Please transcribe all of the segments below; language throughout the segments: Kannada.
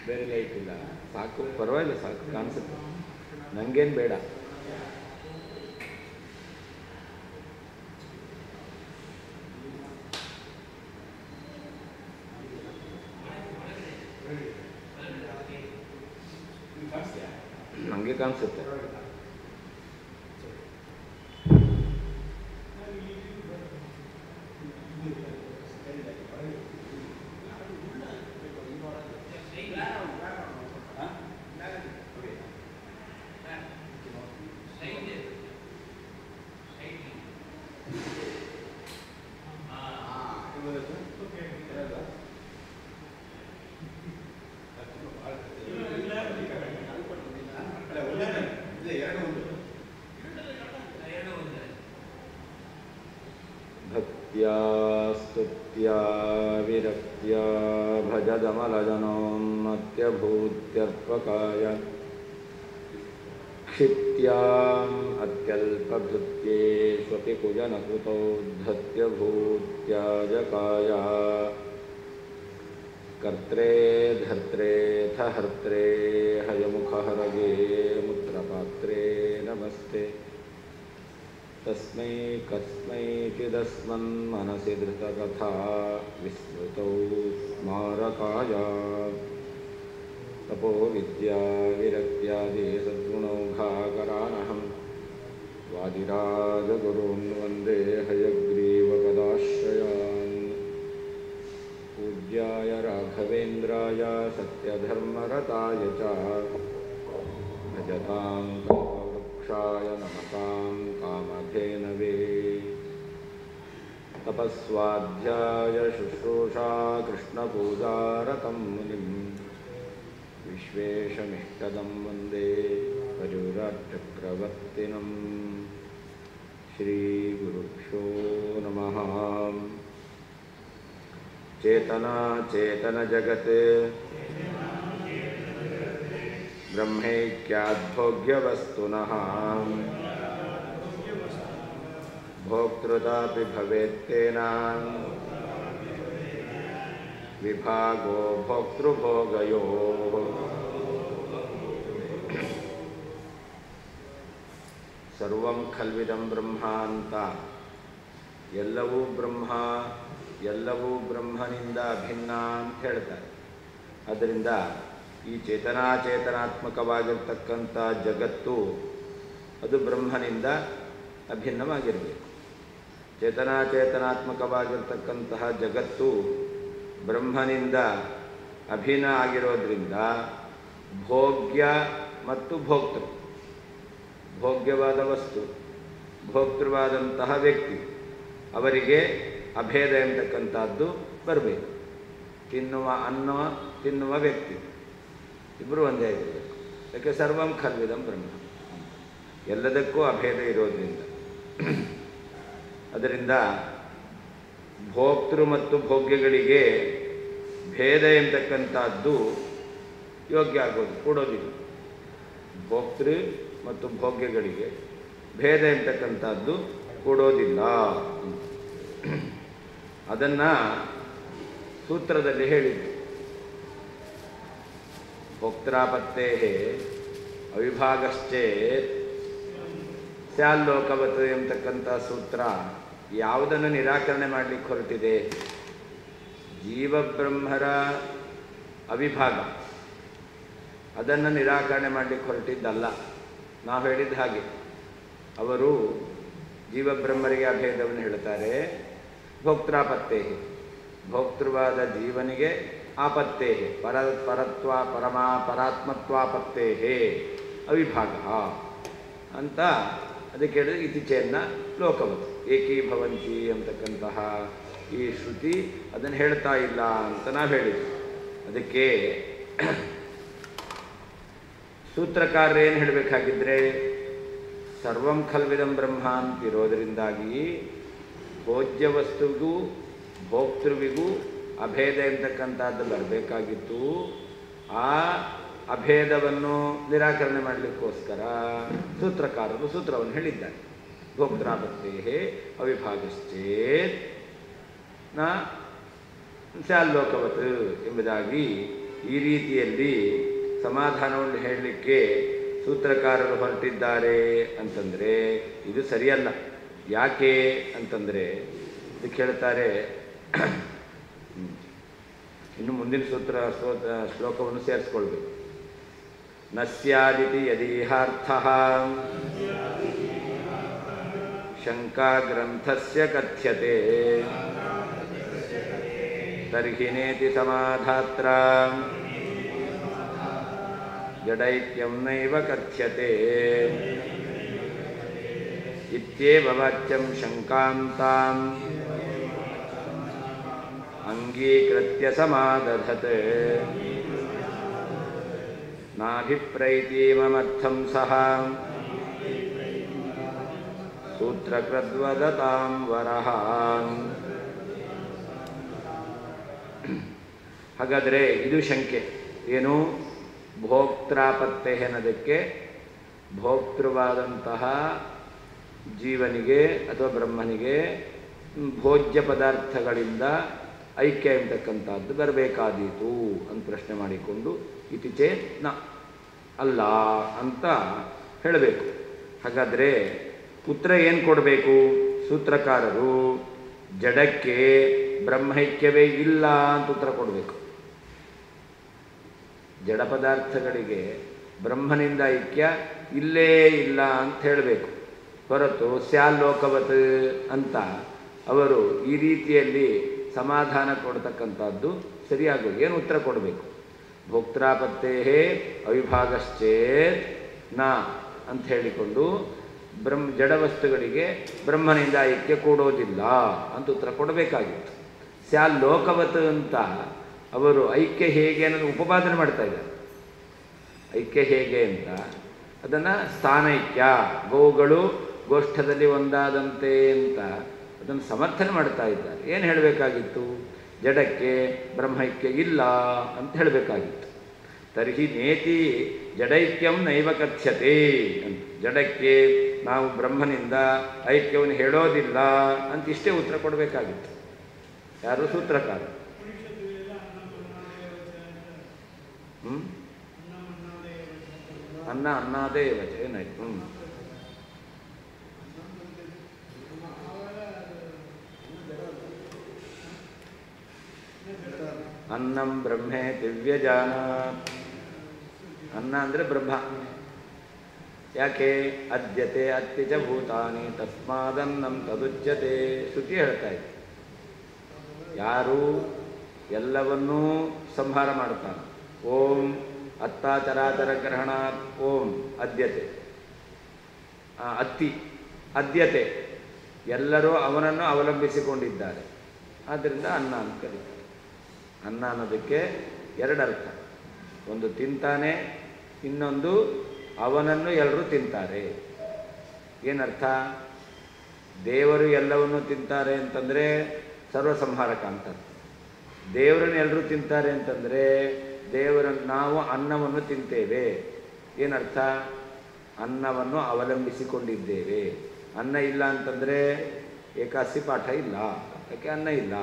ಬೇರೆ ಲೈಟ್ ಇಲ್ಲ, ಸಾಕು, ಪರವಾಗಿಲ್ಲ, ಸಾಕು ಕಾಣಿಸುತ್ತೆ, ನನಗೇನು ಬೇಡ. ನನಗೆ ಕಾಣಿಸುತ್ತೆ. ಸ್ತುತ್ಯಾ ವಿರಕ್ತ್ಯಾ ಭಜದಮಲಜನೋನ್ಮತ್ಯಭೂತ್ಯರ್ಪಕಾಯ ಕ್ಷಿತ್ಯಾಂ ಅತ್ಯಲ್ಪಭೃತ್ಯೇಷ್ವಪಿ ಕುಜನಕೃತೋದ್ಧತ್ಯಭೂತ್ಯಾಜಕಾಯ ಕರ್ತ್ರೇ ಧರ್ತ್ರೇಥ ಹರ್ತ್ರೇ ಹಯಮುಖಹರಗೇ ಮುತ್ರಪಾತ್ರೇ ನಮಸ್ತೆ. ತಸ್ಮೈ ಕಸ್ಮೈಚಿದಸ್ಮನ್ಮನಸಿ ಧೃತಕಥಾ ವಿಸ್ಮೃತೌ ಸ್ಮಾರಕಾಯ ತಪೋ ವಿದ್ಯಾ ವಿರಕ್ತ್ಯಾದಿ ಸದ್ಗುಣೌಘಾಕರಾನಹಂ ವಾದಿರಾಜಗುರುನ್ ವಂದೇ ಹಯಗ್ರೀವಪದಾಶ್ರಯಾನ್. ಪೂಜ್ಯಾಯ ರಾಘವೇಂದ್ರಾಯ ಸತ್ಯಧರ್ಮರತಾಯ ಚ ಭಜತಾಂ ಕಲ್ಪವೃಕ್ಷಾಯ ನಮತಾಂ ಕಾಮಧೇನವೇ. ತಪಸ್ವಾಧ್ಯಾಯ ಶುಶ್ರೂಷಾ ಕೃಷ್ಣಪೂಜಾರತಂ ಮುನಿಂ ವಿಶ್ವೇಶಮಿಷ್ಟದಂ ವಂದೇ ಪರ್ಯುರಾಚಕ್ರವರ್ತಿನಂ. ಶ್ರೀಗುರುಭ್ಯೋ ನಮಃ. ಚೇತನಾ ಚೇತನ ಜಗತ್ ಬ್ರಹ್ಮೈಕ್ಯಾದ್ಭೋಗ್ಯವಸ್ತುನಃ ಭೋಕ್ತೃತಾಪಿ ಭವೇತ್ತೇನ ವಿಭಾಗೋ ಭೋಕ್ತೃಭೋಗಯೋಃ. ಸರ್ವಂ ಖಲ್ವಿದಂ ಬ್ರಹ್ಮ ಅಂತ, ಎಲ್ಲವೂ ಬ್ರಹ್ಮ, ಎಲ್ಲವೂ ಬ್ರಹ್ಮನಿಂದ ಅಭಿನ್ನ ಅಂತ ಹೇಳ್ತಾರೆ. ಆದ್ದರಿಂದ ಈ ಚೇತನಾಚೇತನಾತ್ಮಕವಾಗಿರ್ತಕ್ಕಂಥ ಜಗತ್ತು ಅದು ಬ್ರಹ್ಮನಿಂದ ಅಭಿನ್ನವಾಗಿರಬೇಕು. ಚೇತನಾಚೇತನಾತ್ಮಕವಾಗಿರ್ತಕ್ಕಂತಹ ಜಗತ್ತು ಬ್ರಹ್ಮನಿಂದ ಅಭಿನ್ನ ಆಗಿರೋದ್ರಿಂದ ಭೋಗ್ಯ ಮತ್ತು ಭೋಕ್ತೃ, ಭೋಗ್ಯವಾದ ವಸ್ತು, ಭೋಕ್ತೃವಾದಂತಹ ವ್ಯಕ್ತಿ, ಅವರಿಗೆ ಅಭೇದ ಎಂಬತಕ್ಕಂಥದ್ದು ಬರಬೇಕು. ತಿನ್ನುವ ಅನ್ನ, ತಿನ್ನುವ ವ್ಯಕ್ತಿ ಇಬ್ಬರು ಒಂದೇ ಆಗಿರಬೇಕು. ಯಾಕೆ ಸರ್ವಂ ಖಲ್ವಿದಂ ಬ್ರಹ್ಮ, ಎಲ್ಲದಕ್ಕೂ ಅಭೇದ ಇರೋದ್ರಿಂದ. ಅದರಿಂದ ಭೋಕ್ತೃ ಮತ್ತು ಭೋಗ್ಯಗಳಿಗೆ ಭೇದ ಎಂಬತಕ್ಕಂಥದ್ದು ಯೋಗ್ಯ ಆಗೋದು, ಕೊಡೋದಿಲ್ಲ. ಭೋಕ್ತೃ ಮತ್ತು ಭೋಗ್ಯಗಳಿಗೆ ಭೇದ ಎಂಬತಕ್ಕಂಥದ್ದು ಕೊಡೋದಿಲ್ಲ. ಅದನ್ನು ಸೂತ್ರದಲ್ಲಿ ಹೇಳಿದ್ದು. ಭೋಕ್ತಾಪತ್ತೇ ಅವಿಭಾಗಶ್ಚೇತ್ ಸ್ಯಾಲ್ಲೋಕವತ್ ಎಂಬತಕ್ಕಂಥ ಸೂತ್ರ ಯಾವುದನ್ನು ನಿರಾಕರಣೆ ಮಾಡಲಿಕ್ಕೆ ಹೊರಟಿದೆ? ಜೀವಬ್ರಹ್ಮರ ಅವಿಭಾಗ, ಅದನ್ನು ನಿರಾಕರಣೆ ಮಾಡಲಿಕ್ಕೆ ಹೊರಟಿದ್ದಲ್ಲ. ನಾವು ಹೇಳಿದ ಹಾಗೆ ಅವರು ಜೀವಬ್ರಹ್ಮರಿಗೆ ಅಭೇದವನ್ನು ಹೇಳ್ತಾರೆ. ಭೋಕ್ತಾಪತ್ತೇ, ಭೋಕ್ತೃವಾದ ಜೀವನಿಗೆ ಆಪತ್ತೇ ಪರಾತ್ಮತ್ವಾಪತ್ತೇ ಅವಿಭಾಗ ಅಂತ ಅದಕ್ಕೆ ಹೇಳಿದ್ರೆ ಇತಿಚೇನ್ನ ಲೋಕವತ್ ಏಕೀಭವಂತಿ ಅಂತಕ್ಕಂತಹ ಈ ಶ್ರುತಿ ಅದನ್ನು ಹೇಳ್ತಾ ಇಲ್ಲ ಅಂತ ನಾವು ಹೇಳಿದ್ವಿ. ಅದಕ್ಕೆ ಸೂತ್ರಕಾರರು ಏನು ಹೇಳಬೇಕಾಗಿದ್ರೆ, ಸರ್ವಂ ಖಲ್ವಿದಂ ಬ್ರಹ್ಮ ಅಂತಿರೋದರಿಂದಾಗಿ ಭೋಜ್ಯ ವಸ್ತುವಿಗೂ ಭೋಕ್ತೃವಿಗೂ ಅಭೇದ ಎಂತಕ್ಕಂಥದ್ದು ಬರಬೇಕಾಗಿತ್ತು. ಆ ಅಭೇದವನ್ನು ನಿರಾಕರಣೆ ಮಾಡಲಿಕ್ಕೋಸ್ಕರ ಸೂತ್ರಕಾರರು ಸೂತ್ರವನ್ನು ಹೇಳಿದ್ದಾರೆ. ಭೋಕ್ತಾಪತ್ತೇ ಅವಿಭಾಗಶ್ಚೇತ್ ನ ಸ್ಯಾಲ್ಲೋಕವತ್ ಎಂಬುದಾಗಿ ಈ ರೀತಿಯಲ್ಲಿ ಸಮಾಧಾನವನ್ನು ಹೇಳಲಿಕ್ಕೆ ಸೂತ್ರಕಾರರು ಹೊರಟಿದ್ದಾರೆ ಅಂತಂದರೆ ಇದು ಸರಿಯಲ್ಲ. ಯಾಕೆ ಅಂತಂದರೆ ಇದಕ್ಕೆ ಹೇಳ್ತಾರೆ, ಇನ್ನು ಮುಂದಿನ ಶ್ಲೋಕವನ್ನು ಸೇರಿಸ್ಕೊಳ್ಬೇಕು. ನ ಸ್ಯಾದಿತಿ ಯದೀಹಾರ್ಥಃ ಶಂಕಾ ಗ್ರಂಥಸ್ಯ ಕಥ್ಯತೆ ತರ್ಹಿ ನೇತಿ ಸಮಾಧಾತ್ರ ಜಡೈಕ್ಯಂ ನೈವ ಕಥ್ಯತೆ ಇತ್ಯೇವ ವಾಚ್ಯಂ ಶಂಕಾಂತಾಂ ಅಂಗೀಕೃತ್ಯ ಸಮಾದಧತ್ ನಾಭಿಪ್ರೈತೀಮರ್ಥಂ ಸಹ ಸೂತ್ರಕೃದ್ವದತಾಂ ವರಹ. ಹಾಗಾದರೆ ಇದು ಶಂಕೆ ಏನು? ಭೋಕ್ತಾಪತ್ತೆ ಅನ್ನೋದಕ್ಕೆ ಭೋಕ್ತೃವಾದಂತಹ ಜೀವನಿಗೆ ಅಥವಾ ಬ್ರಹ್ಮನಿಗೆ ಭೋಜ್ಯ ಪದಾರ್ಥಗಳಿಂದ ಐಕ್ಯ ಎಂಬತಕ್ಕಂಥದ್ದು ಬರಬೇಕಾದೀತು ಅಂತ ಪ್ರಶ್ನೆ ಮಾಡಿಕೊಂಡು ಇತಿ ಚೇತ್ ನ ಅಲ್ಲ ಅಂತ ಹೇಳಬೇಕು. ಹಾಗಾದರೆ ಉತ್ತರ ಏನು ಕೊಡಬೇಕು? ಸೂತ್ರಕಾರರು ಜಡಕ್ಕೆ ಬ್ರಹ್ಮೈಕ್ಯವೇ ಇಲ್ಲ ಅಂತ ಉತ್ತರ ಕೊಡಬೇಕು. ಜಡ ಪದಾರ್ಥಗಳಿಗೆ ಬ್ರಹ್ಮನಿಂದ ಐಕ್ಯ ಇಲ್ಲೇ ಇಲ್ಲ ಅಂತ ಹೇಳಬೇಕು. ಹೊರತು ಸ್ಯಾಲೋಕವತ್ ಅಂತ ಅವರು ಈ ರೀತಿಯಲ್ಲಿ ಸಮಾಧಾನ ಕೊಡ್ತಕ್ಕಂಥದ್ದು ಸರಿಯಾಗೋದು. ಏನು ಉತ್ತರ ಕೊಡಬೇಕು? ಭೋಕ್ತಾಪತ್ತೇ ಅವಿಭಾಗಶ್ಚೇತ್ ನ ಅಂತ ಹೇಳಿಕೊಂಡು ಜಡ ವಸ್ತುಗಳಿಗೆ ಬ್ರಹ್ಮನಿಂದ ಐಕ್ಯ ಕೂಡೋದಿಲ್ಲ ಅಂತ ಉತ್ತರ ಕೊಡಬೇಕಾಗಿತ್ತು. ಸ್ಯಾಲೋಕವತ್ ಅಂತ ಅವರು ಐಕ್ಯ ಹೇಗೆ ಅನ್ನೋದು ಉಪಪಾದನೆ ಮಾಡ್ತಾ ಇದ್ದಾರೆ. ಐಕ್ಯ ಹೇಗೆ ಅಂತ ಅದನ್ನು ಸ್ಥಾನೈಕ್ಯ, ಗೋಗಳು ಗೋಷ್ಠದಲ್ಲಿ ಒಂದಾದಂತೆ ಅಂತ ಅದನ್ನು ಸಮರ್ಥನೆ ಮಾಡ್ತಾ ಇದ್ದಾರೆ. ಏನು ಹೇಳಬೇಕಾಗಿತ್ತು? ಜಡಕ್ಕೆ ಬ್ರಹ್ಮೈಕ್ಯ ಇಲ್ಲ ಅಂತ ಹೇಳಬೇಕಾಗಿತ್ತು. ತರ್ಹಿ ನೇತಿ ಜಡೈಕ್ಯಂ ನೈವ ಕಥ್ಯತೆ ಅಂತ, ಜಡಕ್ಕೆ ನಾವು ಬ್ರಹ್ಮನಿಂದ ಐಕ್ಯವನ್ನು ಹೇಳೋದಿಲ್ಲ ಅಂತ ಇಷ್ಟೇ ಉತ್ತರ ಕೊಡಬೇಕಾಗಿತ್ತು. ಯಾರು? ಸೂತ್ರಕಾರ. ಅನ್ನ ಅನ್ನದೇ ವಚ ಏನಾಯ್ತು? ಅನ್ನಂ ಬ್ರಹ್ಮೇ ದಿವ್ಯಜಾನಾತ್. ಅನ್ನ ಅಂದರೆ ಬ್ರಹ್ಮ. ಯಾಕೆ? ಅದ್ಯತೆ ಅತ್ಯಜ ಭೂತಾನಿ ತಸ್ಮಾದನ್ನಂ ತದುಚ್ಯತೆ. ಶ್ರುತಿ ಹೇಳ್ತಾ ಇದೆ. ಯಾರು ಎಲ್ಲವನ್ನೂ ಸಂಹಾರ ಮಾಡ್ತಾನೆ. ಓಂ ಅತ್ತಾಚರಾಚರ ಗ್ರಹಣಾತ್ ಓಂ ಅದ್ಯತೆ ಅತ್ತಿ ಅದ್ಯತೆ, ಎಲ್ಲರೂ ಅವನನ್ನು ಅವಲಂಬಿಸಿಕೊಂಡಿದ್ದಾರೆ. ಆದ್ದರಿಂದ ಅನ್ನ ಅಂತ ಕರೀತಾರೆ. ಅನ್ನ ಅನ್ನೋದಕ್ಕೆ ಎರಡರ್ಥ. ಒಂದು ತಿಂತಾನೆ, ಇನ್ನೊಂದು ಅವನನ್ನು ಎಲ್ಲರೂ ತಿಂತಾರೆ. ಏನರ್ಥ? ದೇವರು ಎಲ್ಲವನ್ನೂ ತಿಂತಾರೆ ಅಂತಂದರೆ ಸರ್ವಸಂಹಾರಕ ಅಂತ. ದೇವರನ್ನು ಎಲ್ಲರೂ ತಿಂತಾರೆ ಅಂತಂದರೆ ನಾವು ಅನ್ನವನ್ನು ತಿಂತೇವೆ. ಏನರ್ಥ? ಅನ್ನವನ್ನು ಅವಲಂಬಿಸಿಕೊಂಡಿದ್ದೇವೆ. ಅನ್ನ ಇಲ್ಲ ಅಂತಂದರೆ ಏಕಾಸಿ ಪಾಠ ಇಲ್ಲ. ಯಾಕೆ? ಅನ್ನ ಇಲ್ಲ,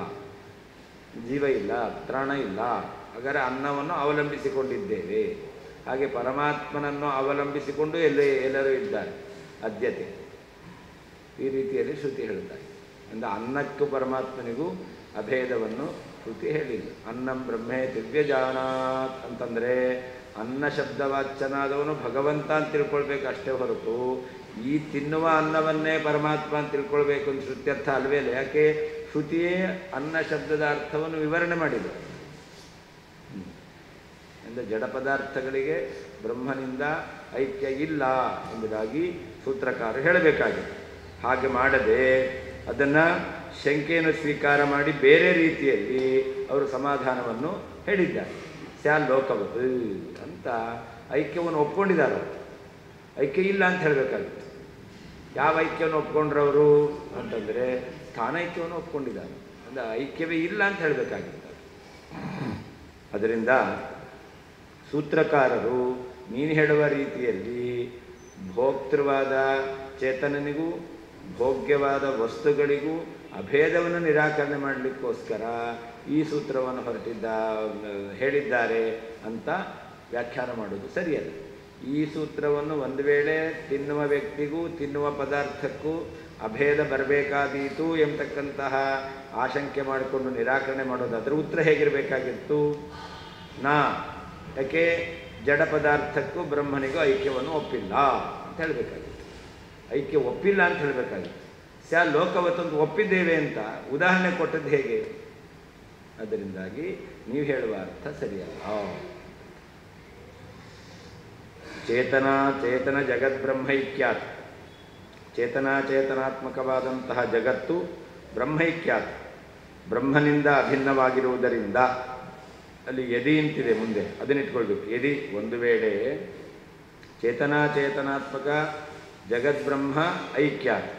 ಜೀವ ಇಲ್ಲ, ತ್ರಾಣ ಇಲ್ಲ. ಹಾಗಾದರೆ ಅನ್ನವನ್ನು ಅವಲಂಬಿಸಿಕೊಂಡಿದ್ದೇವೆ. ಹಾಗೆ ಪರಮಾತ್ಮನನ್ನು ಅವಲಂಬಿಸಿಕೊಂಡು ಎಲ್ಲರೂ ಇದ್ದಾರೆ. ಅದ್ಯತೆ ಈ ರೀತಿಯಲ್ಲಿ ಶ್ರುತಿ ಹೇಳ್ತಾರೆ. ಅಂದರೆ ಅನ್ನಕ್ಕೂ ಪರಮಾತ್ಮನಿಗೂ ಅಭೇದವನ್ನು ಶ್ರುತಿ ಹೇಳಿಲ್ಲ. ಅನ್ನಂ ಬ್ರಹ್ಮೇ ದಿವ್ಯಜಾನಾತ್ ಅಂತಂದರೆ ಅನ್ನ ಶಬ್ದವಾಚ್ಯನಾದವನು ಭಗವಂತ ಅಂತ ತಿಳ್ಕೊಳ್ಬೇಕು ಅಷ್ಟೇ ಹೊರತು ಈ ತಿನ್ನುವ ಅನ್ನವನ್ನೇ ಪರಮಾತ್ಮ ಅಂತ ತಿಳ್ಕೊಳ್ಬೇಕು ಅಂತ ಶ್ರುತ್ಯರ್ಥ ಅಲ್ವೇ ಇಲ್ಲ. ಯಾಕೆ? ಶ್ರುತಿಯೇ ಅನ್ನ ಶಬ್ದದ ಅರ್ಥವನ್ನು ವಿವರಣೆ ಮಾಡಿದೆ. ಅಂದರೆ ಜಡ ಪದಾರ್ಥಗಳಿಗೆ ಬ್ರಹ್ಮನಿಂದ ಐಕ್ಯ ಇಲ್ಲ ಎಂಬುದಾಗಿ ಸೂತ್ರಕಾರ ಹೇಳಬೇಕಾಗಿದೆ. ಹಾಗೆ ಮಾಡದೆ ಅದನ್ನು ಶಂಕೆಯನ್ನು ಸ್ವೀಕಾರ ಮಾಡಿ ಬೇರೆ ರೀತಿಯಲ್ಲಿ ಅವರು ಸಮಾಧಾನವನ್ನು ಹೇಳಿದ್ದಾರೆ. ಸ್ಯಾಲೋಕವತ್ ಅಂತ ಐಕ್ಯವನ್ನು ಒಪ್ಕೊಂಡಿದ್ದಾರೆ. ಐಕ್ಯ ಇಲ್ಲ ಅಂತ ಹೇಳಬೇಕಾಗಿತ್ತು. ಯಾವ ಐಕ್ಯವನ್ನು ಒಪ್ಕೊಂಡ್ರವರು ಅಂತಂದರೆ ಸ್ಥಾನೈಕ್ಯವನ್ನು ಒಪ್ಕೊಂಡಿದ್ದಾರೆ. ಅಂದರೆ ಐಕ್ಯವೇ ಇಲ್ಲ ಅಂತ ಹೇಳಬೇಕಾಗಿತ್ತು. ಅದರಿಂದ ಸೂತ್ರಕಾರರು ನೀನು ಹೇಳುವ ರೀತಿಯಲ್ಲಿ ಭೋಕ್ತೃವಾದ ಚೇತನನಿಗೂ ಭೋಗ್ಯವಾದ ವಸ್ತುಗಳಿಗೂ ಅಭೇದವನ್ನು ನಿರಾಕರಣೆ ಮಾಡಲಿಕ್ಕೋಸ್ಕರ ಈ ಸೂತ್ರವನ್ನು ಹೇಳಿದ್ದಾರೆ ಅಂತ ವ್ಯಾಖ್ಯಾನ ಮಾಡೋದು ಸರಿಯಲ್ಲ. ಈ ಸೂತ್ರವನ್ನು ಒಂದು ವೇಳೆ ತಿನ್ನುವ ವ್ಯಕ್ತಿಗೂ ತಿನ್ನುವ ಪದಾರ್ಥಕ್ಕೂ ಅಭೇದ ಬರಬೇಕಾದೀತು ಎಂಬತಕ್ಕಂತಹ ಆಶಂಕೆ ಮಾಡಿಕೊಂಡು ನಿರಾಕರಣೆ ಮಾಡೋದು, ಅದರ ಉತ್ತರ ಹೇಗಿರಬೇಕಾಗಿತ್ತು? ಯಾಕೆ ಜಡ ಪದಾರ್ಥಕ್ಕೂ ಬ್ರಹ್ಮನಿಗೂ ಐಕ್ಯವನ್ನು ಒಪ್ಪಿಲ್ಲ ಅಂತ ಹೇಳಬೇಕಾಗಿತ್ತು. ಐಕ್ಯ ಒಪ್ಪಿಲ್ಲ ಅಂತ ಹೇಳಬೇಕಾಗಿತ್ತು. ಲೋಕವತ್ತೊಂದು ಒಪ್ಪಿದ್ದೇವೆ ಅಂತ ಉದಾಹರಣೆ ಕೊಟ್ಟದ್ದು ಹೇಗೆ? ಅದರಿಂದಾಗಿ ನೀವು ಹೇಳುವ ಅರ್ಥ ಸರಿಯಲ್ಲ. ಚೇತನ ಜಗದ್ಬ್ರಹ್ಮೈಕ್ಯಾತ್, ಚೇತನಾತ್ಮಕವಾದಂತಹ ಜಗತ್ತು ಬ್ರಹ್ಮೈಕ್ಯಾತ್, ಬ್ರಹ್ಮನಿಂದ ಅಭಿನ್ನವಾಗಿರುವುದರಿಂದ. ಅಲ್ಲಿ ಯದಿ ಅಂತಿದೆ ಮುಂದೆ, ಅದನ್ನಿಟ್ಕೊಳ್ಬೇಕು. ಯದಿ ಒಂದು ವೇಳೆ ಚೇತನಾತ್ಮಕ ಜಗದ್ಬ್ರಹ್ಮ ಐಕ್ಯಾತ್,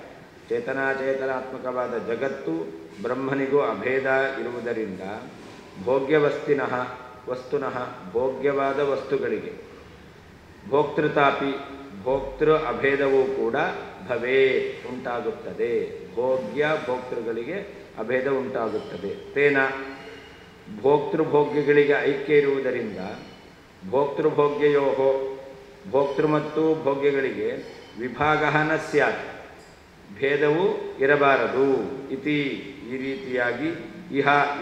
ಚೇತನಾತ್ಮಕವಾದ ಜಗತ್ತು ಬ್ರಹ್ಮನಿಗೂ ಅಭೇದ ಇರುವುದರಿಂದ ವಸ್ತುನಃ ಭೋಗ್ಯವಾದ ವಸ್ತುಗಳಿಗೆ ಭೋಕ್ತೃತಾಪಿ, ಭೋಕ್ತೃ ಅಭೇದವೂ ಕೂಡ ಭವೇ ಉಂಟಾಗುತ್ತದೆ. ಭೋಕ್ತೃಗಳಿಗೆ ಅಭೇದ ಉಂಟಾಗುತ್ತದೆ. ತೇನ ಭೋಕ್ತೃಭೋಗ್ಯಗಳಿಗೆ ಐಕ್ಯ ಇರುವುದರಿಂದ ಭೋಕ್ತೃಭೋಗ್ಯಯೋ, ಭೋಕ್ತೃ ಮತ್ತು ಭೋಗ್ಯಗಳಿಗೆ ವಿಭಾಗ ನ ಸ್ಯಾತ್, ಭೇದವು ಇರಬಾರದು. ಇತಿ, ಈ ರೀತಿಯಾಗಿ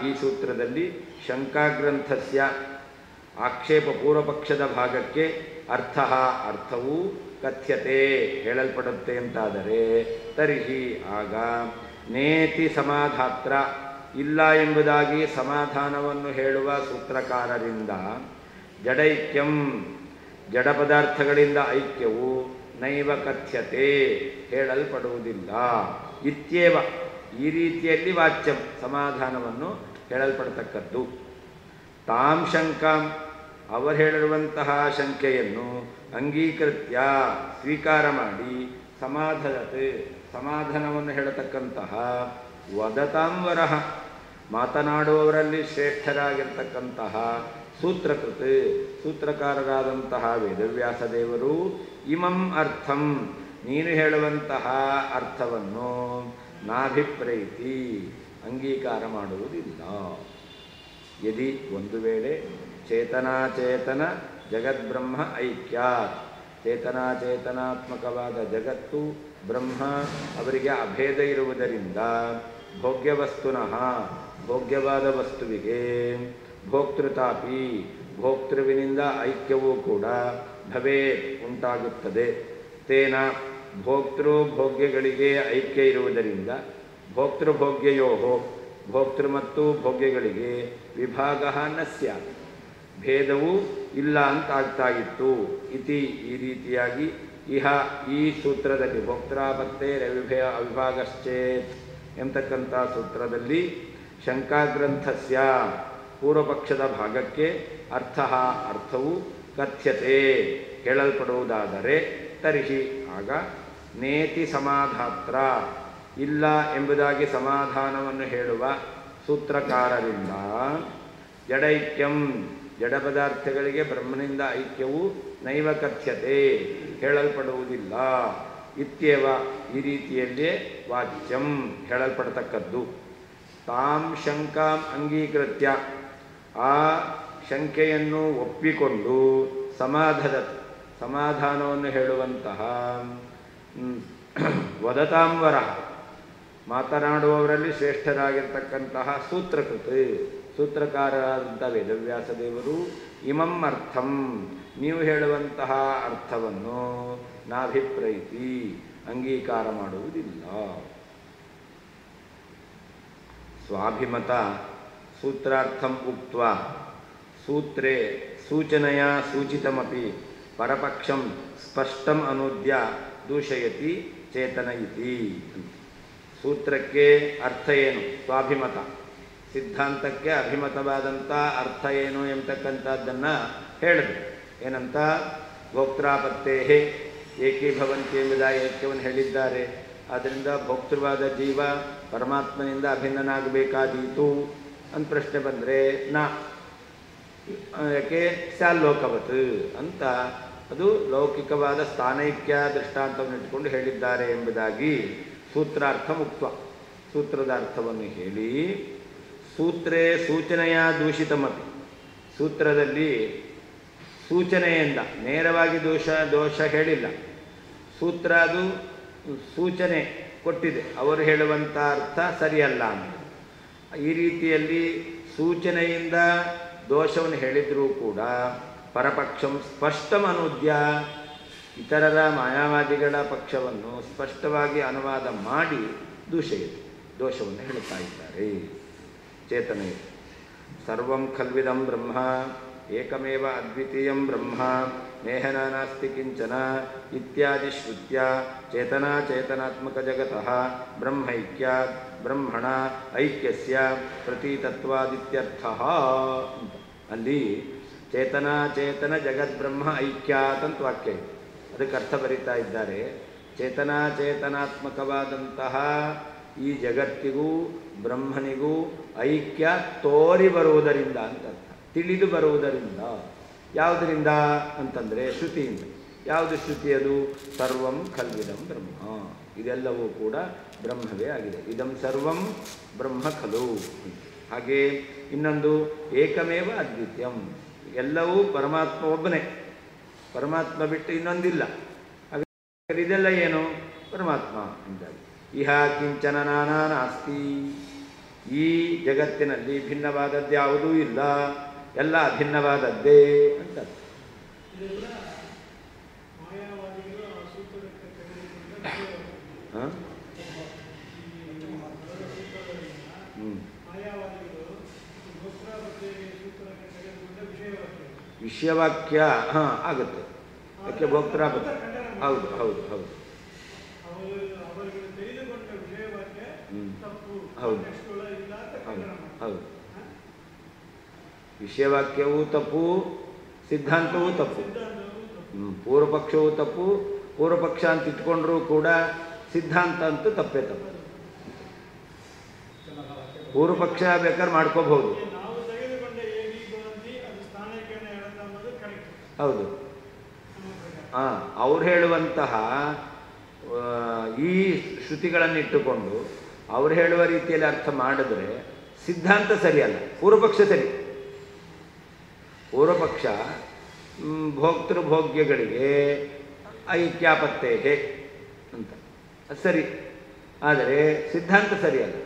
ಈ ಸೂತ್ರದಲ್ಲಿ ಶಂಕಾಗ್ರಂಥಸ್ಯ ಆಕ್ಷೇಪ ಪೂರ್ವಪಕ್ಷದ ಭಾಗಕ್ಕೆ ಅರ್ಥವು ಕಥ್ಯತೆ, ಹೇಳಲ್ಪಡುತ್ತೆ ಅಂತಾದರೆ ತರ್ಹಿ ಆಗ ನೇತಿ ಸಮಾಧಾತ್ರ, ಇಲ್ಲ ಎಂಬುದಾಗಿ ಸಮಾಧಾನವನ್ನು ಹೇಳುವ ಸೂತ್ರಕಾರರಿಂದ ಜಡೈಕ್ಯಂ, ಜಡ ಪದಾರ್ಥಗಳಿಂದ ಐಕ್ಯವು ನೈವ ಕಥ್ಯತೆ, ಹೇಳಲ್ಪಡುವುದಿಲ್ಲ. ಇತ್ಯೇವ, ಈ ರೀತಿಯಲ್ಲಿ ವಾಚ್ಯಂ, ಸಮಾಧಾನವನ್ನು ಹೇಳಲ್ಪಡ್ತಕ್ಕದ್ದು. ತಾಂ ಶಂಕಾಂ, ಅವರು ಹೇಳಿರುವಂತಹ ಶಂಕೆಯನ್ನು ಅಂಗೀಕೃತ್ಯ, ಸ್ವೀಕಾರ ಮಾಡಿ, ಸಮಾಧದತೆ, ಸಮಾಧಾನವನ್ನು ಹೇಳತಕ್ಕಂತಹ ವದತಾಂ ವರಹ, ಮಾತನಾಡುವವರಲ್ಲಿ ಶ್ರೇಷ್ಠರಾಗಿರ್ತಕ್ಕಂತಹ ಸೂತ್ರಕೃತ್, ಸೂತ್ರಕಾರರಾದಂತಹ ವೇದವ್ಯಾಸ ದೇವರು ಇಮಂ ಅರ್ಥಂ, ನೀನು ಹೇಳುವಂತಹ ಅರ್ಥವನ್ನು ನಾಭಿಪ್ರೈತಿ, ಅಂಗೀಕಾರ ಮಾಡುವುದಿಲ್ಲ. ಯದಿ, ಒಂದು ವೇಳೆ ಚೇತನ ಜಗದ್ಬ್ರಹ್ಮ ಐಕ್ಯಾತ್, ಚೇತನಾತ್ಮಕವಾದ ಜಗತ್ತು ಬ್ರಹ್ಮ ಅವರಿಗೆ ಅಭೇದ ಇರುವುದರಿಂದ ಭೋಗ್ಯವಸ್ತುನಃ, ಭೋಗ್ಯವಾದ ವಸ್ತುವಿಗೆ ಭೋಕ್ತೃತಾಪಿ, ಭೋಕ್ತೃವಿನಿಂದ ಐಕ್ಯವೂ ಕೂಡ ಭವೇ ಉಂಟಾಗುತ್ತದೆ. ತೇನ ಭೋಗ್ಯಗಳಿಗೆ ಐಕ್ಯ ಇರುವುದರಿಂದ ಭೋಕ್ತೃಭೋಗ್ಯಯೋ, ಭೋಕ್ತೃ ಮತ್ತು ಭೋಗ್ಯಗಳಿಗೆ ವಿಭಾಗ ನ ಸ್ಯಾತ್, ಭೇದವೂ ಇಲ್ಲ ಅಂತಾಗ್ತಾ ಇತ್ತು. ಇತಿ, ಈ ರೀತಿಯಾಗಿ ಈ ಸೂತ್ರದಲ್ಲಿ ಭೋಕ್ತೃಪತ್ತೇ ಅವಿಭಾಗಶ್ಚೇತ್ ಎಂಬತಕ್ಕಂಥ ಸೂತ್ರದಲ್ಲಿ ಶಂಕಾಗ್ರಂಥಸ್ಯ ಪೂರ್ವಪಕ್ಷದ ಭಾಗಕ್ಕೆ ಅರ್ಥವು ಕಥ್ಯತೆ, ಹೇಳಲ್ಪಡುವುದಾದರೆ ತರ್ಹಿ ಆಗ ನೇತಿ ಸಮಾಧಾತ್ರ, ಇಲ್ಲ ಎಂಬುದಾಗಿ ಸಮಾಧಾನವನ್ನು ಹೇಳುವ ಸೂತ್ರಕಾರರಿಂದ ಜಡೈಕ್ಯಂ, ಜಡ ಪದಾರ್ಥಗಳಿಗೆ ಬ್ರಹ್ಮನಿಂದ ಐಕ್ಯವು ನೈವ ಕಥ್ಯತೆ, ಹೇಳಲ್ಪಡುವುದಿಲ್ಲ. ಇತ್ಯೇವ, ಈ ರೀತಿಯಲ್ಲೇ ವಾಚ್ಯಂ, ಹೇಳಲ್ಪಡತಕ್ಕದ್ದು. ತಾಂ ಶಂಕಾಂ ಅಂಗೀಕೃತ್ಯ, ಆ ಶಂಕೆಯನ್ನು ಒಪ್ಪಿಕೊಂಡು ಸಮಾಧಾನವನ್ನು ಹೇಳುವಂತಹ ವದತಾಂವರ, ಮಾತನಾಡುವವರಲ್ಲಿ ಶ್ರೇಷ್ಠರಾಗಿರ್ತಕ್ಕಂತಹ ಸೂತ್ರಕಾರರಾದಂಥ ವೇದವ್ಯಾಸ ದೇವರು ಇಮಂ ಅರ್ಥಂ, ನೀವು ಹೇಳುವಂತಹ ಅರ್ಥವನ್ನು ನಾಭಿಪ್ರೈತಿ, ಅಂಗೀಕಾರ ಮಾಡುವುದಿಲ್ಲ. ಸ್ವಾಭಿಮತ ಸೂತ್ರಾರ್ಥಂ ಉಕ್ತ್ವಾ ಸೂತ್ರೇ ಸೂಚನೆಯ ಸೂಚಿತಮಪಿ ಪರಪಕ್ಷಂ ಸ್ಪಷ್ಟಂ ಅನೂದ್ಯ ದೂಷಯತಿ ಚೇತನ ಇತಿ. ಸೂತ್ರಕ್ಕೆ ಅರ್ಥ ಏನು? ಸ್ವಾಭಿಮತ, ಸಿದ್ಧಾಂತಕ್ಕೆ ಅಭಿಮತವಾದಂಥ ಅರ್ಥ ಏನು ಎಂಬತಕ್ಕಂಥದ್ದನ್ನು ಹೇಳಿದ್ರು. ಏನಂತ? ಭೋಕ್ತೃಪತ್ತೇ ಏಕೀಭವಂತಿ ಎಂಬುದಾಗಿ ಏಕ್ಯವನ್ನು ಹೇಳಿದ್ದಾರೆ. ಆದ್ದರಿಂದ ಭೋಕ್ತೃವಾದ ಜೀವ ಪರಮಾತ್ಮನಿಂದ ಅಭಿನ್ನನಾಗಬೇಕಾದೀತು ಅಂತ ಪ್ರಶ್ನೆ ಬಂದರೆ ಯಾಕೆ ಸ್ಯಾಲ್ಲೋಕವತ್ ಅಂತ ಅದು ಲೌಕಿಕವಾದ ಸ್ಥಾನೈಕ್ಯ ದೃಷ್ಟಾಂತವನ್ನು ಇಟ್ಟುಕೊಂಡು ಹೇಳಿದ್ದಾರೆ ಎಂಬುದಾಗಿ ಸೂತ್ರಾರ್ಥ ಮುಕ್ತ. ಸೂತ್ರದ ಅರ್ಥವನ್ನು ಹೇಳಿ, ಸೂತ್ರೇ ಸೂಚನೆಯ ದೂಷಿತಮಪಿ, ಸೂತ್ರದಲ್ಲಿ ಸೂಚನೆಯಿಂದ ನೇರವಾಗಿ ದೋಷ ಹೇಳಿಲ್ಲ, ಸೂತ್ರ ಅದು ಸೂಚನೆ ಕೊಟ್ಟಿದೆ, ಅವರು ಹೇಳುವಂಥ ಅರ್ಥ ಸರಿಯಲ್ಲ ಅಂತ. ಈ ರೀತಿಯಲ್ಲಿ ಸೂಚನೆಯಿಂದ ದೋಷವನ್ನು ಹೇಳಿದರೂ ಕೂಡ ಪರಪಕ್ಷಂ ಸ್ಪಷ್ಟಮನುದ್ಯ, ಇತರರ ಮಾಯಾವಾದಿಗಳ ಪಕ್ಷವನ್ನು ಸ್ಪಷ್ಟವಾಗಿ ಅನುವಾದ ಮಾಡಿ ದೋಷವನ್ನು ಹೇಳುತ್ತಾ ಇದ್ದಾರೆ. ಚೇತನ ಸರ್ವಂ ಖಲ್ವಿದಂ ಬ್ರಹ್ಮ ಏಕಮೇವ ಅದ್ವಿತೀಯಂ ಬ್ರಹ್ಮ ನೇಹನ ನಾಸ್ತಿ ಕಿಂಚನ ಇತ್ಯಾದಿ ಶ್ರುತ್ಯ ಚೇತನಾ ಚೇತನಾತ್ಮಕ ಜಗತಃ ಬ್ರಹ್ಮೈಕ್ಯಾತ್ ಬ್ರಹ್ಮಣ ಐಕ್ಯಸ್ಯ ಪ್ರತೀತತ್ವಾದಿತ್ಯರ್ಥಃ. ಅಲ್ಲಿ ಚೇತನಾ ಚೇತನ ಜಗದ್ಬ್ರಹ್ಮ ಐಕ್ಯಾತ್ ಅಂತ ವಾಕ್ಯ ಇದೆ. ಅದಕ್ಕೆ ಅರ್ಥ ಬರೀತಾ ಇದ್ದಾರೆ, ಚೇತನಾ ಚೇತನಾತ್ಮಕವಾದಂತಹ ಈ ಜಗತ್ತಿಗೂ ಬ್ರಹ್ಮನಿಗೂ ಐಕ್ಯ ತೋರಿ ಬರುವುದರಿಂದ ಅಂತ ಅರ್ಥ, ತಿಳಿದು ಬರುವುದರಿಂದ. ಯಾವುದರಿಂದ ಅಂತಂದರೆ ಶ್ರುತಿಯಿಂದ. ಯಾವುದು ಶ್ರುತಿ? ಅದು ಸರ್ವಂ ಖಲ್ವಿದಂ ಬ್ರಹ್ಮ, ಇದೆಲ್ಲವೂ ಕೂಡ ಬ್ರಹ್ಮವೇ ಆಗಿದೆ. ಇದಂ ಸರ್ವಂ ಬ್ರಹ್ಮ ಖಲು. ಹಾಗೆ ಇನ್ನೊಂದು ಏಕಮೇವ ಅದ್ವಿತೀಯಂ, ಎಲ್ಲವೂ ಪರಮಾತ್ಮ ಒಬ್ಬನೇ, ಪರಮಾತ್ಮ ಬಿಟ್ಟು ಇನ್ನೊಂದಿಲ್ಲ. ಹಾಗೆ ಇದೆಲ್ಲ ಏನು? ಪರಮಾತ್ಮ ಅಂತಾಗಿ. ಇಹ ಕಿಂಚನ ನಾನಾ ನಾಸ್ತಿ, ಈ ಜಗತ್ತಿನಲ್ಲಿ ಭಿನ್ನವಾದದ್ದು ಯಾವುದೂ ಇಲ್ಲ, ಎಲ್ಲ ಅಭಿನ್ನವಾದದ್ದೇ ಅಂತ. ವಿಷಯವಾಕ್ಯ ಆಗುತ್ತೆ. ಯಾಕೆ ಭೋಕ್ತೃಪದ? ಹೌದು ಹೌದು ಹೌದು ಹೌದು ಹೌದು. ವಿಷಯವಾಕ್ಯವೂ ತಪ್ಪು, ಸಿದ್ಧಾಂತವೂ ತಪ್ಪು. ಪೂರ್ವಪಕ್ಷವೂ ತಪ್ಪು, ಪೂರ್ವಪಕ್ಷ ಅಂತ ಇಟ್ಕೊಂಡ್ರೂ ಕೂಡ ಸಿದ್ಧಾಂತ ಅಂತೂ ತಪ್ಪೇ ತಪ್ಪು. ಪೂರ್ವಪಕ್ಷ ಬೇಕಾದ್ರೆ ಮಾಡ್ಕೋಬಹುದು. ಹೌದು. ಅವ್ರು ಹೇಳುವಂತಹ ಈ ಶ್ರುತಿಗಳನ್ನಿಟ್ಟುಕೊಂಡು ಅವ್ರು ಹೇಳುವ ರೀತಿಯಲ್ಲಿ ಅರ್ಥ ಮಾಡಿದ್ರೆ ಸಿದ್ಧಾಂತ ಸರಿಯಲ್ಲ, ಪೂರ್ವಪಕ್ಷ ಸರಿ. ಪೂರ್ವಪಕ್ಷ ಭೋಕ್ತೃಭೋಗ್ಯಗಳಿಗೆ ಐಕ್ಯಾಪತ್ತೇ ಅಂತ ಸರಿ, ಆದರೆ ಸಿದ್ಧಾಂತ ಸರಿಯಲ್ಲ.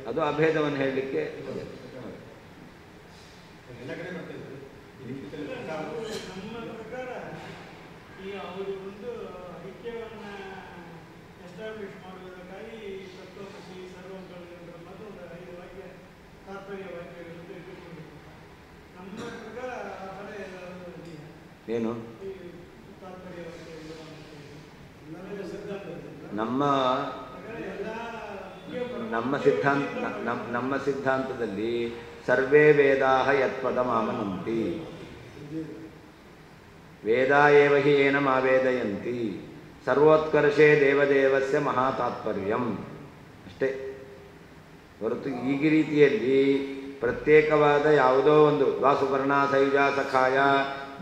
ಅದು ಅಭೇದವನ್ನು ಹೇಳಲಿಕ್ಕೆ ಏನು ನಮ್ಮ ಸಿದ್ಧಾಂತದಲ್ಲಿ ಸರ್ವೇ ವೇದಾಃ ಯತ್ಪದಮಾಮನಂತಿ, ವೇದಾ ಏವ ಹಿ ಏನಮಾವೇದಯಂತಿ, ಸರ್ವೋತ್ಕರ್ಷೇ ದೇವದೇವಸ್ಯ ಮಹಾತಾತ್ಪರ್ಯಂ ಅಷ್ಟೇ ಹೊರತು ಈಗ ರೀತಿಯಲ್ಲಿ ಪ್ರತ್ಯೇಕವಾದ ಯಾವುದೋ ಒಂದು ವಾಸುಪರ್ಣ ಸೈಜ ಸಖಾಯ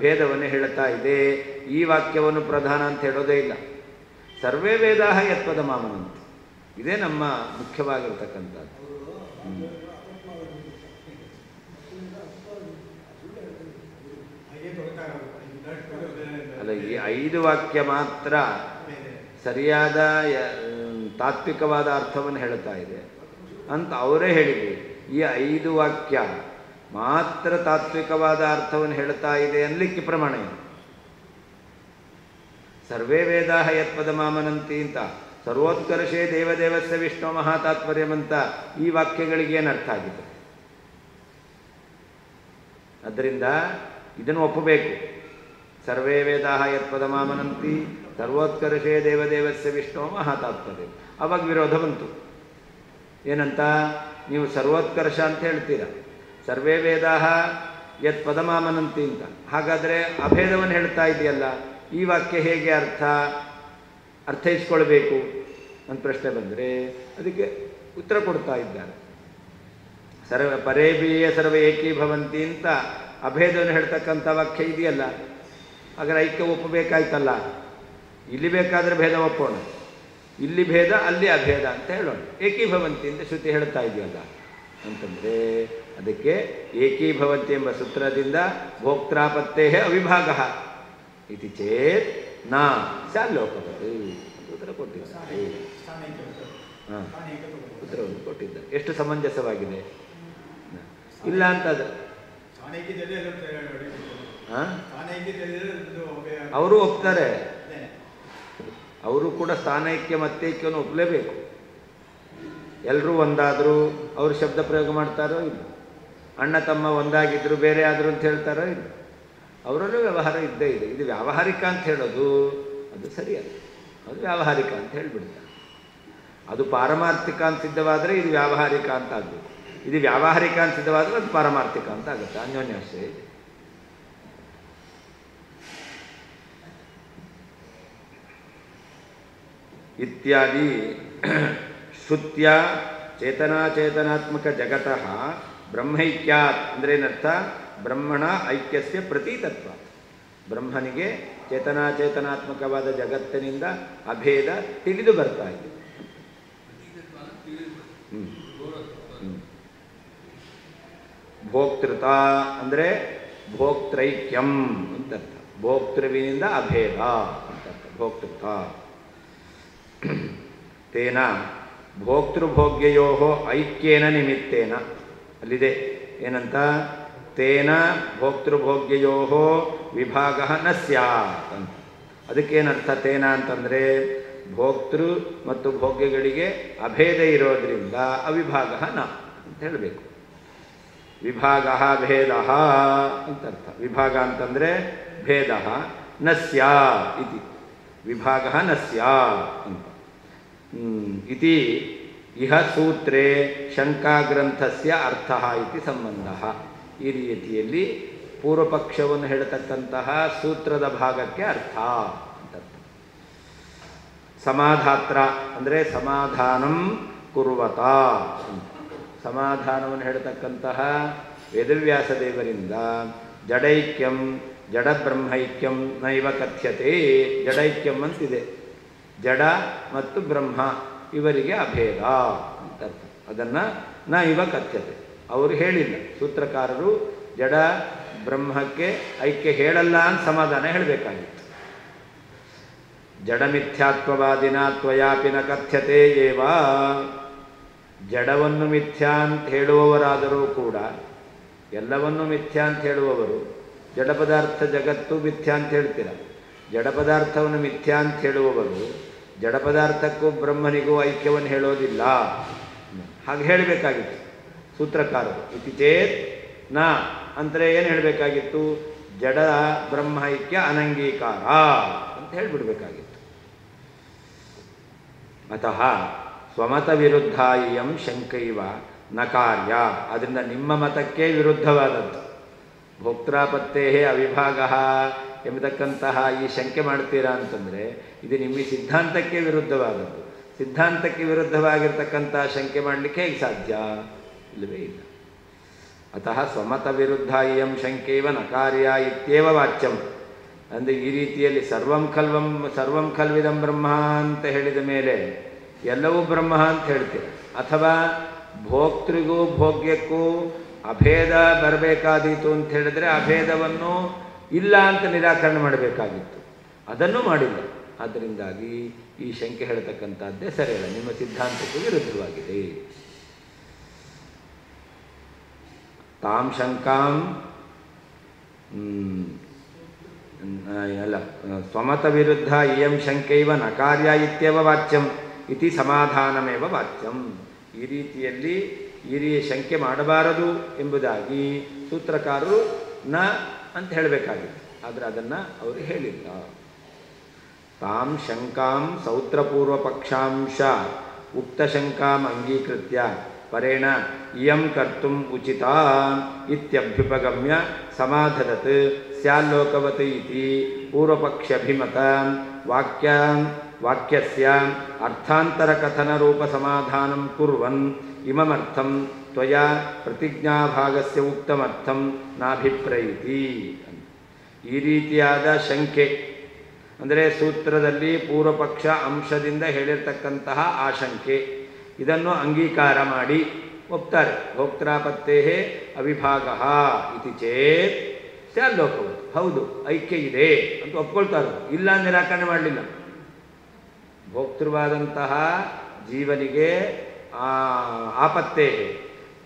ಭೇದವನ್ನು ಹೇಳುತ್ತಾ ಇದೆ. ಈ ವಾಕ್ಯವನ್ನು ಪ್ರಧಾನ ಅಂತ ಹೇಳೋದೇ ಇಲ್ಲ. ಸರ್ವೇ ವೇದಾಃ ಯತ್ಪದಮಾಮನಂತಿ, ಇದೇ ನಮ್ಮ ಮುಖ್ಯವಾಗಿರ್ತಕ್ಕಂಥದ್ದು. ಅಲ್ಲ, ಈ 5 ವಾಕ್ಯ ಮಾತ್ರ ಸರಿಯಾದ ತಾತ್ವಿಕವಾದ ಅರ್ಥವನ್ನು ಹೇಳುತ್ತಾ ಇದೆ ಅಂತ ಅವರೇ ಹೇಳಿದರು. ಈ 5 ವಾಕ್ಯ ಮಾತ್ರ ತಾತ್ವಿಕವಾದ ಅರ್ಥವನ್ನು ಹೇಳುತ್ತಾ ಇದೆ ಅನ್ನಲಿಕ್ಕೆ ಪ್ರಮಾಣ ಇದೆ. ಸರ್ವೇ ವೇದಾಃ ಯತ್ಪದಮಾಮನಂತಿ ಅಂತ, ಸರ್ವೋತ್ಕರ್ಷೇ ದೇವದೇವಸ್ಯ ವಿಷ್ಣು ಮಹಾತಾತ್ಪರ್ಯಮಂತ ಈ ವಾಕ್ಯಗಳಿಗೆ ಏನು ಅರ್ಥ ಆಗಿದೆ? ಅದರಿಂದ ಇದನ್ನು ಒಪ್ಪಬೇಕು. ಸರ್ವೇ ವೇದಾಃ ಯತ್ಪದಮಾಮನಂತಿ ಸರ್ವೋತ್ಕರ್ಷೇ ದೇವದೇವಸ್ಯ ವಿಷ್ಣು ಮಹಾತಾತ್ಪರ್ಯ. ಅವಾಗ ವಿರೋಧ ಬಂತು. ಏನಂತ? ನೀವು ಸರ್ವೋತ್ಕರ್ಷ ಅಂತ ಹೇಳ್ತೀರಾ, ಸರ್ವೇ ವೇದಾಃ ಯತ್ಪದಮಾಮನಂತಿ ಅಂತ, ಹಾಗಾದರೆ ಅಭೇದವನ್ನು ಹೇಳ್ತಾ ಇದೆಯಲ್ಲ, ಈ ವಾಕ್ಯ ಹೇಗೆ ಅರ್ಥೈಸ್ಕೊಳ್ಬೇಕು ಅಂತ ಪ್ರಶ್ನೆ ಬಂದರೆ ಅದಕ್ಕೆ ಉತ್ತರ ಕೊಡ್ತಾ ಇದ್ದಾರೆ. ಪರೇಬೀಯ ಸರ್ವ ಏಕೀಭವಂತಿ ಅಂತ ಅಭೇದವನ್ನು ಹೇಳ್ತಕ್ಕಂಥ ವಾಕ್ಯ ಇದೆಯಲ್ಲ, ಹಾಗಾದ್ರೆ ಐಕ್ಯ ಒಪ್ಪಬೇಕಾಯ್ತಲ್ಲ. ಇಲ್ಲಿ ಬೇಕಾದರೆ ಭೇದ ಒಪ್ಪೋಣ, ಇಲ್ಲಿ ಭೇದ ಅಲ್ಲಿ ಅಭೇದ ಅಂತ ಹೇಳೋಣ. ಏಕೀಭವಂತಿ ಅಂತ ಶ್ರುತಿ ಹೇಳ್ತಾ ಇದೆಯಲ್ಲ ಅಂತಂದರೆ ಅದಕ್ಕೆ ಏಕೀಭವಂತಿ ಎಂಬ ಸೂತ್ರದಿಂದ ಭೋಕ್ತಾಪತ್ತೇ ಅವಿಭಾಗ ಇತಿ ಚೇತ್ ನಾ ಸ್ಯಾಲ್ಲೋಕವತ್ ಉತ್ತರ ಕೊಟ್ಟಿದ್ದಾರೆ. ಹಾಂ, ಉತ್ತರವನ್ನು ಕೊಟ್ಟಿದ್ದಾರೆ. ಎಷ್ಟು ಸಮಂಜಸವಾಗಿದೆ. ಇಲ್ಲ ಅಂತಂದ್ರೆ ಅವರು ಒಪ್ತಾರೆ, ಅವರು ಕೂಡ ಸ್ಥಾನೈಕ್ಯ ಮತ್ತೈಕ್ಯವನ್ನು ಒಪ್ಪಲೇಬೇಕು. ಎಲ್ಲರೂ ಒಂದಾದರೂ ಅವರು ಶಬ್ದ ಪ್ರಯೋಗ ಮಾಡ್ತಾರೋ ಇಲ್ಲ, ಅಣ್ಣ ತಮ್ಮ ಒಂದಾಗಿದ್ದರು ಬೇರೆ ಆದರು ಅಂತ ಹೇಳ್ತಾರೋ ಇಲ್ಲ, ಅವರಲ್ಲೂ ವ್ಯವಹಾರ ಇದ್ದೇ ಇದೆ. ಇದು ವ್ಯಾವಹಾರಿಕ ಅಂತ ಹೇಳೋದು ಅದು ಸರಿಯಲ್ಲ, ಅದು ವ್ಯಾವಹಾರಿಕ ಅಂತ ಹೇಳಿಬಿಡ್ತಾರೆ. ಅದು ಪಾರಮಾರ್ಥಿಕ ಅಂತ ಸಿದ್ಧವಾದರೆ ಇದು ವ್ಯಾವಹಾರಿಕ ಅಂತ ಆಗಬೇಕು, ಇದು ವ್ಯಾವಹಾರಿಕ ಅಂತ ಸಿದ್ಧವಾದರೆ ಅದು ಪಾರಮಾರ್ಥಿಕ ಅಂತ ಆಗುತ್ತೆ. ಅನ್ಯೋನ್ಯಾಶ್ರಯ ಇದೆ. ಇತ್ಯಾದಿ ಶ್ರುತ್ಯ ಚೇತನಾಚೇತನಾತ್ಮಕ ಜಗತಃ ಬ್ರಹ್ಮೈಕ್ಯಾತ್ ಅಂದರೆ ಏನರ್ಥ? ಬ್ರಹ್ಮಣ ಐಕ್ಯಸ್ಯ ಪ್ರತೀತತ್ವ. ಬ್ರಹ್ಮನಿಗೆ ಚೇತನಾಚೇತನಾತ್ಮಕವಾದ ಜಗತ್ತಿನಿಂದ ಅಭೇದ ತಿಳಿದು ಬರ್ತಾ ಇದೆ. ಭೋಕ್ತೃತ ಅಂದರೆ ಭೋಕ್ತೈಕ್ಯಂ ಅಂತರ್ಥ. ಭೋಕ್ತೃವಿನಿಂದ ಅಭೇದ ಅಂತರ್ಥ ಭೋಕ್ತೃತ. ತೇನ ಭೋಕ್ತೃಭೋಗ್ಯಯೋ ಐಕ್ಯೇನ ನಿಮಿತ್ತೇನ, ಅಲ್ಲಿದೆ ಏನಂತ? ತೇನ ಭೋಕ್ತೃಭೋಗ್ಯಯೋ ವಿಭಾಗ ನ ಸ್ಯಾತ್ ಅಂತ. ಅದಕ್ಕೇನರ್ಥ? ತೇನ ಅಂತಂದರೆ ಭೋಕ್ತೃ ಮತ್ತು ಭೋಗ್ಯಗಳಿಗೆ ಅಭೇದ ಇರೋದರಿಂದ ಅವಿಭಾಗ ನ ಅಂತ ಹೇಳಬೇಕು. ವಿಭಾಗ ಭೇದ ಅಂತರ್ಥ. ವಿಭಾಗ ಅಂತಂದರೆ ಭೇದ ನ ಸ್ಯಾತ್ ಇತಿ. ವಿಭಾಗ ನ ಸ್ಯಾತ್ ಅಂತ ಇತಿ ಇಹ ಸೂತ್ರೇ ಶಂಕಾಗ್ರಂಥಸ್ಯ ಅರ್ಥ ಇತಿ ಸಂಬಂಧ. ಈ ರೀತಿಯಲ್ಲಿ ಪೂರ್ವಪಕ್ಷವನ್ನು ಹೇಳತಕ್ಕಂತಹ ಸೂತ್ರದ ಭಾಗಕ್ಕೆ ಅರ್ಥ ಅಂತ. ಸಮಾಧಾತ್ರ ಅಂದರೆ ಸಮಾಧಾನಂ ಕುರ್ವತ. ಸಮಾಧಾನವನ್ನು ಹೇಳತಕ್ಕಂತಹ ವೇದವ್ಯಾಸ ದೇವರಿಂದ ಜಡೈಕ್ಯಂ ಜಡಬ್ರಹ್ಮೈಕ್ಯಂ ನೈವ ಕಥ್ಯತೆ. ಜಡೈಕ್ಯಂ ಅಂತಿದೆ, ಜಡ ಮತ್ತು ಬ್ರಹ್ಮ ಇವರಿಗೆ ಅಭೇದ ಅಂತ ಅರ್ಥ. ಅದನ್ನು ನ ಇವ ಕಥ್ಯತೆ ಅವರು ಹೇಳಿಲ್ಲ. ಸೂತ್ರಕಾರರು ಜಡ ಬ್ರಹ್ಮಕ್ಕೆ ಐಕ್ಯ ಹೇಳಲ್ಲ ಅಂತ ಸಮಾಧಾನ ಹೇಳಬೇಕಾಗಿತ್ತು. ಜಡಮಿಥ್ಯಾತ್ವವಾದಿನ ತ್ವಯಾಪಿ ನ ಕಥ್ಯತೆ ಏವ. ಜಡವನ್ನು ಮಿಥ್ಯಾ ಅಂತ ಹೇಳುವವರಾದರೂ ಕೂಡ, ಎಲ್ಲವನ್ನು ಮಿಥ್ಯಾ ಅಂತ ಹೇಳುವವರು ಜಡ ಪದಾರ್ಥ ಜಗತ್ತು ಮಿಥ್ಯಾ ಅಂತ ಹೇಳ್ತೀರ. ಜಡ ಪದಾರ್ಥವನ್ನು ಮಿಥ್ಯಾ ಅಂತ ಹೇಳುವವರು ಜಡ ಪದಾರ್ಥಕ್ಕೂ ಬ್ರಹ್ಮನಿಗೂ ಐಕ್ಯವನ್ನು ಹೇಳೋದಿಲ್ಲ. ಹಾಗೆ ಹೇಳಬೇಕಾಗಿತ್ತು ಸೂತ್ರಕಾರರು. ಇತಿ ಚೇತ್ ನ ಅಂದರೆ ಏನು ಹೇಳಬೇಕಾಗಿತ್ತು? ಜಡ ಬ್ರಹ್ಮ ಐಕ್ಯ ಅನಂಗೀಕಾರ ಅಂತ ಹೇಳಿಬಿಡ್ಬೇಕಾಗಿತ್ತು. ಅತಃ ಸ್ವಮತ ವಿರುದ್ಧ ಇಯಂ ಶಂಕೈವ ನ ಕಾರ್ಯ. ಅದರಿಂದ ನಿಮ್ಮ ಮತಕ್ಕೆ ವಿರುದ್ಧವಾದದ್ದು. ಭೋಕ್ತಾಪತ್ತೇ ಅವಿಭಾಗ ಎಂಬತಕ್ಕಂತಹ ಈ ಶಂಕೆ ಮಾಡ್ತೀರಾ ಅಂತಂದರೆ ಇದು ನಿಮ್ಮ ಸಿದ್ಧಾಂತಕ್ಕೆ ವಿರುದ್ಧವಾದದ್ದು. ಸಿದ್ಧಾಂತಕ್ಕೆ ವಿರುದ್ಧವಾಗಿರ್ತಕ್ಕಂಥ ಶಂಕೆ ಮಾಡಲಿಕ್ಕೆ ಹೇಗೆ ಸಾಧ್ಯ? ಇಲ್ಲವೇ ಇಲ್ಲ. ಅತಃ ಸ್ವಮತ ವಿರುದ್ಧ ಇಯಂ ಶಂಕೈವ ನ ಕಾರ್ಯ ಇತ್ಯೇವ ವಾಚ್ಯಂ. ಅಂದರೆ ಈ ರೀತಿಯಲ್ಲಿ ಸರ್ವಂ ಖಲ್ವಿದಂ ಬ್ರಹ್ಮ ಅಂತ ಹೇಳಿದ ಮೇಲೆ ಎಲ್ಲವೂ ಬ್ರಹ್ಮ ಅಂತ ಹೇಳ್ತೀರ. ಅಥವಾ ಭೋಕ್ತೃಗೂ ಭೋಗ್ಯಕ್ಕೂ ಅಭೇದ ಬರಬೇಕಾದೀತು ಅಂತ ಹೇಳಿದ್ರೆ ಅಭೇದವನ್ನು ಇಲ್ಲ ಅಂತ ನಿರಾಕರಣೆ ಮಾಡಬೇಕಾಗಿತ್ತು. ಅದನ್ನು ಮಾಡಿಲ್ಲ. ಆದ್ದರಿಂದಾಗಿ ಈ ಶಂಕೆ ಹೇಳ್ತಕ್ಕಂಥದ್ದೇ ಸರಿಯಲ್ಲ, ನಿಮ್ಮ ಸಿದ್ಧಾಂತಕ್ಕೂ ವಿರುದ್ಧವಾಗಿದೆ. ತಾಂ ಶಂಕಾಂ ಅಲ್ಲ ಸ್ವಮತ ವಿರುದ್ಧ ಇಯಂ ಶಂಕೈವ ನ ಕಾರ್ಯ ಇತ್ಯವ ವಾಚ್ಯಂ ಇತಿ ಸಮಾಧಾನಮೇವ ವಾಚ್ಯಂ. ಈ ರೀತಿಯಲ್ಲಿ ಶಂಕೆ ಮಾಡಬಾರದು ಎಂಬುದಾಗಿ ಸೂತ್ರಕಾರರು ನ ಅಂತ ಹೇಳಬೇಕಾಗಿತ್ತು. ಆದರೆ ಅದನ್ನು ಅವರು ಹೇಳಿಲ್ಲ. ತಾಂ ಶಂಕಾಂ ಸೌತ್ರಪೂರ್ವಪಕ್ಷಾಂಶ ಉಕ್ತಶಂಕಾಂ ಅಂಗೀಕೃತ್ಯ ಪರೇಣ ಇಯಂ ಕರ್ತುಂ ಉಚಿತ ಇತ್ಯಭ್ಯುಪಗಮ್ಯ ಸಮಾಧದತ್ ಸ್ಯಾಲ್ಲೋಕವತ್ ಇತಿ ಪೂರ್ವಪಕ್ಷಭಿಮತ ವಾಕ್ಯಸ್ಯ ಅರ್ಥಾಂತರ ಕಥನ ರೂಪ ಸಮಾಧಾನಂ ಕುರ್ವನ್ ಇಮಮರ್ಥಂ ತ್ವಯಾ ಪ್ರತಿಜ್ಞಾಭಾಗಸ್ಯ ಉಕ್ತಮರ್ಥಂ ನಾಭಿಪ್ರೈತಿ. ಈ ರೀತಿಯಾದ ಶಂಕೆ ಅಂದರೆ ಸೂತ್ರದಲ್ಲಿ ಪೂರ್ವಪಕ್ಷ ಅಂಶದಿಂದ ಹೇಳಿರ್ತಕ್ಕಂತಹ ಆಶಂಕೆ, ಇದನ್ನು ಅಂಗೀಕಾರ ಮಾಡಿ ಒಪ್ತಾರೆ. ಭೋಕ್ತಾಪತ್ತೇ ಅವಿಭಾಗ ಇತಿ ಚೇತ್ ಸ್ಯಾಲ್ಲೋಕವತ್. ಹೌದು, ಐಕ್ಯ ಇದೆ ಅಂತ ಒಪ್ಕೊಳ್ತಾರೆ, ಇಲ್ಲ ನಿರಾಕರಣೆ ಮಾಡಲಿಲ್ಲ. ಭೋಕ್ತೃವಾದಂತಹ ಜೀವನಿಗೆ ಆಪತ್ತೇ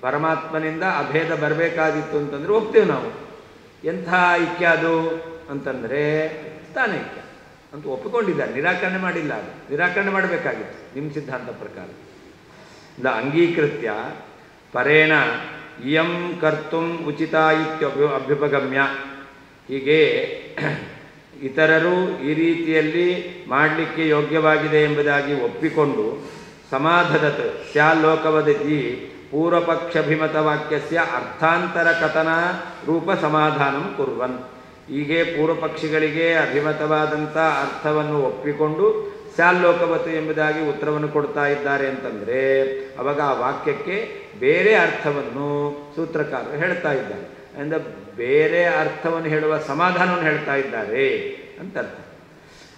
ಪರಮಾತ್ಮನಿಂದ ಅಭೇದ ಬರಬೇಕಾದಿತ್ತು ಅಂತಂದರೆ ಒಪ್ತೇವೆ ನಾವು. ಎಂಥ ಐಕ್ಯ ಅದು ಅಂತಂದರೆ ಸ್ಥಾನೈಕ್ಯ ಅಂತ ಒಪ್ಪಿಕೊಂಡಿದ್ದಾರೆ, ನಿರಾಕರಣೆ ಮಾಡಿಲ್ಲ. ಅದು ನಿರಾಕರಣೆ ಮಾಡಬೇಕಾಗಿತ್ತು ನಿಮ್ಮ ಸಿದ್ಧಾಂತ ಪ್ರಕಾರ. ಅಂಗೀಕೃತ್ಯ ಪರೇಣ ಇಯಂ ಕರ್ತುಂ ಉಚಿತ ಅಭ್ಯುಪಗಮ್ಯ. ಹೀಗೆ ಇತರರು ಈ ರೀತಿಯಲ್ಲಿ ಮಾಡಲಿಕ್ಕೆ ಯೋಗ್ಯವಾಗಿದೆ ಎಂಬುದಾಗಿ ಒಪ್ಪಿಕೊಂಡು ಸಮಾಧದತ್ ಸ್ಯಾಲ್ಲೋಕವದತಿ ಪೂರ್ವಪಕ್ಷಭಿಮತ ವಾಕ್ಯಸ್ಯ ಅರ್ಥಾಂತರ ಕಥನ ರೂಪ ಸಮಾಧಾನಂ ಕುರ್ವನ್. ಹೀಗೆ ಪೂರ್ವಪಕ್ಷಿಗಳಿಗೆ ಅಭಿಮತವಾದಂಥ ಅರ್ಥವನ್ನು ಒಪ್ಪಿಕೊಂಡು ಸ್ಯಾಲ್ಲೋಕವತ್ ಎಂಬುದಾಗಿ ಉತ್ತರವನ್ನು ಕೊಡ್ತಾ ಇದ್ದಾರೆ ಅಂತಂದರೆ ಅವಾಗ ಆ ವಾಕ್ಯಕ್ಕೆ ಬೇರೆ ಅರ್ಥವನ್ನು ಸೂತ್ರಕಾರರು ಹೇಳ್ತಾ ಇದ್ದಾರೆ. ಅಂದರೆ ಬೇರೆ ಅರ್ಥವನ್ನು ಹೇಳುವ ಸಮಾಧಾನವನ್ನು ಹೇಳ್ತಾ ಇದ್ದಾರೆ ಅಂತ ಅರ್ಥ.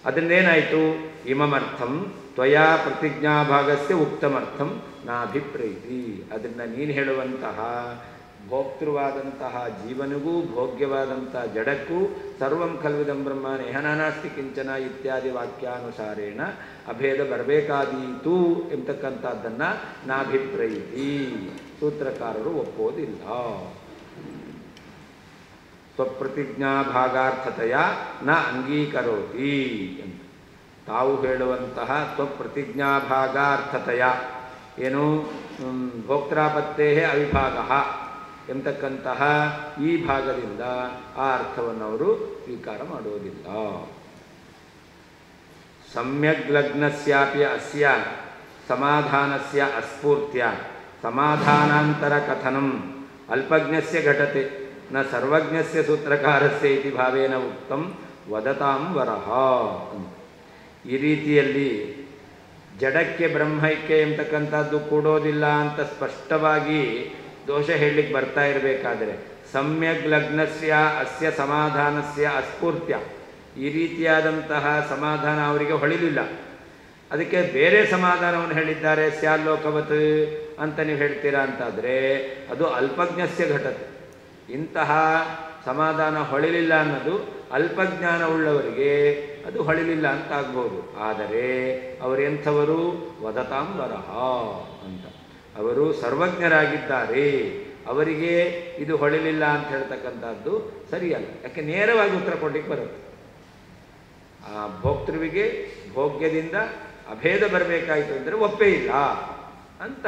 ಅದರಿಂದೇನಾಯಿತು? ಇಮಮರ್ಥಂ ತ್ವಯಾ ಪ್ರತಿಜ್ಞಾಭಾಗಸ್ಯ ಉಕ್ತಮರ್ಥಂ ನಾಭಿಪ್ರೈತಿ. ಅದನ್ನು ನೀನು ಹೇಳುವಂತಹ ಭೋಕ್ತೃವಾದಂತಹ ಜೀವನಿಗೂ ಭೋಗ್ಯವಾದಂಥ ಜಡಕ್ಕೂ ಸರ್ವಂ ಖಲ್ವಿದಂ ಬ್ರಹ್ಮ ನೇಹನಾನಾಸ್ತಿ ಕಿಂಚನ ಇತ್ಯಾದಿ ವಾಕ್ಯಾನುಸಾರೇಣ ಅಭೇದ ಬರಬೇಕಾದೀತು ಎಂಬತಕ್ಕಂಥದ್ದನ್ನು ನಾಭಿಪ್ರೈತಿ ಸೂತ್ರಕಾರರು ಒಪ್ಪೋದಿಲ್ಲ. ಸ್ವಪ್ರತಿಜ್ಞಾಭಾಗಾರ್ಥತೆಯ ನ ಅಂಗೀಕರೋತಿ ಅಂತ ತಾವು ಹೇಳುವಂತಹ ಸ್ವಪ್ರತಿಜ್ಞಾಭಾಗಾರ್ಥತೆಯ ಏನು ಭೋಕ್ತಾಪತ್ತೇ ಅವಿಭಾಗ ಎಂತಕ್ಕಂತಹ ಈ ಭಾಗದಿಂದ ಆ ಅರ್ಥವನ್ನು ಅವರು ಸ್ವೀಕಾರ ಮಾಡುವುದಿಲ್ಲ. ಸಮ್ಯಗ್ ಲಗ್ನಸ್ಯಾಪಿ ಅಸ್ಯ ಸಮಾಧಾನಸ್ಯ ಅಸ್ಫೂರ್ತ್ಯ ಸಮಾಧಾನಾಂತರ ಕಥನಂ ಅಲ್ಪಜ್ಞಸ್ಯ ಘಟತೆ ನ ಸರ್ವಜ್ಞಸ್ಯ ಸೂತ್ರಕಾರಸ್ಯ ಇತಿ ಭಾವೇನ ಉಕ್ತಂ ವದತಾಂ ವರಹ. ಈ ರೀತಿಯಲ್ಲಿ ಜಡಕ್ಕೆ ಬ್ರಹ್ಮೈಕ್ಯ ಎಂಬತಕ್ಕಂಥದ್ದು ಕೂಡೋದಿಲ್ಲ ಅಂತ ಸ್ಪಷ್ಟವಾಗಿ ದೋಷ ಹೇಳಲಿಕ್ಕೆ ಬರ್ತಾ ಇರಬೇಕಾದರೆ ಸಮ್ಯಗ್ ಲಗ್ನಸ್ಯ ಅಸ್ಯ ಸಮಾಧಾನಸ್ಯ ಅಸ್ಫೂರ್ತ್ಯ ಈ ರೀತಿಯಾದಂತಹ ಸಮಾಧಾನ ಅವರಿಗೆ ಹೊಳಿಲಿಲ್ಲ. ಅದಕ್ಕೆ ಬೇರೆ ಸಮಾಧಾನವನ್ನು ಹೇಳಿದ್ದಾರೆ ಸ್ಯಾಲ್ಲೋಕವತ್ ಅಂತ ನೀವು ಹೇಳ್ತೀರಾ ಅಂತಾದರೆ ಅದು ಅಲ್ಪಜ್ಞಸ್ಯ ಘಟತೆ. ಇಂತಹ ಸಮಾಧಾನ ಹೊಳಿಲಿಲ್ಲ ಅನ್ನೋದು ಅಲ್ಪಜ್ಞಾನವುಳ್ಳವರಿಗೆ ಅದು ಹೊಳಿಲಿಲ್ಲ ಅಂತ ಆಗ್ಬೋದು. ಆದರೆ ಅವರೆಂಥವರು? ವದತಾಂ ವರಹ ಅಂತ ಅವರು ಸರ್ವಜ್ಞರಾಗಿದ್ದಾರೆ. ಅವರಿಗೆ ಇದು ಹೊಳಿಲಿಲ್ಲ ಅಂತ ಹೇಳ್ತಕ್ಕಂಥದ್ದು ಸರಿಯಲ್ಲ. ಯಾಕೆ ನೇರವಾಗಿ ಉತ್ತರ ಕೊಡಲಿಕ್ಕೆ ಬರುತ್ತೆ. ಆ ಭೋಕ್ತೃವಿಗೆ ಭೋಗ್ಯದಿಂದ ಅಭೇದ ಬರಬೇಕಾಯಿತು ಅಂದರೆ ಒಪ್ಪೇ ಇಲ್ಲ ಅಂತ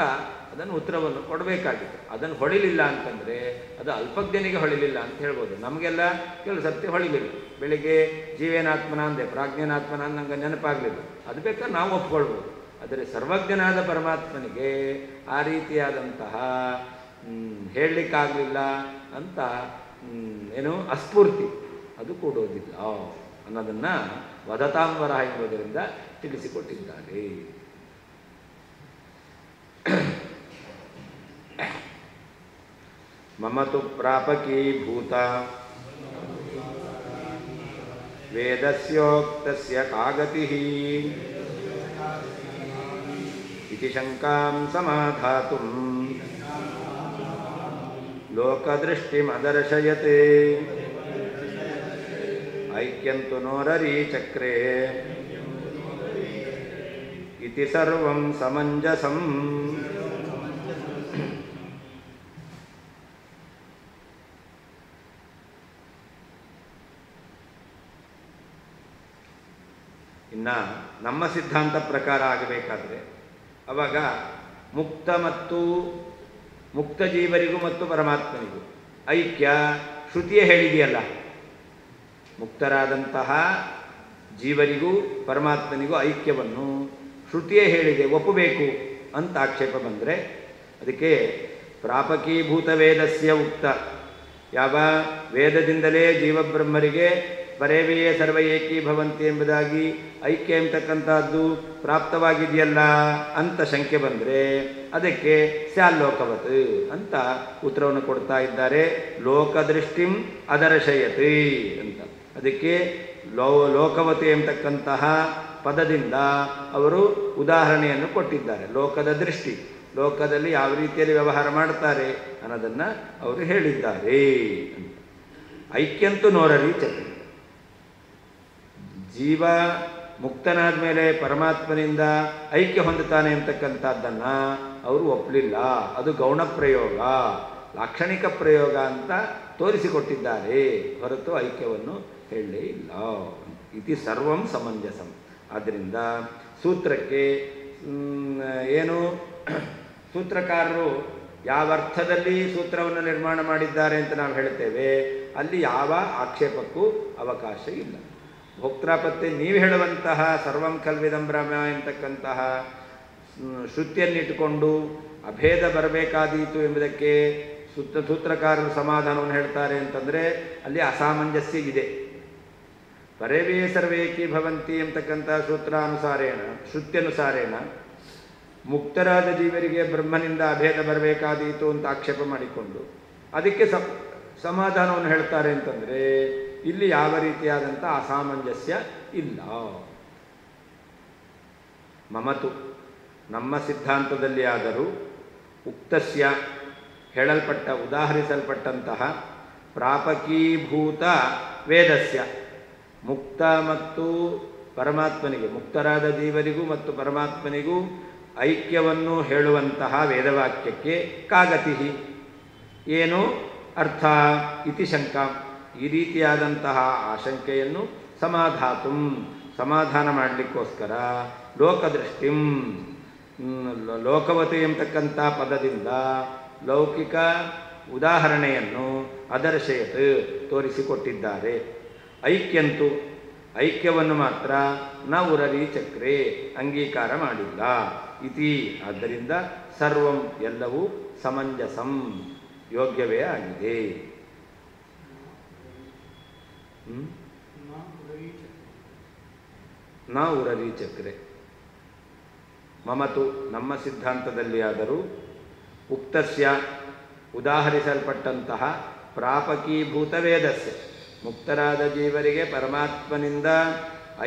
ಅದನ್ನು ಉತ್ತರವನ್ನು ಕೊಡಬೇಕಾಗಿತ್ತು. ಅದನ್ನು ಹೊಳಿಲಿಲ್ಲ ಅಂತಂದರೆ ಅದು ಅಲ್ಪಜ್ಞನಿಗೆ ಹೊಳಿಲಿಲ್ಲ ಅಂತ ಹೇಳ್ಬೋದು. ನಮಗೆಲ್ಲ ಕೆಲವು ಸರ್ತಿ ಹೊಳಿಲಿಲ್ಲ. ಬೆಳಿಗ್ಗೆ ಜೀವೇನಾತ್ಮನ ಅಂದೆ, ಪ್ರಾಜ್ಞನಾತ್ಮನ ನಂಗೆ ನೆನಪಾಗಲಿಲ್ಲ. ಅದು ಬೇಕಾದ್ರೆ ನಾವು ಒಪ್ಕೊಳ್ಬೋದು. ಆದರೆ ಸರ್ವಜ್ಞನಾದ ಪರಮಾತ್ಮನಿಗೆ ಆ ರೀತಿಯಾದಂತಹ ಹೇಳಲಿಕ್ಕಾಗಲಿಲ್ಲ ಅಂತ ಏನು ಅಸ್ಫೂರ್ತಿ ಅದು ಕೂಡೋದಿಲ್ಲ ಅನ್ನೋದನ್ನು ವದತಾಂಬರ ಎಂಬುದರಿಂದ ತಿಳಿಸಿಕೊಟ್ಟಿದ್ದಾರೆ. ಮಮತು ಪ್ರಾಪಕೀಭೂತ ವೇದಸ್ಯೋಕ್ತಸ್ಯ ಕಾಗತಿಃ ಇತಿ ಶಂಕಾಂ ಸಮಾಧಾತುಂ ಲೋಕದೃಷ್ಟಿಮದರ್ಶಯತೆ ಐಕ್ಯಂತು ನೋರರೀಚಕ್ರೆ ಇತಿ ಸರ್ವಂ ಸಮಂಜಸಂ. ಇನ್ನು ನಮ್ಮ ಸಿದ್ಧಾಂತ ಪ್ರಕಾರ ಆಗಬೇಕಾದ್ರೆ ಅವಾಗ ಮುಕ್ತ ಮತ್ತು ಮುಕ್ತ ಜೀವರಿಗೂ ಮತ್ತು ಪರಮಾತ್ಮನಿಗೂ ಐಕ್ಯ ಶ್ರುತಿಯೇ ಹೇಳಿದೆಯಲ್ಲ. ಮುಕ್ತರಾದಂತಹ ಜೀವರಿಗೂ ಪರಮಾತ್ಮನಿಗೂ ಐಕ್ಯವನ್ನು ಶ್ರುತಿಯೇ ಹೇಳಿದೆ, ಒಪ್ಪಬೇಕು ಅಂತ ಆಕ್ಷೇಪ ಬಂದರೆ ಅದಕ್ಕೆ ಪ್ರಾಪಕೀಭೂತ ವೇದಸ್ಯ ಉಕ್ತ, ಯಾವ ವೇದದಿಂದಲೇ ಜೀವಬ್ರಹ್ಮರಿಗೆ ಪರೇವೆಯೇ ಸರ್ವ ಏಕೀಭವಂತಿ ಎಂಬುದಾಗಿ ಐಕ್ಯ ಎಂಬತಕ್ಕಂಥದ್ದು ಪ್ರಾಪ್ತವಾಗಿದೆಯಲ್ಲ ಅಂತ ಶಂಕೆ ಬಂದರೆ ಅದಕ್ಕೆ ಸ್ಯಾಲ್ಲೋಕವತ್ ಅಂತ ಉತ್ತರವನ್ನು ಕೊಡ್ತಾ ಇದ್ದಾರೆ. ಲೋಕದೃಷ್ಟಿಂ ಅದರ್ಶಯತಿ ಅಂತ. ಅದಕ್ಕೆ ಲೋಕವತಿ ಎಂಬತಕ್ಕಂತಹ ಪದದಿಂದ ಅವರು ಉದಾಹರಣೆಯನ್ನು ಕೊಟ್ಟಿದ್ದಾರೆ. ಲೋಕದ ದೃಷ್ಟಿ, ಲೋಕದಲ್ಲಿ ಯಾವ ರೀತಿಯಲ್ಲಿ ವ್ಯವಹಾರ ಮಾಡ್ತಾರೆ ಅನ್ನೋದನ್ನು ಅವರು ಹೇಳಿದ್ದಾರೆ ಅಂತ. ಐಕ್ಯಂತೂ ನೋರರಿ ಚಕ್ರ. ಜೀವ ಮುಕ್ತನಾದ ಮೇಲೆ ಪರಮಾತ್ಮನಿಂದ ಐಕ್ಯ ಹೊಂದುತ್ತಾನೆ ಅಂತಕ್ಕಂಥದ್ದನ್ನು ಅವರು ಒಪ್ಪಲಿಲ್ಲ. ಅದು ಗೌಣ ಪ್ರಯೋಗ, ಲಾಕ್ಷಣಿಕ ಪ್ರಯೋಗ ಅಂತ ತೋರಿಸಿಕೊಟ್ಟಿದ್ದಾರೆ ಹೊರತು ಐಕ್ಯವನ್ನು ಹೇಳಲೇ ಇಲ್ಲ. ಇತಿ ಸರ್ವಂ ಸಮಂಜಸಂ. ಆದ್ದರಿಂದ ಸೂತ್ರಕ್ಕೆ ಏನು ಸೂತ್ರಕಾರರು ಯಾವ ಅರ್ಥದಲ್ಲಿ ಸೂತ್ರವನ್ನು ನಿರ್ಮಾಣ ಮಾಡಿದ್ದಾರೆ ಅಂತ ನಾವು ಹೇಳ್ತೇವೆ, ಅಲ್ಲಿ ಯಾವ ಆಕ್ಷೇಪಕ್ಕೂ ಅವಕಾಶ ಇಲ್ಲ. ಭೋಕ್ತಾಪತ್ತಿ ನೀವು ಹೇಳುವಂತಹ ಸರ್ವಂ ಕಲ್ವಿದಂ ಬ್ರಹ್ಮ ಎಂತಕ್ಕಂತಹ ಶ್ರುತಿಯನ್ನಿಟ್ಟುಕೊಂಡು ಅಭೇದ ಬರಬೇಕಾದೀತು ಎಂಬುದಕ್ಕೆ ಸೂತ್ರಕಾರರು ಸಮಾಧಾನವನ್ನು ಹೇಳ್ತಾರೆ ಅಂತಂದರೆ ಅಲ್ಲಿ ಅಸಾಮಂಜಸ್ಯ ಇದೆ. ಪರೇವೇ ಸರ್ವೇಕಿ ಭವಂತಿ ಎಂಬತಕ್ಕಂಥ ಸೂತ್ರಾನುಸಾರೇಣ ಶ್ರುತ್ಯನುಸಾರೇಣ ಮುಕ್ತರಾದ ಜೀವರಿಗೆ ಬ್ರಹ್ಮನಿಂದ ಅಭೇದ ಬರಬೇಕಾದೀತು ಅಂತ ಆಕ್ಷೇಪ ಮಾಡಿಕೊಂಡು ಅದಕ್ಕೆ ಸಮಾಧಾನವನ್ನು ಹೇಳ್ತಾರೆ ಅಂತಂದರೆ ಇಲ್ಲಿ ಯಾವ ರೀತಿಯಾದಂಥ ಅಸಾಮಂಜಸ್ಯ ಇಲ್ಲ. ಮಮತು ನಮ್ಮ ಸಿದ್ಧಾಂತದಲ್ಲಿ ಆದರೂ ಉಕ್ತಸ್ಯ ಹೇಳಲ್ಪಟ್ಟ ಉದಾಹರಿಸಲ್ಪಟ್ಟಂತಹ ಪ್ರಾಪಕೀಭೂತ ವೇದಸ್ಯ ಮುಕ್ತ ಮತ್ತು ಪರಮಾತ್ಮನಿಗೆ, ಮುಕ್ತರಾದ ಜೀವರಿಗೂ ಮತ್ತು ಪರಮಾತ್ಮನಿಗೂ ಐಕ್ಯವನ್ನು ಹೇಳುವಂತಹ ವೇದವಾಕ್ಯಕ್ಕೆ ಕಾಗತಿ ಏನು ಅರ್ಥ ಇತಿ ಶಂಕಾ. ಈ ರೀತಿಯಾದಂತಹ ಆಶಂಕೆಯನ್ನು ಸಮಾಧಾನ ಮಾಡಲಿಕ್ಕೋಸ್ಕರ ಲೋಕದೃಷ್ಟಿಂ ಲೋಕವತಿ ಎಂಬತಕ್ಕಂಥ ಪದದಿಂದ ಲೌಕಿಕ ಉದಾಹರಣೆಯನ್ನು ಅದರ್ಶಯತ್ ತೋರಿಸಿಕೊಟ್ಟಿದ್ದಾರೆ. ಐಕ್ಯಂತೂ ಐಕ್ಯವನ್ನು ಮಾತ್ರ ನ ಉರರಿ ಚಕ್ರೆ ಅಂಗೀಕಾರ ಮಾಡಿಲ್ಲ. ಇತಿ ಆದ್ದರಿಂದ ಸರ್ವಂ ಎಲ್ಲವೂ ಸಮಂಜಸಂ ಯೋಗ್ಯವೇ ಆಗಿದೆ. ನ ಉರರಿ ಚಕ್ರೆ ಮಮತು ನಮ್ಮ ಸಿದ್ಧಾಂತದಲ್ಲಿ ಆದರೂ ಉಕ್ತಸ್ಯ ಉದಾಹರಿಸಲ್ಪಟ್ಟಂತಹ ಪ್ರಾಪಕೀಭೂತ ವೇದಸ್ಯ ಮುಕ್ತರಾದ ಜೀವರಿಗೆ ಪರಮಾತ್ಮನಿಂದ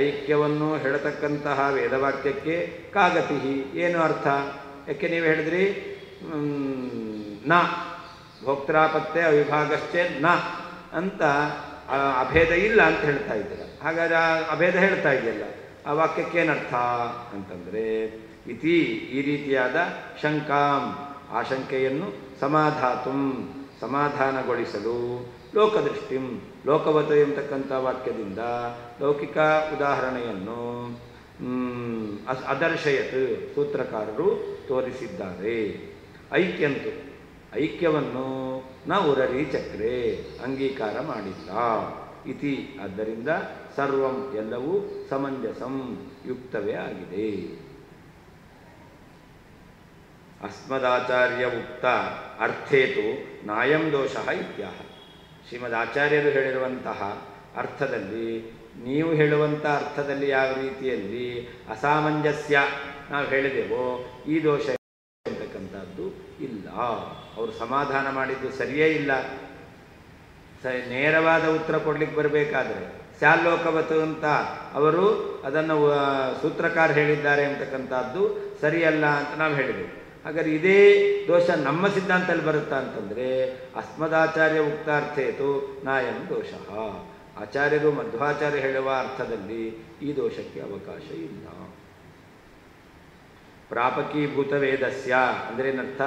ಐಕ್ಯವನ್ನು ಹೇಳತಕ್ಕಂತಹ ವೇದವಾಕ್ಯಕ್ಕೆ ಕಾಗತಿ ಏನು ಅರ್ಥ? ಯಾಕೆ ನೀವು ಹೇಳಿದ್ರಿ ನ ಭೋಕ್ತಾಪತ್ತೆ ಅವಿಭಾಗಶ್ಚೇ ನ ಅಂತ ಅಭೇದ ಇಲ್ಲ ಅಂತ ಹೇಳ್ತಾ ಇದ್ದೀರ. ಹಾಗಾದರೆ ಅಭೇದ ಹೇಳ್ತಾ ಇದೆಯಲ್ಲ, ಆ ವಾಕ್ಯಕ್ಕೇನರ್ಥ ಅಂತಂದರೆ ಇತಿ ಈ ರೀತಿಯಾದ ಶಂಕಾಂ ಆಶಂಕೆಯನ್ನು ಸಮಾಧಾನಗೊಳಿಸಲು ಲೋಕದೃಷ್ಟಿಂ ಲೋಕವತ ಎಂಬತಕ್ಕಂಥ ವಾಕ್ಯದಿಂದ ಲೌಕಿಕ ಉದಾಹರಣೆಯನ್ನು ಅದರ್ಶಯತ್ ಸೂತ್ರಕಾರರು ತೋರಿಸಿದ್ದಾರೆ. ಐಕ್ಯಂತು ಐಕ್ಯವನ್ನು ನ ಉರರಿ ಚಕ್ರೆ ಅಂಗೀಕಾರ ಮಾಡಿಲ್ಲ. ಇತಿ ಆದ್ದರಿಂದ ಸರ್ವಂ ಎಲ್ಲವೂ ಸಮಂಜಸಂ ಯುಕ್ತವೇ ಆಗಿದೆ. ಅಸ್ಮದಾಚಾರ್ಯ ಉಕ್ತ ಅರ್ಥೇತು ನಾಯಂ ದೋಷಃ ಇತ್ಯಾಹ. ಶ್ರೀಮದ್ ಆಚಾರ್ಯರು ಹೇಳಿರುವಂತಹ ಅರ್ಥದಲ್ಲಿ ನೀವು ಹೇಳುವಂಥ ಅರ್ಥದಲ್ಲಿ ಯಾವ ರೀತಿಯಲ್ಲಿ ಅಸಾಮಂಜಸ್ಯ ನಾವು ಹೇಳಿದೆವೋ ಈ ದೋಷ ಅಂತಕ್ಕಂಥದ್ದು ಇಲ್ಲ. ಅವರು ಸಮಾಧಾನ ಮಾಡಿದ್ದು ಸರಿಯೇ ಇಲ್ಲ. ನೇರವಾದ ಉತ್ತರ ಕೊಡ್ಲಿಕ್ಕೆ ಬರಬೇಕಾದ್ರೆ ಸ್ಯಾಲ್ಲೋಕವತು ಅಂತ ಅವರು ಅದನ್ನು ಸೂತ್ರಕಾರ ಹೇಳಿದ್ದಾರೆ ಅಂತಕ್ಕಂಥದ್ದು ಸರಿಯಲ್ಲ ಅಂತ ನಾವು ಹೇಳಿದೆವು. ಹಾಗಾದ್ರೆ ಇದೇ ದೋಷ ನಮ್ಮ ಸಿದ್ಧಾಂತದಲ್ಲಿ ಬರುತ್ತಾ ಅಂತಂದರೆ ಅಸ್ಮದಾಚಾರ್ಯ ಉಕ್ತಾರ್ಥೇತು ನಾಯಂ ದೋಷಃ. ಆಚಾರ್ಯರು ಮಧ್ವಾಚಾರ್ಯ ಹೇಳುವ ಅರ್ಥದಲ್ಲಿ ಈ ದೋಷಕ್ಕೆ ಅವಕಾಶ ಇಲ್ಲ. ಪ್ರಾಪಕೀಭೂತ ವೇದಸ್ಯ ಅಂದರೆ ಏನರ್ಥ?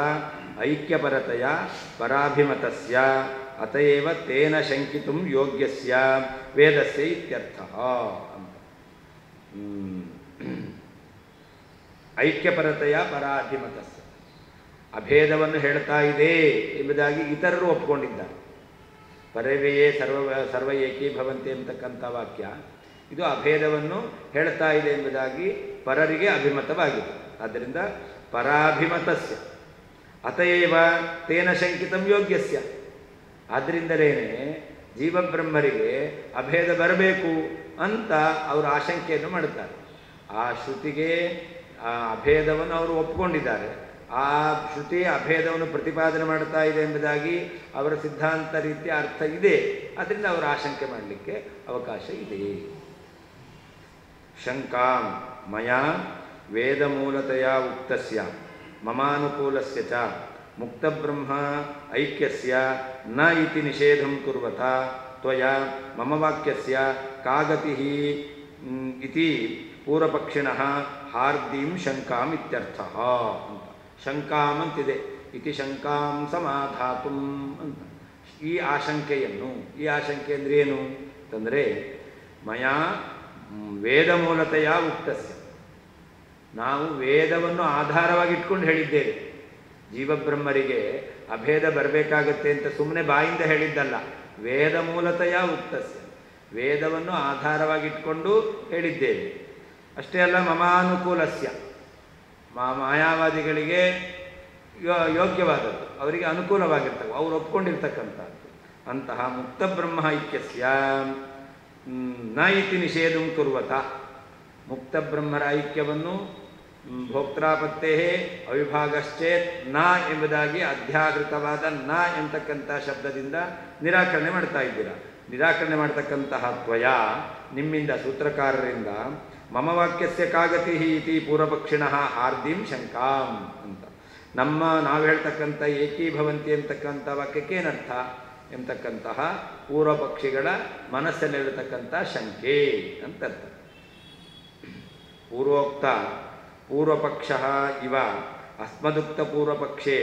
ಐಕ್ಯಪರತೆಯ ಪರಾಭಿಮತಸ್ಯ ಅತಯೇವ ತೇನ ಶಂಕಿತು ಯೋಗ್ಯಸ್ಯ ವೇದಸ್ಯ ಇತ್ಯರ್ಥಃ ಅಂತ. ಐಕ್ಯಪರತೆಯ ಪರಾಭಿಮತಸ್ಯ ಅಭೇದವನ್ನು ಹೇಳ್ತಾ ಇದೆ ಎಂಬುದಾಗಿ ಇತರರು ಒಪ್ಪಿಕೊಂಡಿದ್ದಾರೆ. ಪರವೆಯೇ ಸರ್ವ ಏಕೀಭವಂತಿ ಎಂಬತಕ್ಕಂಥ ವಾಕ್ಯ ಇದು ಅಭೇದವನ್ನು ಹೇಳ್ತಾ ಇದೆ ಎಂಬುದಾಗಿ ಪರರಿಗೆ ಅಭಿಮತವಾಗಿದೆ. ಆದ್ದರಿಂದ ಪರಾಭಿಮತಸ್ಯ ಅತಯೇವ ತೇನ ಶಂಕಿತಂ ಯೋಗ್ಯಸ್ಯ ಆದ್ದರಿಂದಲೇ ಜೀವಬ್ರಹ್ಮರಿಗೆ ಅಭೇದ ಬರಬೇಕು ಅಂತ ಅವರು ಆಶಂಕೆಯನ್ನು ಮಾಡುತ್ತಾರೆ. ಆ ಶ್ರುತಿಗೆ ಆ ಅಭೇದವನ್ನು ಅವರು ಒಪ್ಪಿಕೊಂಡಿದ್ದಾರೆ. ಆ ಶ್ರುತಿ ಅಭೇದವನ್ನು ಪ್ರತಿಪಾದನೆ ಮಾಡ್ತಾ ಇದೆ ಎಂಬುದಾಗಿ ಅವರ ಸಿದ್ಧಾಂತ ರೀತಿಯ ಅರ್ಥ ಇದೆ. ಅದರಿಂದ ಅವರು ಆಶಂಕೆ ಮಾಡಲಿಕ್ಕೆ ಅವಕಾಶ ಇದೆ. ಶಂಕಾಂ ಮಯಾ ವೇದಮೂಲತೆಯ ಉಕ್ತಸ್ಯ ಮಮಾನುಕೂಲಸ್ಯ ಚ ಮುಕ್ತಬ್ರಹ್ಮ ಐಕ್ಯಸ್ಯ ನ ಇತಿ ನಿಷೇಧಂ ಕುರ್ವತ ತ್ವಯಾ ಮಮ ವಾಕ್ಯಸ್ಯ ಕಾಗತಿಃ ಇತಿ ಪೂರ್ವಪಕ್ಷಿಣಃ ಹಾರ್ದೀಂ ಶಂಕಾಂ ಇತ್ಯರ್ಥಃ ಅಂತ. ಶಂಕಾಂ ಅಂತಿದೆ, ಇತಿ ಶಂಕಾಂ ಸಮಾಧಾತುಂ ಅಂತ. ಈ ಆಶಂಕೆಯನ್ನು, ಈ ಆಶಂಕೆ ಅಂದರೆ ಏನು ಅಂತಂದರೆ, ಮಯಾ ವೇದ ಮೂಲತೆಯ ಉಕ್ತಸ್ಯ, ನಾವು ವೇದವನ್ನು ಆಧಾರವಾಗಿ ಇಟ್ಕೊಂಡು ಹೇಳಿದ್ದೇವೆ. ಜೀವಬ್ರಹ್ಮರಿಗೆ ಅಭೇದ ಬರಬೇಕಾಗತ್ತೆ ಅಂತ ಸುಮ್ಮನೆ ಬಾಯಿಂದ ಹೇಳಿದ್ದಲ್ಲ, ವೇದ ಮೂಲತೆಯ ಉಕ್ತಸ್ಯ, ವೇದವನ್ನು ಆಧಾರವಾಗಿಟ್ಕೊಂಡು ಹೇಳಿದ್ದೇವೆ. ಅಷ್ಟೇ ಅಲ್ಲ, ಮಮಾನುಕೂಲಸ್ಯ, ಮಾಯಾವಾದಿಗಳಿಗೆ ಯೋಗ್ಯವಾದದ್ದು, ಅವರಿಗೆ ಅನುಕೂಲವಾಗಿರ್ತವೆ, ಅವರು ಒಪ್ಕೊಂಡಿರ್ತಕ್ಕಂಥದ್ದು. ಅಂತಹ ಮುಕ್ತಬ್ರಹ್ಮ ಐಕ್ಯಸ್ಯ ನ ಇತಿ ನಿಷೇಧಂ ಕುರ್ವತ, ಮುಕ್ತಬ್ರಹ್ಮರ ಐಕ್ಯವನ್ನು ಭೋಕ್ತಾಪತ್ತೇ ಅವಿಭಾಗಶ್ಚೇತ್ ನ ಎಂಬುದಾಗಿ ಅಧ್ಯಾಗೃತವಾದ ನ ಎಂತಕ್ಕಂಥ ಶಬ್ದದಿಂದ ನಿರಾಕರಣೆ ಮಾಡ್ತಾ ಇದ್ದೀರಾ. ನಿರಾಕರಣೆ ಮಾಡ್ತಕ್ಕಂತಹ ತ್ವಯ, ನಿಮ್ಮಿಂದ, ಸೂತ್ರಕಾರರಿಂದ, ಮಮ ವಾಕ್ಯಸ್ಯ ಕಾಗತಿ ಇತಿ ಪೂರ್ವಪಕ್ಷಿಣಃ ಹಾರ್ದೀಂ ಶಂಕಾಂ ಅಂತ. ನಾವು ಹೇಳ್ತಕ್ಕಂಥ ಏಕೀಭವಂತಿ ಎಂತಕ್ಕಂಥ ವಾಕ್ಯಕ್ಕೆ ಏನರ್ಥ ಎಂತಕ್ಕಂತಹ ಪೂರ್ವಪಕ್ಷಿಗಳ ಮನಸ್ಸಲ್ಲಿರತಕ್ಕಂಥ ಶಂಕೆ ಅಂತರ್ಥ. ಪೂರ್ವೋಕ್ತ ಪೂರ್ವಪಕ್ಷ ಇವ ಅಸ್ಮದುಕ್ತ ಪೂರ್ವಪಕ್ಷೇ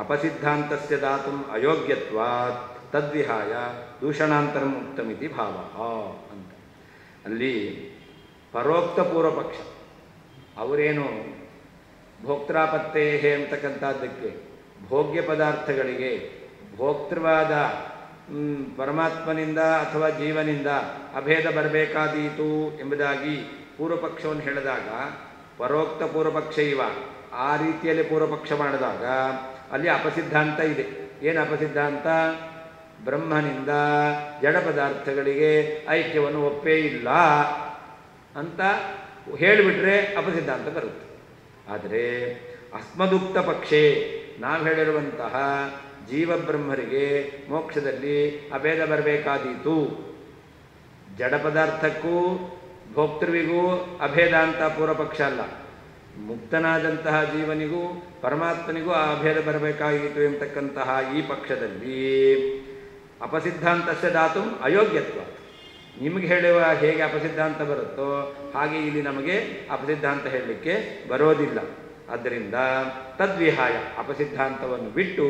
ಅಪಸಿದ್ಧಾಂತಸ್ಯ ದಾತುಂ ಅಯೋಗ್ಯತ್ವಾತ್ ತದ್ವಿಹಾಯ ದೂಷಣಾಂತರಂ ಉಕ್ತಮಿತಿ ಭಾವ ಅಂತ. ಅಲ್ಲಿ ಪರೋಕ್ತ ಪೂರ್ವಪಕ್ಷ ಅವರೇನು ಭೋಕ್ತಾಪತ್ತೇ ಅಂತಕ್ಕಂಥದ್ದಕ್ಕೆ, ಭೋಗ್ಯ ಪದಾರ್ಥಗಳಿಗೆ ಭೋಕ್ತೃವಾದ ಪರಮಾತ್ಮನಿಂದ ಅಥವಾ ಜೀವನಿಂದ ಅಭೇದ ಬರಬೇಕಾದೀತು ಎಂಬುದಾಗಿ ಪೂರ್ವಪಕ್ಷವನ್ನು ಹೇಳಿದಾಗ, ಪರೋಕ್ತ ಪೂರ್ವಪಕ್ಷ ಇವ, ಆ ರೀತಿಯಲ್ಲಿ ಪೂರ್ವಪಕ್ಷ ಮಾಡಿದಾಗ ಅಲ್ಲಿ ಅಪಸಿದ್ಧಾಂತ ಇದೆ. ಏನು ಅಪಸಿದ್ಧಾಂತ? ಬ್ರಹ್ಮನಿಂದ ಜಡ ಪದಾರ್ಥಗಳಿಗೆ ಐಕ್ಯವನ್ನು ಒಪ್ಪೇ ಇಲ್ಲ ಅಂತ ಹೇಳಿಬಿಟ್ರೆ ಅಪಸಿದ್ಧಾಂತ ಬರುತ್ತೆ. ಆದರೆ ಅಸ್ಮದುಕ್ತ ಪಕ್ಷೇ, ನಾವು ಹೇಳಿರುವಂತಹ ಜೀವಬ್ರಹ್ಮರಿಗೆ ಮೋಕ್ಷದಲ್ಲಿ ಅಭೇದ ಬರಬೇಕಾದೀತು, ಜಡ ಪದಾರ್ಥಕ್ಕೂ ಭೋಕ್ತೃವಿಗೂ ಅಭೇದ ಅಂತ ಪೂರ್ವಪಕ್ಷ ಅಲ್ಲ, ಮುಕ್ತನಾದಂತಹ ಜೀವನಿಗೂ ಪರಮಾತ್ಮನಿಗೂ ಆ ಅಭೇದ ಬರಬೇಕಾಗಿತ್ತು ಎಂತಕ್ಕಂತಹ ಈ ಪಕ್ಷದಲ್ಲಿ ಅಪಸಿದ್ಧಾಂತಸ್ಯ ದಾತುಂ ಅಯೋಗ್ಯತ್ವ, ನಿಮಗೆ ಹೇಳುವ ಹೇಗೆ ಅಪಸಿದ್ಧಾಂತ ಬರುತ್ತೋ ಹಾಗೆ ಇಲ್ಲಿ ನಮಗೆ ಅಪಸಿದ್ಧಾಂತ ಹೇಳಲಿಕ್ಕೆ ಬರೋದಿಲ್ಲ. ಆದ್ದರಿಂದ ತದ್ವಿಹಾಯ, ಅಪಸಿದ್ಧಾಂತವನ್ನು ಬಿಟ್ಟು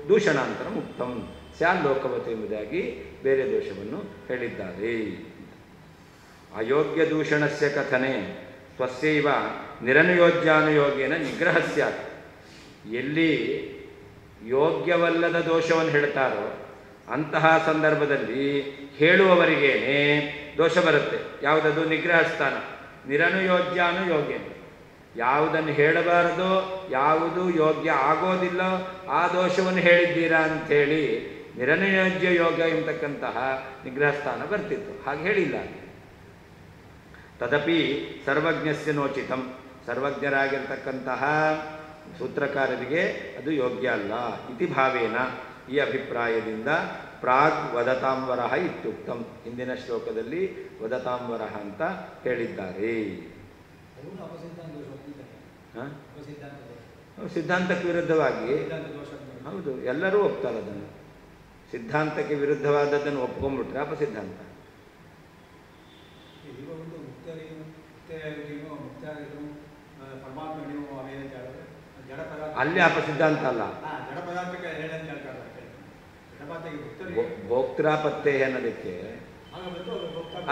ದೂಷಣಾಂತರ ಮುಕ್ತಂ ಸ್ಯಾಲ್ಲೋಕವತು ಎಂಬುದಾಗಿ ಬೇರೆ ದೋಷವನ್ನು ಹೇಳಿದ್ದಾರೆ. ಅಯೋಗ್ಯ ದೂಷಣಸ್ಯ ಕಥನೆ ಸ್ವಸ್ಯೈವ ನಿರನುಯೋಜ್ಯಾನುಯೋಗೇನ ನಿಗ್ರಹ ಸ್ಯಾತ್. ಎಲ್ಲಿ ಯೋಗ್ಯವಲ್ಲದ ದೋಷವನ್ನು ಹೇಳ್ತಾರೋ ಅಂತಹ ಸಂದರ್ಭದಲ್ಲಿ ಹೇಳುವವರಿಗೇನೆ ದೋಷ ಬರುತ್ತೆ. ಯಾವುದದು? ನಿಗ್ರಹ ಸ್ಥಾನ. ನಿರನುಯೋಜ್ಯಾನುಯೋಗೇನ, ಯಾವುದನ್ನು ಹೇಳಬಾರದೋ, ಯಾವುದು ಯೋಗ್ಯ ಆಗೋದಿಲ್ಲೋ ಆ ದೋಷವನ್ನು ಹೇಳಿದ್ದೀರಾ ಅಂಥೇಳಿ ನಿರನುಯೋಜ್ಯ ಯೋಗ ಎಂತಕ್ಕಂತಹ ನಿಗ್ರಹ ಸ್ಥಾನ ಬರ್ತಿತ್ತು. ಹಾಗೆ ಹೇಳಿಲ್ಲ. ತದಪಿ ಸರ್ವಜ್ಞಸ್ಯ ನೋಚಿತಂ, ಸರ್ವಜ್ಞರಾಗಿರ್ತಕ್ಕಂತಹ ಸೂತ್ರಕಾರರಿಗೆ ಅದು ಯೋಗ್ಯ ಅಲ್ಲ. ಇತಿ ಭಾವೇನ, ಈ ಅಭಿಪ್ರಾಯದಿಂದ ಪ್ರಾಗ್ ವದತಾಂವರಃ ಇತ್ಯುಕ್ತಂ, ಹಿಂದಿನ ಶ್ಲೋಕದಲ್ಲಿ ವದತಾಂವರಃ ಅಂತ ಹೇಳಿದ್ದಾರೆ. ಸಿದ್ಧಾಂತಕ್ಕೆ ವಿರುದ್ಧವಾಗಿ, ಹೌದು, ಎಲ್ಲರೂ ಒಪ್ತಾರೆ ಅದನ್ನು. ಸಿದ್ಧಾಂತಕ್ಕೆ ವಿರುದ್ಧವಾದದ್ದನ್ನು ಒಪ್ಕೊಂಡ್ಬಿಟ್ರೆ ಅಪಸಿದ್ಧಾಂತ. ಅಲ್ಲಿ ಅಪಸಿದ್ಧಾಂತ ಅಲ್ಲ, ಭೋಕ್ತಾಪತ್ತೇ ಅನ್ನೋದಕ್ಕೆ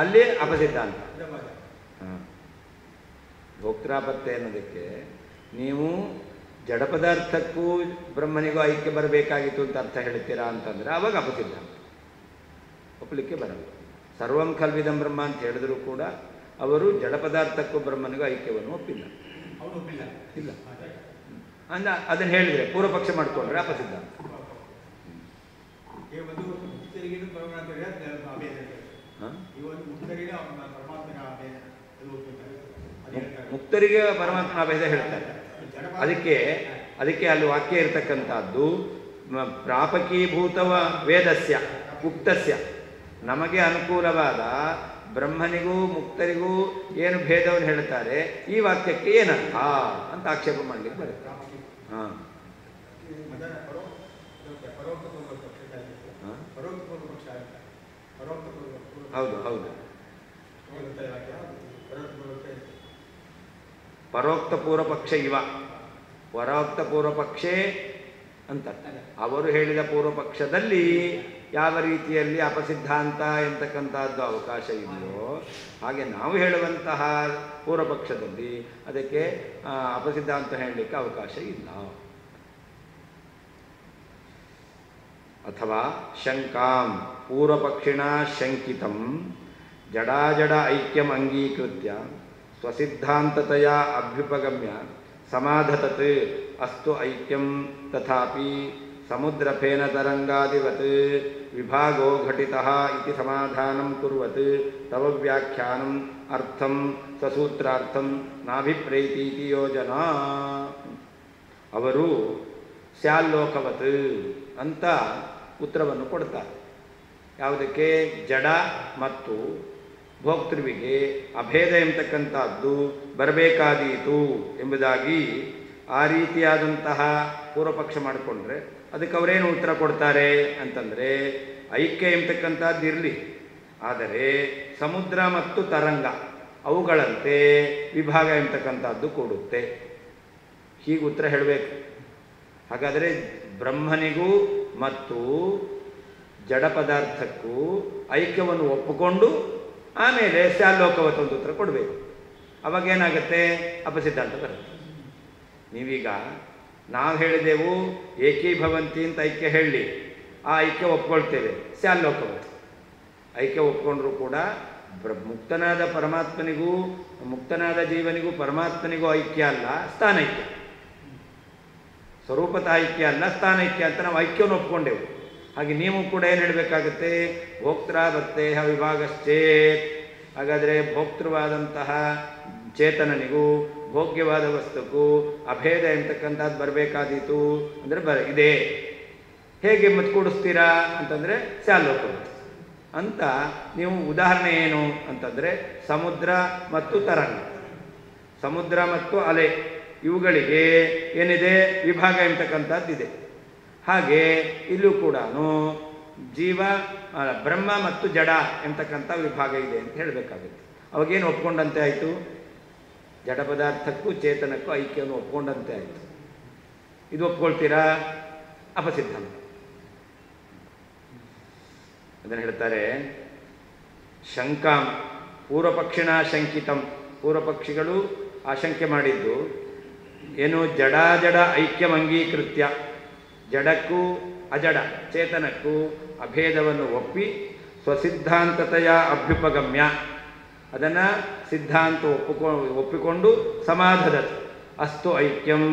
ಅಲ್ಲಿ ಅಪಸಿದ್ಧಾಂತ. ಭೋಕ್ತಾಪತ್ತೇ ಅನ್ನೋದಕ್ಕೆ ನೀವು ಜಡ ಪದಾರ್ಥಕ್ಕೂ ಬ್ರಹ್ಮನಿಗೂ ಐಕ್ಯ ಬರಬೇಕಾಗಿತ್ತು ಅಂತ ಅರ್ಥ ಹೇಳ್ತೀರಾ ಅಂತಂದರೆ ಆವಾಗ ಅಪಸಿದ್ಧಾಂತ, ಒಪ್ಪಲಿಕ್ಕೆ ಬರಲ್ಲ. ಸರ್ವಂ ಖಲ್ವಿದಂ ಬ್ರಹ್ಮ ಅಂತ ಹೇಳಿದ್ರು ಕೂಡ ಅವರು ಜಡ ಪದಾರ್ಥಕ್ಕೂ ಬ್ರಹ್ಮನಿಗೂ ಐಕ್ಯವನ್ನು ಒಪ್ಪಿಲ್ಲ. ಇಲ್ಲ ಅಂದ ಅದನ್ನು ಹೇಳಿದರೆ ಪೂರ್ವಪಕ್ಷ ಮಾಡಿಕೊಂಡ್ರೆ ಅಪಸಿದ್ಧಾಂತ. ಮುಕ್ತರಿಗೆ ಪರಮಾತ್ಮನ ಅಭೇದ ಹೇಳ್ತಾರೆ. ಅದಕ್ಕೆ ಅದಕ್ಕೆ ಅಲ್ಲಿ ವಾಕ್ಯ ಇರತಕ್ಕಂಥದ್ದು ಪ್ರಾಪಕೀಭೂತವ ವೇದಸ್ಯ ಉಕ್ತಸ್ಯ, ನಮಗೆ ಅನುಕೂಲವಾದ ಬ್ರಹ್ಮನಿಗೂ ಮುಕ್ತರಿಗೂ ಏನು ಭೇದವನ್ನು ಹೇಳ್ತಾರೆ ಈ ವಾಕ್ಯಕ್ಕೆ ಏನರ್ಥ ಅಂತ ಆಕ್ಷೇಪ ಮಾಡಲಿಕ್ಕೆ ಬರುತ್ತೆ. ಹಾಂ ಹೌದು ಹೌದು, ಪರೋಕ್ತ ಪೂರ್ವ ಪಕ್ಷ ಇವ, ಪರೋಕ್ತ ಪೂರ್ವ ಪಕ್ಷೇ ಅಂತ ಅವರು ಹೇಳಿದ ಪೂರ್ವ ಪಕ್ಷದಲ್ಲಿ ಯಾವ ರೀತಿಯಲ್ಲಿ ಅಪಸಿದ್ಧಾಂತ ಎಂತಕ್ಕಂಥದ್ದು ಅವಕಾಶ ಇದೆಯೋ ಹಾಗೆ ನಾವು ಹೇಳುವಂತಹ ಪೂರ್ವ ಪಕ್ಷದಲ್ಲಿ ಅದಕ್ಕೆ ಅಪಸಿದ್ಧಾಂತ ಹೇಳಲಿಕ್ಕೆ ಅವಕಾಶ ಇಲ್ಲ. ಅಥವಾ ಶಂಕಾಂ ಪೂರ್ವಪಕ್ಷಿಣ ಶಂಕಿತಂ ಜಡಾಜಡ ಐಕ್ಯಂ ಅಂಗೀಕೃತ್ಯ ಸ್ವಸಿದ್ಧಾಂತತೆಯ ಅಭ್ಯುಪಗಮ್ಯ ಸಮಾಧತತ್ ಅಸ್ತು ಐಕ್ಯಂ ತಥಾಪಿ ಸಮುದ್ರಫೇನ ತರಂಗಾದಿವತ್ ವಿಭಾಗೋ ಘಟಿತಃ ಇತಿ ಸಮಾಧಾನಂ ಕುರ್ವತ್ ತವ ವ್ಯಾಖ್ಯಾನಂ ಅರ್ಥಂ ಸಸೂತ್ರಾರ್ಥಂ ನಾಭಿಪ್ರೈತೀತಿ ಯೋಜನಾ. ಅವರು ಸ್ಯಾಲ್ಲೋಕವತ್ ಅಂತ ಉತ್ತರವನ್ನು ಕೊಡ್ತಾರೆ. ಯಾವುದಕ್ಕೆ? ಜಡ ಮತ್ತು ಭೋಕ್ತೃವಿಗೆ ಅಭೇದ ಎಂಬತಕ್ಕಂಥದ್ದು ಬರಬೇಕಾದೀತು ಎಂಬುದಾಗಿ ಆ ರೀತಿಯಾದಂತಹ ಪೂರ್ವಪಕ್ಷ ಮಾಡಿಕೊಂಡ್ರೆ ಅದಕ್ಕೆ ಅವರೇನು ಉತ್ತರ ಕೊಡ್ತಾರೆ ಅಂತಂದರೆ, ಐಕ್ಯ ಎಂಬತಕ್ಕಂಥದ್ದು ಇರಲಿ, ಆದರೆ ಸಮುದ್ರ ಮತ್ತು ತರಂಗ ಅವುಗಳಂತೆ ವಿಭಾಗ ಎಂಬತಕ್ಕಂಥದ್ದು ಕೊಡುತ್ತೆ. ಹೀಗೆ ಉತ್ತರ ಹೇಳಬೇಕು. ಹಾಗಾದರೆ ಬ್ರಹ್ಮನಿಗೂ ಮತ್ತು ಜಡ ಪದಾರ್ಥಕ್ಕೂ ಐಕ್ಯವನ್ನು ಒಪ್ಪಿಕೊಂಡು ಆಮೇಲೆ ಸ್ಯಾಲೋಕವತ್ ಒಂದು ಉತ್ತರ ಕೊಡಬೇಕು. ಅವಾಗೇನಾಗುತ್ತೆ? ಅಪಸಿದ್ಧಾಂತ ಬರುತ್ತೆ. ನೀವೀಗ ನಾವು ಹೇಳಿದೆವು ಏಕೀಭವಂತಿ ಅಂತ ಐಕ್ಯ ಹೇಳಿ, ಆ ಐಕ್ಯ ಒಪ್ಕೊಳ್ತೇವೆ, ಸ್ಯಾಲೋಕವತ್. ಐಕ್ಯ ಒಪ್ಕೊಂಡ್ರೂ ಕೂಡ ಮುಕ್ತನಾದ ಪರಮಾತ್ಮನಿಗೂ ಮುಕ್ತನಾದ ಜೀವನಿಗೂ ಪರಮಾತ್ಮನಿಗೂ ಐಕ್ಯ ಅಲ್ಲ, ಸ್ಥಾನೈಕ್ಯ. ಸ್ವರೂಪತ ಐಕ್ಯ ಅಲ್ಲ, ಸ್ಥಾನೈಕ್ಯ ಅಂತ ನಾವು ಐಕ್ಯವನ್ನು ಒಪ್ಕೊಂಡೆವು. ಹಾಗೆ ನೀವು ಕೂಡ ಏನು ಹೇಳಬೇಕಾಗುತ್ತೆ? ಭೋಕ್ತೃ ಭಕ್ತೇಹ ವಿಭಾಗಶ್ಚೇತ್. ಹಾಗಾದರೆ ಭೋಕ್ತೃವಾದಂತಹ ಚೇತನನಿಗೂ ಭೋಗ್ಯವಾದ ವಸ್ತುಕ್ಕೂ ಅಭೇದ ಎಂತಕ್ಕಂಥದ್ದು ಬರಬೇಕಾದೀತು ಅಂದರೆ ಇದೆ. ಹೇಗೆ ಮತ್ತೆ ಕೂಡಿಸ್ತೀರಾ ಅಂತಂದರೆ ಸ್ಯಾಲೋಕವತ್ ಅಂತ. ನೀವು ಉದಾಹರಣೆ ಏನು ಅಂತಂದರೆ ಸಮುದ್ರ ಮತ್ತು ತರಂಗ, ಸಮುದ್ರ ಮತ್ತು ಅಲೆ ಇವುಗಳಿಗೆ ಏನಿದೆ? ವಿಭಾಗ ಎಂತಕ್ಕಂಥದ್ದಿದೆ. ಹಾಗೆ ಇಲ್ಲೂ ಕೂಡ ಜೀವ ಬ್ರಹ್ಮ ಮತ್ತು ಜಡ ಎಂತಕ್ಕಂಥ ವಿಭಾಗ ಇದೆ ಅಂತ ಹೇಳಬೇಕಾಗುತ್ತೆ. ಅವಾಗೇನು ಒಪ್ಕೊಂಡಂತೆ ಆಯಿತು? ಜಡ ಪದಾರ್ಥಕ್ಕೂ ಚೇತನಕ್ಕೂ ಐಕ್ಯವನ್ನು ಒಪ್ಕೊಂಡಂತೆ ಆಯಿತು. ಇದು ಒಪ್ಕೊಳ್ತೀರಾ? ಅಪಸಿದ್ಧಾಂತ. ಅದನ್ನು ಹೇಳ್ತಾರೆ ಶಂಕಾಂ ಪೂರ್ವಪಕ್ಷಿಣ ಶಂಕಿತಂ. ಪೂರ್ವಪಕ್ಷಿಗಳು ಆಶಂಕೆ ಮಾಡಿದ್ದು ಏನು? ಜಡಾಜಡ ಐಕ್ಯಂ ಅಂಗೀಕೃತ್ಯ, ಜಡಕ್ಕೂ ಅಜಡ ಚೇತನಕ್ಕೂ ಅಭೇದವನ್ನು ಒಪ್ಪಿ ಸ್ವಸಿದ್ಧಾಂತತೆಯ ಅಭ್ಯುಪಗಮ್ಯ, ಅದನ್ನು ಸಿದ್ಧಾಂತ ಒಪ್ಪಿಕೊಂಡು ಸಮಾಧದ ಅಸ್ತು ಐಕ್ಯಂ,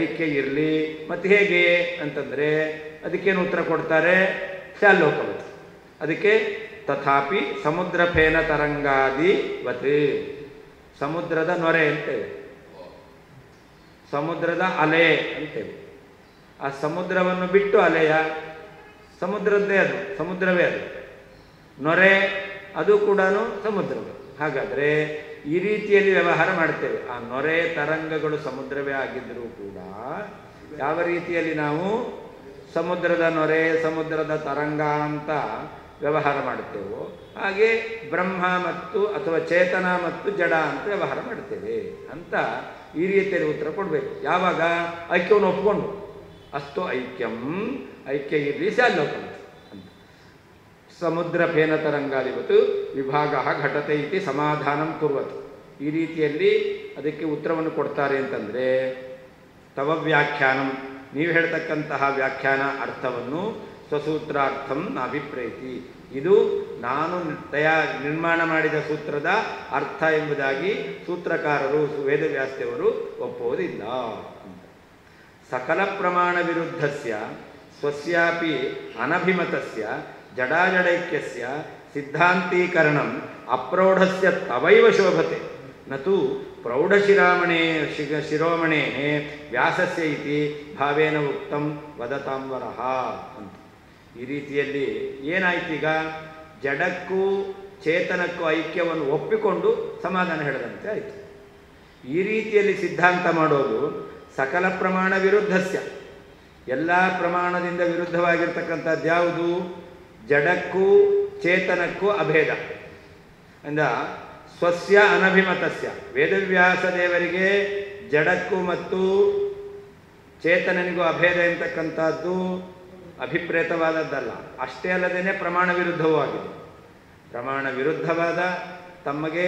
ಐಕ್ಯ ಇರಲಿ. ಮತ್ತು ಹೇಗೆ ಅಂತಂದರೆ ಅದಕ್ಕೇನು ಉತ್ತರ ಕೊಡ್ತಾರೆ? ಸ್ಯಾಲೋಕವತ್. ಅದಕ್ಕೆ ತಥಾಪಿ ಸಮುದ್ರ ಫೇನ ತರಂಗಾದಿವತ್, ಸಮುದ್ರದ ನೊರೆ ಅಂತೇವೆ, ಸಮುದ್ರದ ಅಲೆ ಅಂತೇವೆ. ಆ ಸಮುದ್ರವನ್ನು ಬಿಟ್ಟು ಅಲೆಯ ಸಮುದ್ರದ್ದೇ ಅದು, ಸಮುದ್ರವೇ ಅದು. ನೊರೆ ಅದು ಕೂಡ ಸಮುದ್ರವೇ. ಹಾಗಾದರೆ ಈ ರೀತಿಯಲ್ಲಿ ವ್ಯವಹಾರ ಮಾಡ್ತೇವೆ. ಆ ನೊರೆ ತರಂಗಗಳು ಸಮುದ್ರವೇ ಆಗಿದ್ದರೂ ಕೂಡ ಯಾವ ರೀತಿಯಲ್ಲಿ ನಾವು ಸಮುದ್ರದ ನೊರೆ ಸಮುದ್ರದ ತರಂಗ ಅಂತ ವ್ಯವಹಾರ ಮಾಡುತ್ತೇವೋ ಹಾಗೆ ಬ್ರಹ್ಮ ಮತ್ತು ಅಥವಾ ಚೇತನ ಮತ್ತು ಜಡ ಅಂತ ವ್ಯವಹಾರ ಮಾಡ್ತೇವೆ ಅಂತ ಈ ರೀತಿಯಲ್ಲಿ ಉತ್ತರ ಕೊಡಬೇಕು. ಯಾವಾಗ? ಐಕ್ಯವನ್ನು ಒಪ್ಕೊಂಡು. ಅಸ್ತು ಐಕ್ಯಂ, ಐಕ್ಯ ಇರಲಿ ಸ್ಯಾಲೋಕಂ ಅಂತ. ಸಮುದ್ರ ಫೇನ ತರಂಗಾದಿವತ್ತು ವಿಭಾಗ ಘಟತೆ ಇತಿ ಸಮಾಧಾನಂ ಕುರ್ವತ್. ಈ ರೀತಿಯಲ್ಲಿ ಅದಕ್ಕೆ ಉತ್ತರವನ್ನು ಕೊಡ್ತಾರೆ ಅಂತಂದರೆ ತವ ವ್ಯಾಖ್ಯಾನಂ, ನೀವು ಹೇಳ್ತಕ್ಕಂತಹ ವ್ಯಾಖ್ಯಾನ ಅರ್ಥವನ್ನು ಸ್ವಸೂತ್ರಾರ್ಥಂ ನಾಭಿಪ್ರೇತಿ, ಇದು ನಾನು ನಿರ್ಮಾಣ ಮಾಡಿದ ಸೂತ್ರದ ಅರ್ಥ ಎಂಬುದಾಗಿ ಸೂತ್ರಕಾರರು ವೇದವ್ಯಾಸದೇವರು ಒಪ್ಪುವುದಿಲ್ಲ ಅಂತ. ಸಕಲ ಪ್ರಮಾಣ ವಿರುದ್ಧಸ್ಯ ಸ್ವಸ್ಯಾಪಿ ಅನಭಿಮತಸ್ಯ ಜಡಾಜಡೈಕ್ಯಸ್ಯ ಸಿದ್ಧಾಂತೀಕರಣಂ ಅಪ್ರೌಢಸ್ಯ ತವೈವ ಶೋಭತೆ ನತು ಪ್ರೌಢಶಿರೋಮಣೇ ವ್ಯಾಸಸ್ಯ ಇತಿ ಭಾವೇನ ಉಕ್ತಂ ವದತಾಂಬರಃ ಅಂತ. ಈ ರೀತಿಯಲ್ಲಿ ಏನಾಯ್ತು, ಈಗ ಜಡಕ್ಕೂ ಚೇತನಕ್ಕೂ ಐಕ್ಯವನ್ನು ಒಪ್ಪಿಕೊಂಡು ಸಮಾಧಾನ ಹೇಳದಂತೆ ಆಯಿತು. ಈ ರೀತಿಯಲ್ಲಿ ಸಿದ್ಧಾಂತ ಮಾಡೋದು ಸಕಲ ಪ್ರಮಾಣ ವಿರುದ್ಧಸ್ಯ, ಎಲ್ಲ ಪ್ರಮಾಣದಿಂದ ವಿರುದ್ಧವಾಗಿರ್ತಕ್ಕಂಥದ್ದು ಯಾವುದು? ಜಡಕ್ಕೂ ಚೇತನಕ್ಕೂ ಅಭೇದ ಅಂದ ಸ್ವಸ್ಯ ಅನಭಿಮತಸ್ಯ. ವೇದವ್ಯಾಸ ದೇವರಿಗೆ ಜಡಕ್ಕೂ ಮತ್ತು ಚೇತನನಿಗೂ ಅಭೇದ ಎಂತಕ್ಕಂಥದ್ದು ಅಭಿಪ್ರೇತವಾದದ್ದಲ್ಲ. ಅಷ್ಟೇ ಅಲ್ಲದೇ ಪ್ರಮಾಣ ವಿರುದ್ಧವೂ ಆಗಿದೆ. ಪ್ರಮಾಣ ವಿರುದ್ಧವಾದ ತಮಗೆ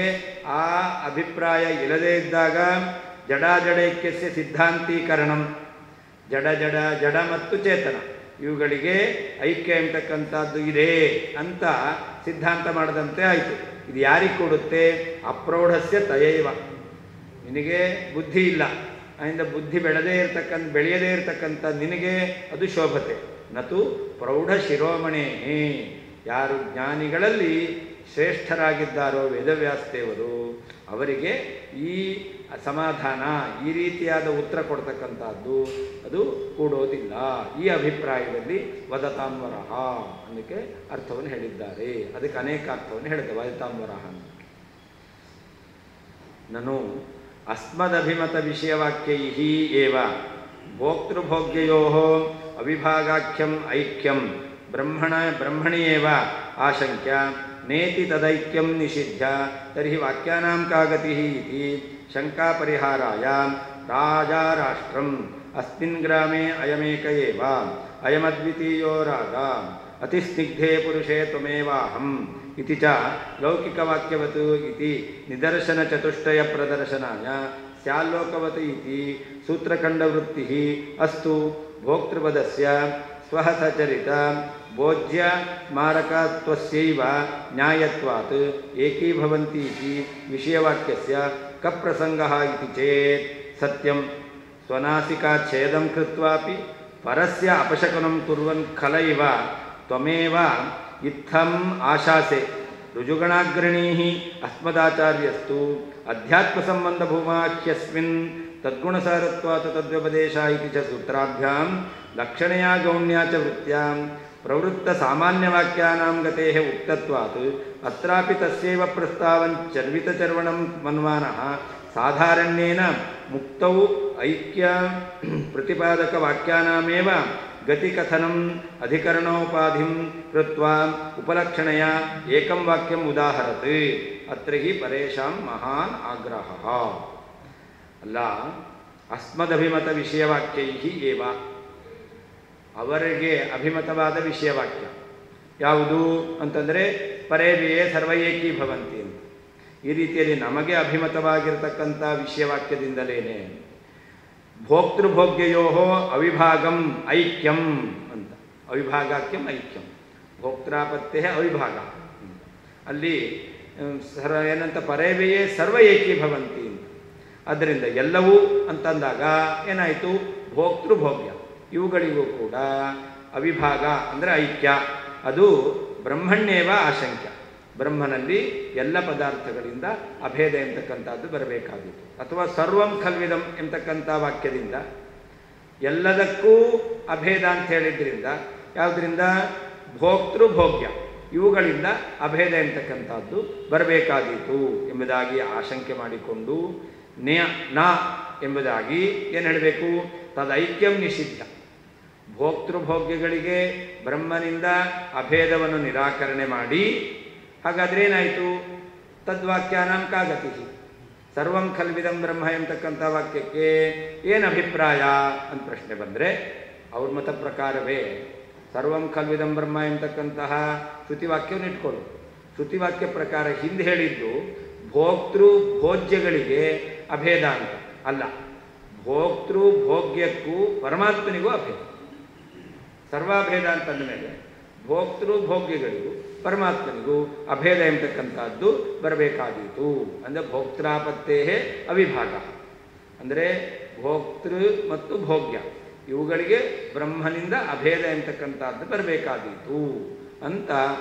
ಆ ಅಭಿಪ್ರಾಯ ಇಲ್ಲದೇ ಇದ್ದಾಗ ಜಡಾಜಡೈಕ್ಯಸ್ಯ ಸಿದ್ಧಾಂತೀಕರಣಂ, ಜಡ ಮತ್ತು ಚೇತನ ಇವುಗಳಿಗೆ ಐಕ್ಯ ಎಂತಕ್ಕಂಥದ್ದು ಇದೆ ಅಂತ ಸಿದ್ಧಾಂತ ಮಾಡದಂತೆ ಆಯಿತು. ಇದು ಯಾರಿಗೆ ಕೊಡುತ್ತೆ? ಅಪ್ರೌಢಸ್ಯ ತಯೈವ. ನಿನಗೆ ಬುದ್ಧಿ ಇಲ್ಲ, ಅದರಿಂದ ಬುದ್ಧಿ ಬೆಳೆಯದೇ ಇರತಕ್ಕಂಥ ನಿನಗೆ ಅದು ಶೋಭತೆ. ನತು ಪ್ರೌಢ ಶಿರೋಮಣೇ, ಯಾರು ಜ್ಞಾನಿಗಳಲ್ಲಿ ಶ್ರೇಷ್ಠರಾಗಿದ್ದಾರೋ ವೇದವ್ಯಾಸದೇವರು ಅವರಿಗೆ ಈ ಸಮಾಧಾನ, ಈ ರೀತಿಯಾದ ಉತ್ತರ ಕೊಡ್ತಕ್ಕಂಥದ್ದು ಅದು ಕೂಡೋದಿಲ್ಲ. ಈ ಅಭಿಪ್ರಾಯದಲ್ಲಿ ವದತಾಂಬರಃ ಅನ್ನಕ್ಕೆ ಅರ್ಥವನ್ನು ಹೇಳಿದ್ದಾರೆ. ಅದಕ್ಕೆ ಅನೇಕ ಅರ್ಥವನ್ನು ಹೇಳಿದೆ ವದತಾಂಬರಃ ಅಂತ. ನನು ಅಸ್ಮದಭಿಮತ ವಿಷಯವಾಕ್ಯೈಃ ಏವ ಭೋಕ್ತೃಭೋಗ್ಯಯೋಃ ಅವಿಭಾಗಾಖ್ಯಂ ಐಕ್ಯಂ ಬ್ರಹ್ಮಣಿ ಏವ ಆಶಂಕ್ಯ ನೇತಿ ತದೈಕ್ಯಂ ನಿಷಿಧ್ಯ ತರ್ಹಿ ವಾಕ್ಯಾನಾಂ ಕಾ ಗತಿಃ ಇತಿ ಶಂಕಾ ಪರಿಹಾರಾಯ ರಾಜಾರಾಷ್ಟ್ರಂ ಅಸ್ಮಿನ್ ಗ್ರಾಮೇ ಅಯಮೇಕ ಏವ ಅಯಮದ್ವಿತೀಯೋ ರಾಗ ಅತಿಸ್ನಿಗ್ಧೇ ಪುರುಷೇ ತ್ವಮೇವಾಹಂ ಇತಿ ಚ ಲೌಕಿಕವಾಕ್ಯವತ್ ಇತಿ ನಿದರ್ಶನ ಚತುಷ್ಟಯ ಪ್ರದರ್ಶನಾಯ ಸ್ಯಾಲ್ಲೋಕವತ್ ಇತಿ ಸೂತ್ರಖಂಡವೃತ್ತಿಃ ಅಸ್ತು ಭೋಕ್ತೃಪದಸ್ಯ ಸ್ವಃ ಸಚರಿತ ಭೋಜ್ಯ ಸ್ಮಾರಕತ್ವಸ್ಯೈವ ನ್ಯಾಯತ್ವಾತ್ ಏಕೀಭವಂತಿ ಇತಿ ವಿಷಯವಾಕ್ಯಸ್ಯ ಕಪ್ರಸಂಗಃ ಇತಿ ಚೇತ್ ಸತ್ಯಂ ಸ್ವನಾಸಿಕಾಚ್ಛೇದಂ ಕೃತ್ವಾಪಿ ಪರಸ್ಯ ಅಪಶಕುನಂ ಕುರ್ವನ್ ಖಲೈವ ತ್ವಮೇವ ಇತ್ತಂ ಆಶಾಸೆ ರುಜುಗಣಾಗ್ರಣೀಃ ಅಸ್ಮದಾಚಾರ್ಯಸ್ತು ಅಧ್ಯಾತ್ಮಸಂಬಂಧಭೂಮಾಖ್ಯಸ್ಮಿನ್ ತದ್ಗುಣಸಾರತ್ವಾತ್ ತದ್ವ್ಯಪದೇಶ ಇತಿ ಚ ಸೂತ್ರಾಭ್ಯಾಂ ಲಕ್ಷಣೆಯ ಗೌಣ್ಯ ಚ ವೃತ್ತ್ಯಾಂ ಪ್ರವೃತ್ತಸಾಮಾನ್ಯವಾಕ್ಯಾನಾಂ ಗತೇಃ ಉಕ್ತತ್ವಾತ್ ಅತ್ರಾಪಿ ತಸ್ಯೈವ ಪ್ರಸ್ತಾವಂ ಚರ್ವಿತಚರ್ವಣಂ ಮನ್ವಾನಃ ಸಾಧಾರಣ್ಯೇನ ಮುಕ್ತೌ ಐಕ್ಯ ಪ್ರತಿಪಾದಕವಾಕ್ಯಾನಾಮೇವ ಗತಿಕಥನಂ ಅಧಿಕರಣೋಪಾಧಿಂ ಕೃತ್ವಾ ಉಪಲಕ್ಷಣೆಯ ಏಕಂ ವಾಕ್ಯಂ ಉದಾಹರತ್. ಅತ್ರ ಹಿ ಪರೇಷಾಂ ಮಹಾನ್ ಆಗ್ರಹಃ. ಅಲ್ಲ, ಅಸ್ಮದಭಿಮತ ವಿಷಯವಾಕ್ಯೈಃ ಏವ, ಅವರಿಗೆ ಅಭಿಮತವಾದ ವಿಷಯವಾಕ್ಯ ಯಾವುದು ಅಂತಂದರೆ ಪರೇವಿಯೇ ಸರ್ವ ಏಕೀಭವಂತಿ ಅಂತ. ಈ ರೀತಿಯಲ್ಲಿ ನಮಗೆ ಅಭಿಮತವಾಗಿರ್ತಕ್ಕಂಥ ವಿಷಯವಾಕ್ಯದಿಂದಲೇನೆ ಭೋಕ್ತೃಭೋಗ್ಯಯೋ ಅವಿಭಾಗಂ ಐಕ್ಯಂ ಅಂತ. ಅವಿಭಾಗಾಖ್ಯಂ ಐಕ್ಯಂ, ಭೋಕ್ತಾಪತ್ತೇ ಅವಿಭಾಗ. ಅಲ್ಲಿ ಏನಂತ ಪರೇವೆಯೇ ಸರ್ವ ಏಕೀಭವಂತಿ ಅಂತ. ಆದ್ದರಿಂದ ಎಲ್ಲವೂ ಅಂತಂದಾಗ ಏನಾಯಿತು? ಭೋಕ್ತೃಭೋಗ್ಯ ಇವುಗಳಿಗೂ ಕೂಡ ಅವಿಭಾಗ ಅಂದರೆ ಐಕ್ಯ, ಅದು ಬ್ರಹ್ಮಣ್ಯೇವ ಆಶಂಕ್ಯ. ಬ್ರಹ್ಮನಲ್ಲಿ ಎಲ್ಲ ಪದಾರ್ಥಗಳಿಂದ ಅಭೇದ ಎಂತಕ್ಕಂಥದ್ದು ಬರಬೇಕಾಗಿತ್ತು. ಅಥವಾ ಸರ್ವಂ ಖಲ್ವಿದಂ ಎಂತಕ್ಕಂಥ ವಾಕ್ಯದಿಂದ ಎಲ್ಲದಕ್ಕೂ ಅಭೇದ ಅಂತ ಹೇಳಿದ್ರಿಂದ ಯಾವುದರಿಂದ? ಭೋಕ್ತೃಭೋಗ್ಯ ಇವುಗಳಿಂದ ಅಭೇದ ಎಂತಕ್ಕಂಥದ್ದು ಬರಬೇಕಾದೀತು ಎಂಬುದಾಗಿ ಆಶಂಕೆ ಮಾಡಿಕೊಂಡು ನ ಎಂಬುದಾಗಿ ಏನು ಹೇಳಬೇಕು? ತದೈಕ್ಯಂ ನಿಷಿದ್ಧ. ಭೋಕ್ತೃಭೋಗ್ಯಗಳಿಗೆ ಬ್ರಹ್ಮನಿಂದ ಅಭೇದವನ್ನು ನಿರಾಕರಣೆ ಮಾಡಿ, ಹಾಗಾದರೆ ಏನಾಯಿತು? ತದ್ವಾಕ್ಯಾನಾಂ ಕಾ ಗತಿ? ಸರ್ವಂ ಖಲ್ವಿದಂ ಬ್ರಹ್ಮ ಎಂತಕ್ಕಂಥ ವಾಕ್ಯಕ್ಕೆ ಏನು ಅಭಿಪ್ರಾಯ ಅಂತ ಪ್ರಶ್ನೆ ಬಂದರೆ, ಅವ್ರ ಮತ ಪ್ರಕಾರವೇ ಸರ್ವಂ ಖಲ್ವಿದಂ ಬ್ರಹ್ಮ ಎಂತಕ್ಕಂತಹ ಶ್ರುತಿವಾಕ್ಯವನ್ನು ಇಟ್ಕೊಳ್ಳು. ಶ್ರುತಿವಾಕ್ಯ ಪ್ರಕಾರ ಹಿಂದೆ ಹೇಳಿದ್ದು ಭೋಕ್ತೃ ಭೋಜ್ಯಗಳಿಗೆ ಅಭೇದ ಅಂತ ಅಲ್ಲ, ಭೋಕ್ತೃ ಭೋಗ್ಯಕ್ಕೂ ಪರಮಾತ್ಮನಿಗೂ ಅಭೇದ. ಸರ್ವಾಭೇದ ಅಂತಂದ ಮೇಲೆ ಭೋಕ್ತೃ ಭೋಗ್ಯಗಳಿಗೂ ಪರಮಾತ್ಮನಿಗೂ ಅಭೇದ ಎಂಬತಕ್ಕಂಥದ್ದು ಬರಬೇಕಾದೀತು. ಅಂದರೆ ಭೋಕ್ತಾಪತ್ತೇ ಅವಿಭಾಗ, ಅಂದರೆ ಭೋಕ್ತೃ ಮತ್ತು ಭೋಗ್ಯ ಇವುಗಳಿಗೆ ಬ್ರಹ್ಮನಿಂದ ಅಭೇದ ಎಂಬತಕ್ಕಂಥದ್ದು ಬರಬೇಕಾದೀತು ಅಂತ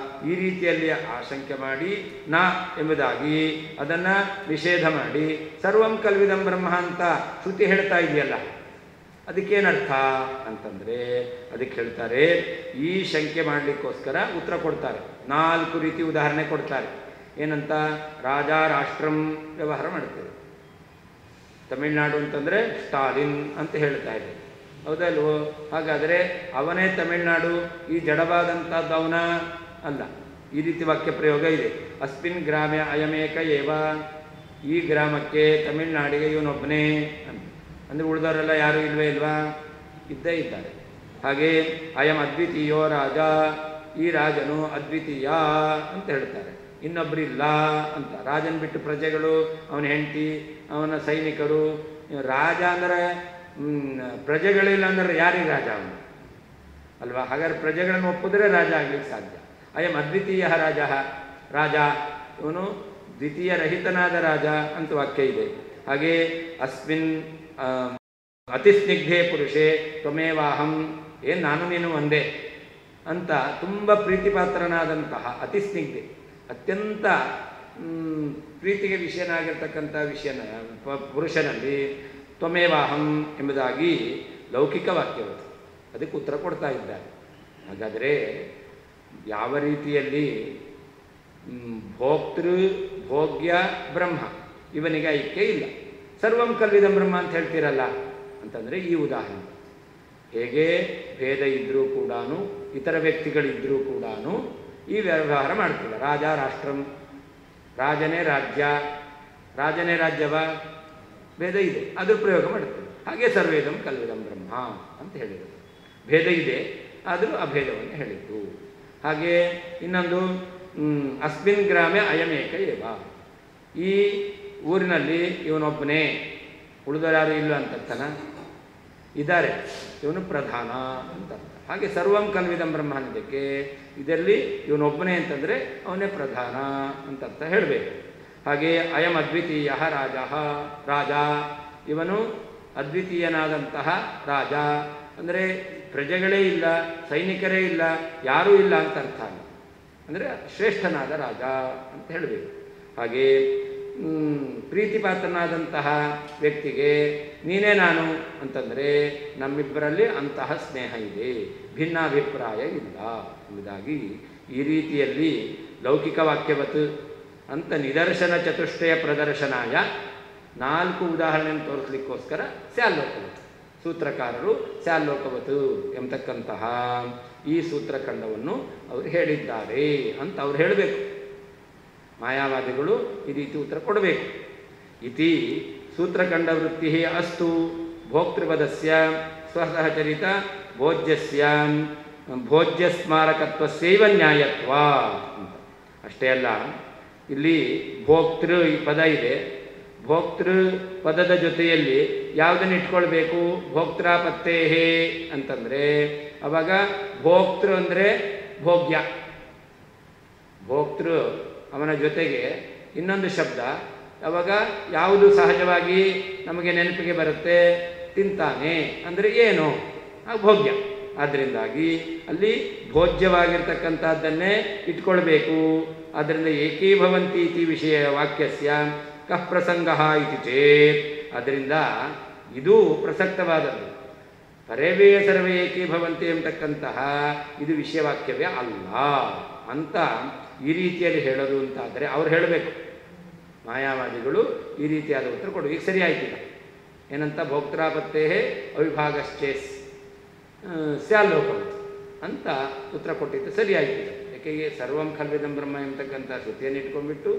ಈ ರೀತಿಯಲ್ಲಿ ಆಶಂಕೆ ಮಾಡಿ ನ ಎಂಬುದಾಗಿ ಅದನ್ನು ನಿಷೇಧ ಮಾಡಿ ಸರ್ವಂ ಕಲ್ವಿದಂ ಬ್ರಹ್ಮ ಅಂತ ಶ್ರುತಿ ಹೇಳ್ತಾ ಇದೆಯಲ್ಲ, ಅದಕ್ಕೇನರ್ಥ ಅಂತಂದರೆ ಅದಕ್ಕೆ ಹೇಳ್ತಾರೆ, ಈ ಶಂಕೆ ಮಾಡಲಿಕ್ಕೋಸ್ಕರ ಉತ್ತರ ಕೊಡ್ತಾರೆ. 4 ರೀತಿ ಉದಾಹರಣೆ ಕೊಡ್ತಾರೆ. ಏನಂತ? ರಾಜ ರಾಷ್ಟ್ರಂ ವ್ಯವಹಾರ ಮಾಡ್ತೇವೆ. ತಮಿಳ್ನಾಡು ಅಂತಂದರೆ ಸ್ಟಾಲಿನ್ ಅಂತ ಹೇಳ್ತಾ ಇದೆ, ಹೌದಲ್ವೋ? ಹಾಗಾದರೆ ಅವನೇ ತಮಿಳ್ನಾಡು, ಈ ಜಡವಾದಂಥದ್ದು ಅವನ ಅಲ್ಲ. ಈ ರೀತಿ ವಾಕ್ಯ ಪ್ರಯೋಗ ಇದೆ. ಅಸ್ಮಿನ್ ಗ್ರಾಮ್ಯ ಅಯಮೇಕ ಏವ, ಈ ಗ್ರಾಮಕ್ಕೆ ತಮಿಳ್ನಾಡಿಗೆ ಇವನೊಬ್ಬನೇ ಅಂತ. ಅಂದರೆ ಉಳಿದವರೆಲ್ಲ ಯಾರೂ ಇಲ್ವೇ ಇಲ್ವಾ? ಇದ್ದೇ ಇದ್ದಾರೆ. ಹಾಗೆ ಅಯಂ ಅದ್ವಿತೀಯೋ ರಾಜ, ಈ ರಾಜನು ಅದ್ವಿತೀಯ ಅಂತ ಹೇಳ್ತಾರೆ. ಇನ್ನೊಬ್ಬರಿಲ್ಲ ಅಂತ. ರಾಜನ ಬಿಟ್ಟು ಪ್ರಜೆಗಳು, ಅವನ ಹೆಂಡತಿ, ಅವನ ಸೈನಿಕರು. ರಾಜ ಅಂದರೆ ಪ್ರಜೆಗಳಿಲ್ಲ ಅಂದರೆ ಯಾರಿಗೆ ರಾಜ ಅವನು ಅಲ್ವಾ? ಹಾಗಾದ್ರೆ ಪ್ರಜೆಗಳನ್ನು ಒಪ್ಪಿದ್ರೆ ರಾಜ ಆಗ್ಲಿಕ್ಕೆ ಸಾಧ್ಯ. ಅಯಂ ಅದ್ವಿತೀಯ ರಾಜ, ರಾಜ ಇವನು ದ್ವಿತೀಯ ರಹಿತನಾದ ರಾಜ ಅಂತ ವಾಕ್ಯ ಇದೆ. ಹಾಗೆ ಅಸ್ಮಿನ್ ಅತಿಸ್ನಿಗ್ಧೆ ಪುರುಷೇ ತ್ವಮೇವಾಹಂ, ಏನು ನಾನು ನೀನು ಒಂದೇ ಅಂತ ತುಂಬ ಪ್ರೀತಿಪಾತ್ರನಾದಂತಹ ಅತಿಸ್ನಿಗ್ಧೆ, ಅತ್ಯಂತ ಪ್ರೀತಿಗೆ ವಿಷಯನಾಗಿರ್ತಕ್ಕಂಥ ಪುರುಷನಲ್ಲಿ ತ್ವಮೇವಾಹಂ ಎಂಬುದಾಗಿ ಲೌಕಿಕ ವಾಕ್ಯವತ್ತು. ಅದಕ್ಕೆ ಉತ್ತರ ಕೊಡ್ತಾ ಇದ್ದಾರೆ. ಹಾಗಾದರೆ ಯಾವ ರೀತಿಯಲ್ಲಿ ಭೋಕ್ತೃ ಭೋಗ್ಯ ಬ್ರಹ್ಮ ಇವನಿಗೆ ಐಕ್ಯ ಇಲ್ಲ, ಸರ್ವಂ ಕಲ್ವಿದಂ ಬ್ರಹ್ಮ ಅಂತ ಹೇಳ್ತೀರಲ್ಲ ಅಂತಂದರೆ ಈ ಉದಾಹರಣೆ. ಹೇಗೆ ಭೇದ ಇದ್ದರೂ ಕೂಡ, ಇತರ ವ್ಯಕ್ತಿಗಳಿದ್ದರೂ ಕೂಡ ಈ ವ್ಯವಹಾರ ಮಾಡ್ತಿಲ್ಲ. ರಾಜ ರಾಷ್ಟ್ರಂ, ರಾಜನೇ ರಾಜ್ಯ, ರಾಜನೇ ರಾಜ್ಯವ, ಭೇದ ಇದೆ, ಅದ್ರ ಪ್ರಯೋಗ ಮಾಡ್ತೀವಿ. ಹಾಗೆ ಸರ್ವೇದಂ ಕಲ್ವಿದಂ ಬ್ರಹ್ಮ ಅಂತ ಹೇಳಿದರು. ಭೇದ ಇದೆ, ಆದರೂ ಅಭೇದವನ್ನು ಹೇಳಿದ್ದು. ಹಾಗೆ ಇನ್ನೊಂದು ಅಸ್ಮಿನ್ ಗ್ರಾಮೆ ಅಯಮೇಕ ಏವ, ಈ ಊರಿನಲ್ಲಿ ಇವನೊಬ್ಬನೇ, ಉಳಿದವರಾರು ಇಲ್ಲ ಅಂತರ್ಥನ, ಇದ್ದಾರೆ, ಇವನು ಪ್ರಧಾನ ಅಂತ ಅರ್ಥ. ಹಾಗೆ ಸರ್ವಂ ಕಲ್ವಿದಂ ಬ್ರಹ್ಮ ಅನ್ನೋದಕ್ಕೆ ಇದರಲ್ಲಿ ಇವನೊಬ್ಬನೇ ಅಂತಂದರೆ ಅವನೇ ಪ್ರಧಾನ ಅಂತ ಅರ್ಥ ಹೇಳಬೇಕು. ಹಾಗೆ ಅಯಂ ಅದ್ವಿತೀಯ ರಾಜ, ರಾಜ ಇವನು ಅದ್ವಿತೀಯನಾದಂತಹ ರಾಜ ಅಂದರೆ ಪ್ರಜೆಗಳೇ ಇಲ್ಲ, ಸೈನಿಕರೇ ಇಲ್ಲ, ಯಾರೂ ಇಲ್ಲ ಅಂತ ಅರ್ಥ. ಅಂದರೆ ಶ್ರೇಷ್ಠನಾದ ರಾಜ ಅಂತ ಹೇಳಬೇಕು. ಹಾಗೆ ಪ್ರೀತಿಪಾತ್ರನಾದಂತಹ ವ್ಯಕ್ತಿಗೆ ನೀನೇ ನಾನು ಅಂತಂದರೆ ನಮ್ಮಿಬ್ಬರಲ್ಲಿ ಅಂತಹ ಸ್ನೇಹ ಇದೆ, ಭಿನ್ನಾಭಿಪ್ರಾಯ ಇಲ್ಲ ಎಂಬುದಾಗಿ ಈ ರೀತಿಯಲ್ಲಿ ಲೌಕಿಕ ವಾಕ್ಯವತ್ ಅಂತ ನಿದರ್ಶನ ಚತುಷ್ಟಯ ಪ್ರದರ್ಶನಾಯ 4 ಉದಾಹರಣೆಯನ್ನು ತೋರಿಸಲಿಕ್ಕೋಸ್ಕರ ಸ್ಯಾಲ್ಲೋಕವತ್ ಸೂತ್ರಕಾರರು ಸ್ಯಾಲ್ಲೋಕವತ್ ಎಂಬತಕ್ಕಂತಹ ಈ ಸೂತ್ರಖಂಡವನ್ನು ಅವರು ಹೇಳಿದ್ದಾರೆ ಅಂತ ಅವ್ರು ಹೇಳಬೇಕು. ಮಾಯಾವಾದಿಗಳು ಈ ರೀತಿ ಉತ್ತರ ಕೊಡಬೇಕು. ಇತಿ ಸೂತ್ರಖಂಡ ವೃತ್ತಿ ಅಸ್ತು ಭೋಕ್ತೃಪದಸ್ಯ ಸ್ವಸಹಚರಿತ ಭೋಜ್ಯಸ್ಯ ಭೋಜ್ಯಸ್ಮಾರಕತ್ವಸ್ಯೈವ ನ್ಯಾಯತ್ವ ಅಂತ. ಅಷ್ಟೇ ಅಲ್ಲ, ಇಲ್ಲಿ ಭೋಕ್ತೃ ಈ ಪದ ಇದೆ. ಭೋಕ್ತೃ ಪದದ ಜೊತೆಯಲ್ಲಿ ಯಾವುದನ್ನು ಇಟ್ಕೊಳ್ಬೇಕು? ಭೋಕ್ತೃಪತ್ತೇಹೇ ಅಂತಂದರೆ ಅವಾಗ ಭೋಕ್ತೃ ಅಂದರೆ ಭೋಗ್ಯ, ಭೋಕ್ತೃ ಅವನ ಜೊತೆಗೆ ಇನ್ನೊಂದು ಶಬ್ದ, ಅವಾಗ ಯಾವುದು ಸಹಜವಾಗಿ ನಮಗೆ ನೆನಪಿಗೆ ಬರುತ್ತೆ? ತಿಂತಾನೆ ಅಂದರೆ ಏನು? ಭೋಗ್ಯ. ಆದ್ದರಿಂದಾಗಿ ಅಲ್ಲಿ ಭೋಜ್ಯವಾಗಿರ್ತಕ್ಕಂಥದ್ದನ್ನೇ ಇಟ್ಕೊಳ್ಬೇಕು. ಆದ್ದರಿಂದ ಏಕೀಭವಂತಿ ಇತಿ ವಿಷಯ ವಾಕ್ಯಸ್ಯ ಕಃ ಪ್ರಸಂಗ ಇತಿ ಚೇತ್, ಅದರಿಂದ ಇದು ಪ್ರಸಕ್ತವಾದದ್ದು. ಪರೇವೇ ಸರ್ವೇ ಏಕೀಭವಂತಿ ಎಂಬತಕ್ಕಂತಹ ಇದು ವಿಷಯವಾಕ್ಯವೇ ಅಲ್ಲ ಅಂತ ಈ ರೀತಿಯಲ್ಲಿ ಹೇಳೋದು ಅಂತಾದರೆ ಅವ್ರು ಹೇಳಬೇಕು. ಮಾಯಾವಾದಿಗಳು ಈ ರೀತಿಯಾದ ಉತ್ತರ ಕೊಡು. ಈಗ ಸರಿ ಆಯ್ತಿಲ್ಲ. ಏನಂತ? ಭೋಕ್ತೃಪತ್ತೇ ಅವಿಭಾಗಶ್ಚೇಸ್ ಸ್ಯಾಲ್ಲೋಕವತ್ ಅಂತ ಉತ್ತರ ಕೊಟ್ಟಿದ್ದು ಸರಿ ಆಯ್ತಿಲ್ಲ. ಯಾಕೆಗೆ ಸರ್ವಂ ಖಲ್ವಿದಂ ಬ್ರಹ್ಮ ಎಂಬತಕ್ಕಂಥ ಶ್ರುತಿಯನ್ನು ಇಟ್ಕೊಂಡ್ಬಿಟ್ಟು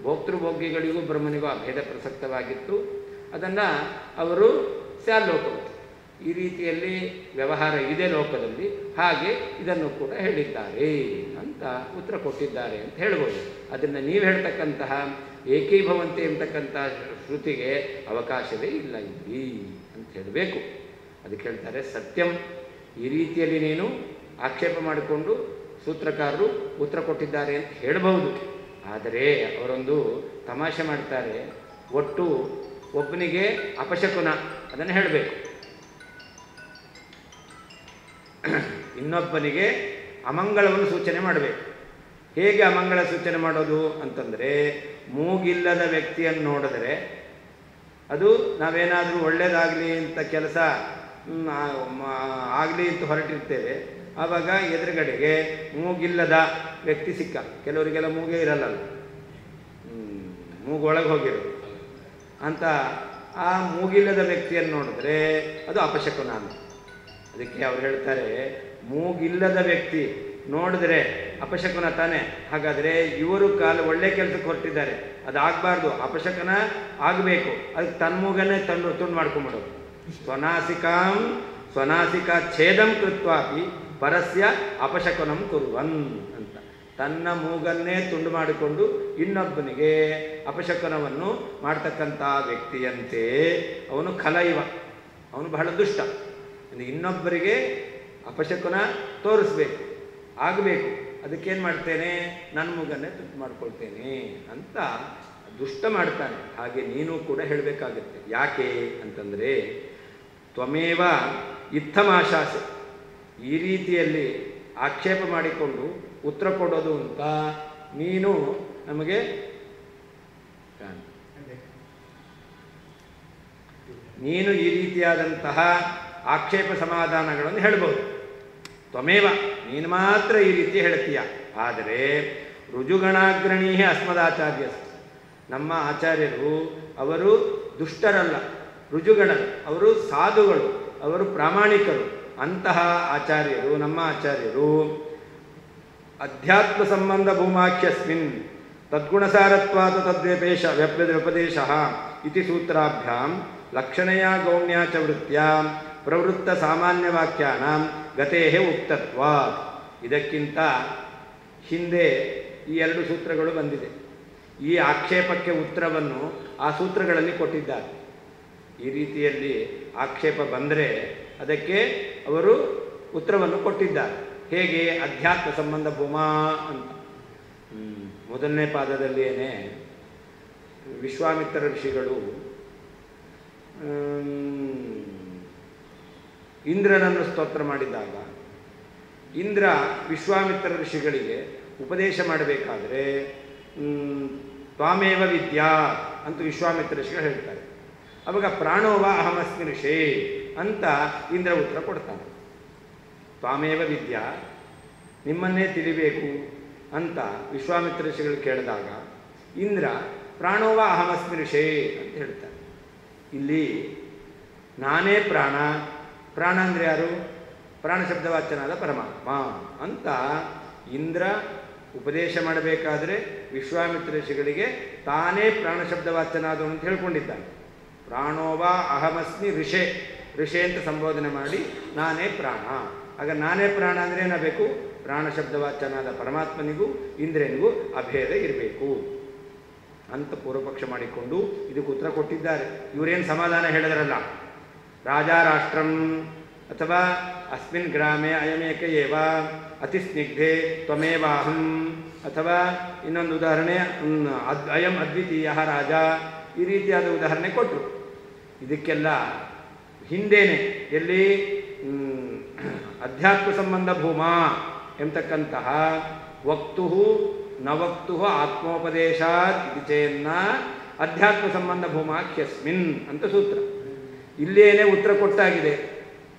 ಭೋಕ್ತೃಭೋಗ್ಯಗಳಿಗೂ ಬ್ರಹ್ಮನಿಗೂ ಅಭೇದ ಪ್ರಸಕ್ತವಾಗಿತ್ತು. ಅದನ್ನು ಅವರು ಸ್ಯಾಲ್ಲೋಕವತ್ ಈ ರೀತಿಯಲ್ಲಿ ವ್ಯವಹಾರ ಇದೆ ಲೋಕದಲ್ಲಿ, ಹಾಗೆ ಇದನ್ನು ಕೂಡ ಹೇಳಿದ್ದಾರೆ ಅಂತ ಉತ್ತರ ಕೊಟ್ಟಿದ್ದಾರೆ ಅಂತ ಹೇಳ್ಬೋದು. ಅದನ್ನು ನೀವು ಹೇಳ್ತಕ್ಕಂತಹ ಏಕೀಭವಂತಿ ಎಂಬತಕ್ಕಂಥ ಶ್ರುತಿಗೆ ಅವಕಾಶವೇ ಇಲ್ಲ ಇಲ್ಲಿ ಅಂತ ಹೇಳಬೇಕು. ಅದಕ್ಕೆ ಹೇಳ್ತಾರೆ ಸತ್ಯಂ. ಈ ರೀತಿಯಲ್ಲಿ ನೀನು ಆಕ್ಷೇಪ ಮಾಡಿಕೊಂಡು ಸೂತ್ರಕಾರರು ಉತ್ತರ ಕೊಟ್ಟಿದ್ದಾರೆ ಅಂತ ಹೇಳಬಹುದು. ಆದರೆ ಅವರೊಂದು ತಮಾಷೆ ಮಾಡ್ತಾರೆ. ಒಟ್ಟು ಒಬ್ಬನಿಗೆ ಅಪಶಕುನ ಅದನ್ನು ಹೇಳಬೇಕು, ಇನ್ನೊಬ್ಬನಿಗೆ ಅಮಂಗಳವನ್ನು ಸೂಚನೆ ಮಾಡಬೇಕು. ಹೇಗೆ ಅಮಂಗಳ ಸೂಚನೆ ಮಾಡೋದು ಅಂತಂದರೆ, ಮೂಗಿಲ್ಲದ ವ್ಯಕ್ತಿಯನ್ನು ನೋಡಿದ್ರೆ ಅದು ನಾವೇನಾದರೂ ಒಳ್ಳೆಯದಾಗಲಿ ಅಂತ ಕೆಲಸ ಆಗಲಿ ಅಂತ ಹೊರಟಿರ್ತೇವೆ, ಆವಾಗ ಎದುರುಗಡೆಗೆ ಮೂಗಿಲ್ಲದ ವ್ಯಕ್ತಿ ಸಿಕ್ಕ. ಕೆಲವರಿಗೆಲ್ಲ ಮೂಗೇ ಇರಲ್ಲ, ಮೂಗು ಒಳಗೆ ಹೋಗಿರೋದು ಅಂತ ಆ ಮೂಗಿಲ್ಲದ ವ್ಯಕ್ತಿಯನ್ನು ನೋಡಿದ್ರೆ ಅದು ಅಪಶಕುನ ಅಂತ. ಅದಕ್ಕೆ ಅವ್ರು ಹೇಳ್ತಾರೆ, ಮೂಗಿಲ್ಲದ ವ್ಯಕ್ತಿ ನೋಡಿದ್ರೆ ಅಪಶಕುನ ತಾನೆ. ಹಾಗಾದರೆ ಇವರು ಒಳ್ಳೆ ಕೆಲಸಕ್ಕೆ ಹೊರಟಿದ್ದಾರೆ, ಅದು ಆಗಬಾರ್ದು, ಅಪಶಕನ ಆಗಬೇಕು. ಅದಕ್ಕೆ ತನ್ನ ಮೂಗನ್ನೇ ತುಂಡು ಮಾಡ್ಕೊಂಬಿಡೋದು. ಸ್ವನಾಸಿಕಾ ಛೇದಂ ಕೃತ್ವಾಪಿ ಪರಸ್ಯ ಅಪಶಕುನಂ ಕುರುವನ್ ಅಂತ. ತನ್ನ ಮೂಗನ್ನೇ ತುಂಡು ಮಾಡಿಕೊಂಡು ಇನ್ನೊಬ್ಬನಿಗೆ ಅಪಶಕುನವನ್ನು ಮಾಡ್ತಕ್ಕಂಥ ವ್ಯಕ್ತಿಯಂತೆ ಅವನು ಖಲೈವ, ಅವನು ಬಹಳ ದುಷ್ಟ. ಇನ್ನೊಬ್ಬರಿಗೆ ಅಪಶಕುನ ತೋರಿಸ್ಬೇಕು, ಆಗಬೇಕು, ಅದಕ್ಕೇನು ಮಾಡ್ತೇನೆ, ನನ್ನ ಮೂಗನ್ನೇ ತುಂಡು ಮಾಡ್ಕೊಳ್ತೇನೆ ಅಂತ ದುಷ್ಟ ಮಾಡ್ತಾನೆ. ಹಾಗೆ ನೀನು ಕೂಡ ಹೇಳಬೇಕಾಗತ್ತೆ. ಯಾಕೆ ಅಂತಂದರೆ, ತ್ವಮೇವ ಇತ್ತಮಾಶಾಸೆ, ಈ ರೀತಿಯಲ್ಲಿ ಆಕ್ಷೇಪ ಮಾಡಿಕೊಂಡು ಉತ್ತರ ಕೊಡೋದು ಅಂತ ನೀನು ನಮಗೆ ನೀನು ಈ ರೀತಿಯಾದಂತಹ ಆಕ್ಷೇಪ ಸಮಾಧಾನಗಳನ್ನು ಹೇಳ್ಬೋದು. ತ್ವಮೇವ, ನೀನು ಮಾತ್ರ ಈ ರೀತಿ ಹೇಳ್ತೀಯ. ಆದರೆ ರುಜುಗಣಾಗ್ರಣೀ ಅಸ್ಮದಾಚಾರ್ಯ, ನಮ್ಮ ಆಚಾರ್ಯರು ಅವರು ದುಷ್ಟರಲ್ಲ, ರುಜುಗಣರು, ಅವರು ಸಾಧುಗಳು, ಅವರು ಪ್ರಾಮಾಣಿಕರು. ಅಂತಹ ಆಚಾರ್ಯರು, ನಮ್ಮ ಆಚಾರ್ಯರು ಅಧ್ಯಾತ್ಮ ಸಂಬಂಧ ಭೂಮಾಖ್ಯಸ್ಮಿನ್ ತದ್ಗುಣಸಾರತ್ವಾತ್ ತದ್ವ್ಯಪದೇಶ ಇತಿ ಸೂತ್ರಾಭ್ಯಾಂ ಲಕ್ಷಣೆಯ ಗೌಣ್ಯ ಚ ವೃತ್ಯ ಪ್ರವೃತ್ತ ಸಾಮಾನ್ಯವಾಕ್ಯಾನಾಂ ಗತೇಹೇ ಉಕ್ತತ್ವಾತ್. ಇದಕ್ಕಿಂತ ಹಿಂದೆ ಈ ಎರಡು ಸೂತ್ರಗಳು ಬಂದಿದೆ. ಈ ಆಕ್ಷೇಪಕ್ಕೆ ಉತ್ತರವನ್ನು ಆ ಸೂತ್ರಗಳಲ್ಲಿ ಕೊಟ್ಟಿದ್ದಾರೆ. ಈ ರೀತಿಯಲ್ಲಿ ಆಕ್ಷೇಪ ಬಂದರೆ ಅದಕ್ಕೆ ಅವರು ಉತ್ತರವನ್ನು ಕೊಟ್ಟಿದ್ದಾರೆ. ಹೇಗೆ? ಅಧ್ಯಾತ್ಮ ಸಂಬಂಧ ಭೂಮಾ ಅಂತ. ಮೊದಲನೇ ಪಾದದಲ್ಲಿಯೇ ವಿಶ್ವಾಮಿತ್ರ ಋಷಿಗಳು ಇಂದ್ರನನ್ನು ಸ್ತೋತ್ರ ಮಾಡಿದಾಗ ಇಂದ್ರ ವಿಶ್ವಾಮಿತ್ರ ಋಷಿಗಳಿಗೆ ಉಪದೇಶ ಮಾಡಬೇಕಾದ್ರೆ ತ್ವಾಮೇವ ವಿದ್ಯಾ ಅಂತ ವಿಶ್ವಾಮಿತ್ರ ಋಷಿಗಳು ಹೇಳ್ತಾರೆ. ಅವಾಗ ಪ್ರಾಣೋವ ಅಹಮಸ್ಮಿ ಋಷೇ ಅಂತ ಇಂದ್ರ ಉತ್ತರ ಕೊಡ್ತಾನೆ. ತ್ವಾಮೇವ ವಿದ್ಯಾ, ನಿಮ್ಮನ್ನೇ ತಿಳಿಬೇಕು ಅಂತ ವಿಶ್ವಾಮಿತ್ರ ಋಷಿಗಳು ಕೇಳಿದಾಗ ಇಂದ್ರ ಪ್ರಾಣೋವ ಅಹಮಸ್ಮಿ ಋಷೇ ಅಂತ ಹೇಳ್ತಾರೆ. ಇಲ್ಲಿ ನಾನೇ ಪ್ರಾಣ, ಪ್ರಾಣ ಅಂದರೆ ಯಾರು? ಪ್ರಾಣ ಶಬ್ದವಾಚ್ಯನಾದ ಪರಮಾತ್ಮ ಅಂತ ಇಂದ್ರ ಉಪದೇಶ ಮಾಡಬೇಕಾದ್ರೆ ವಿಶ್ವಾಮಿತ್ರ ಋಷಿಗಳಿಗೆ ತಾನೇ ಪ್ರಾಣ ಶಬ್ದವಾಚ್ಯನಾದವನು ಅಂತ ಹೇಳ್ಕೊಂಡಿದ್ದಾನೆ. ಪ್ರಾಣೋವ ಅಹಮಸ್ಮಿ ಋಷೆ, ಋಷೆ ಅಂತ ಸಂಬೋಧನೆ ಮಾಡಿ ನಾನೇ ಪ್ರಾಣ. ಆಗ ನಾನೇ ಪ್ರಾಣ ಅಂದರೆ ಏನಾಗಬೇಕು? ಪ್ರಾಣ ಶಬ್ದವಾಚ್ಯನಾದ ಪರಮಾತ್ಮನಿಗೂ ಇಂದ್ರನಿಗೂ ಅಭೇದ ಇರಬೇಕು ಅಂತ ಪೂರ್ವಪಕ್ಷ ಮಾಡಿಕೊಂಡು ಇದಕ್ಕೆ ಉತ್ತರ ಕೊಟ್ಟಿದ್ದಾರೆ. ಇವರೇನು ಸಮಾಧಾನ ಹೇಳಿದ್ರಲ್ಲ, ರಾಜಾ ರಾಷ್ಟ್ರಂ ಅಥವಾ ಅಸ್ಮಿನ್ ಗ್ರಾಮೆ ಅಯಮೇಕ ಏವ ಅತಿಸ್ನಿಗ್ಧೆ ತ್ವಮೇವಾಹಂ, ಅಥವಾ ಇನ್ನೊಂದು ಉದಾಹರಣೆ ಅಯಂ ಅದ್ವಿತೀಯ ರಾಜ, ಈ ರೀತಿಯಾದ ಉದಾಹರಣೆ ಕೊಟ್ಟರು. ಇದಕ್ಕೆಲ್ಲ ಹಿಂದೇನೆ ಎಲ್ಲಿ ಅಧ್ಯಾತ್ಮ ಸಂಬಂಧ ಭೂಮಾ ಎಂಬತಕ್ಕಂತಹ ವಕ್ತು ನ ವಕ್ತು ಆತ್ಮೋಪದೇಶಾತ್ ಇದು ಚೇನ್ನ ಅಧ್ಯಾತ್ಮ ಸಂಬಂಧ ಭೂಮಾಖ್ಯಸ್ಮಿನ್ ಅಂತ ಸೂತ್ರ. ಇಲ್ಲೇನೇ ಉತ್ತರ ಕೊಟ್ಟಾಗಿದೆ.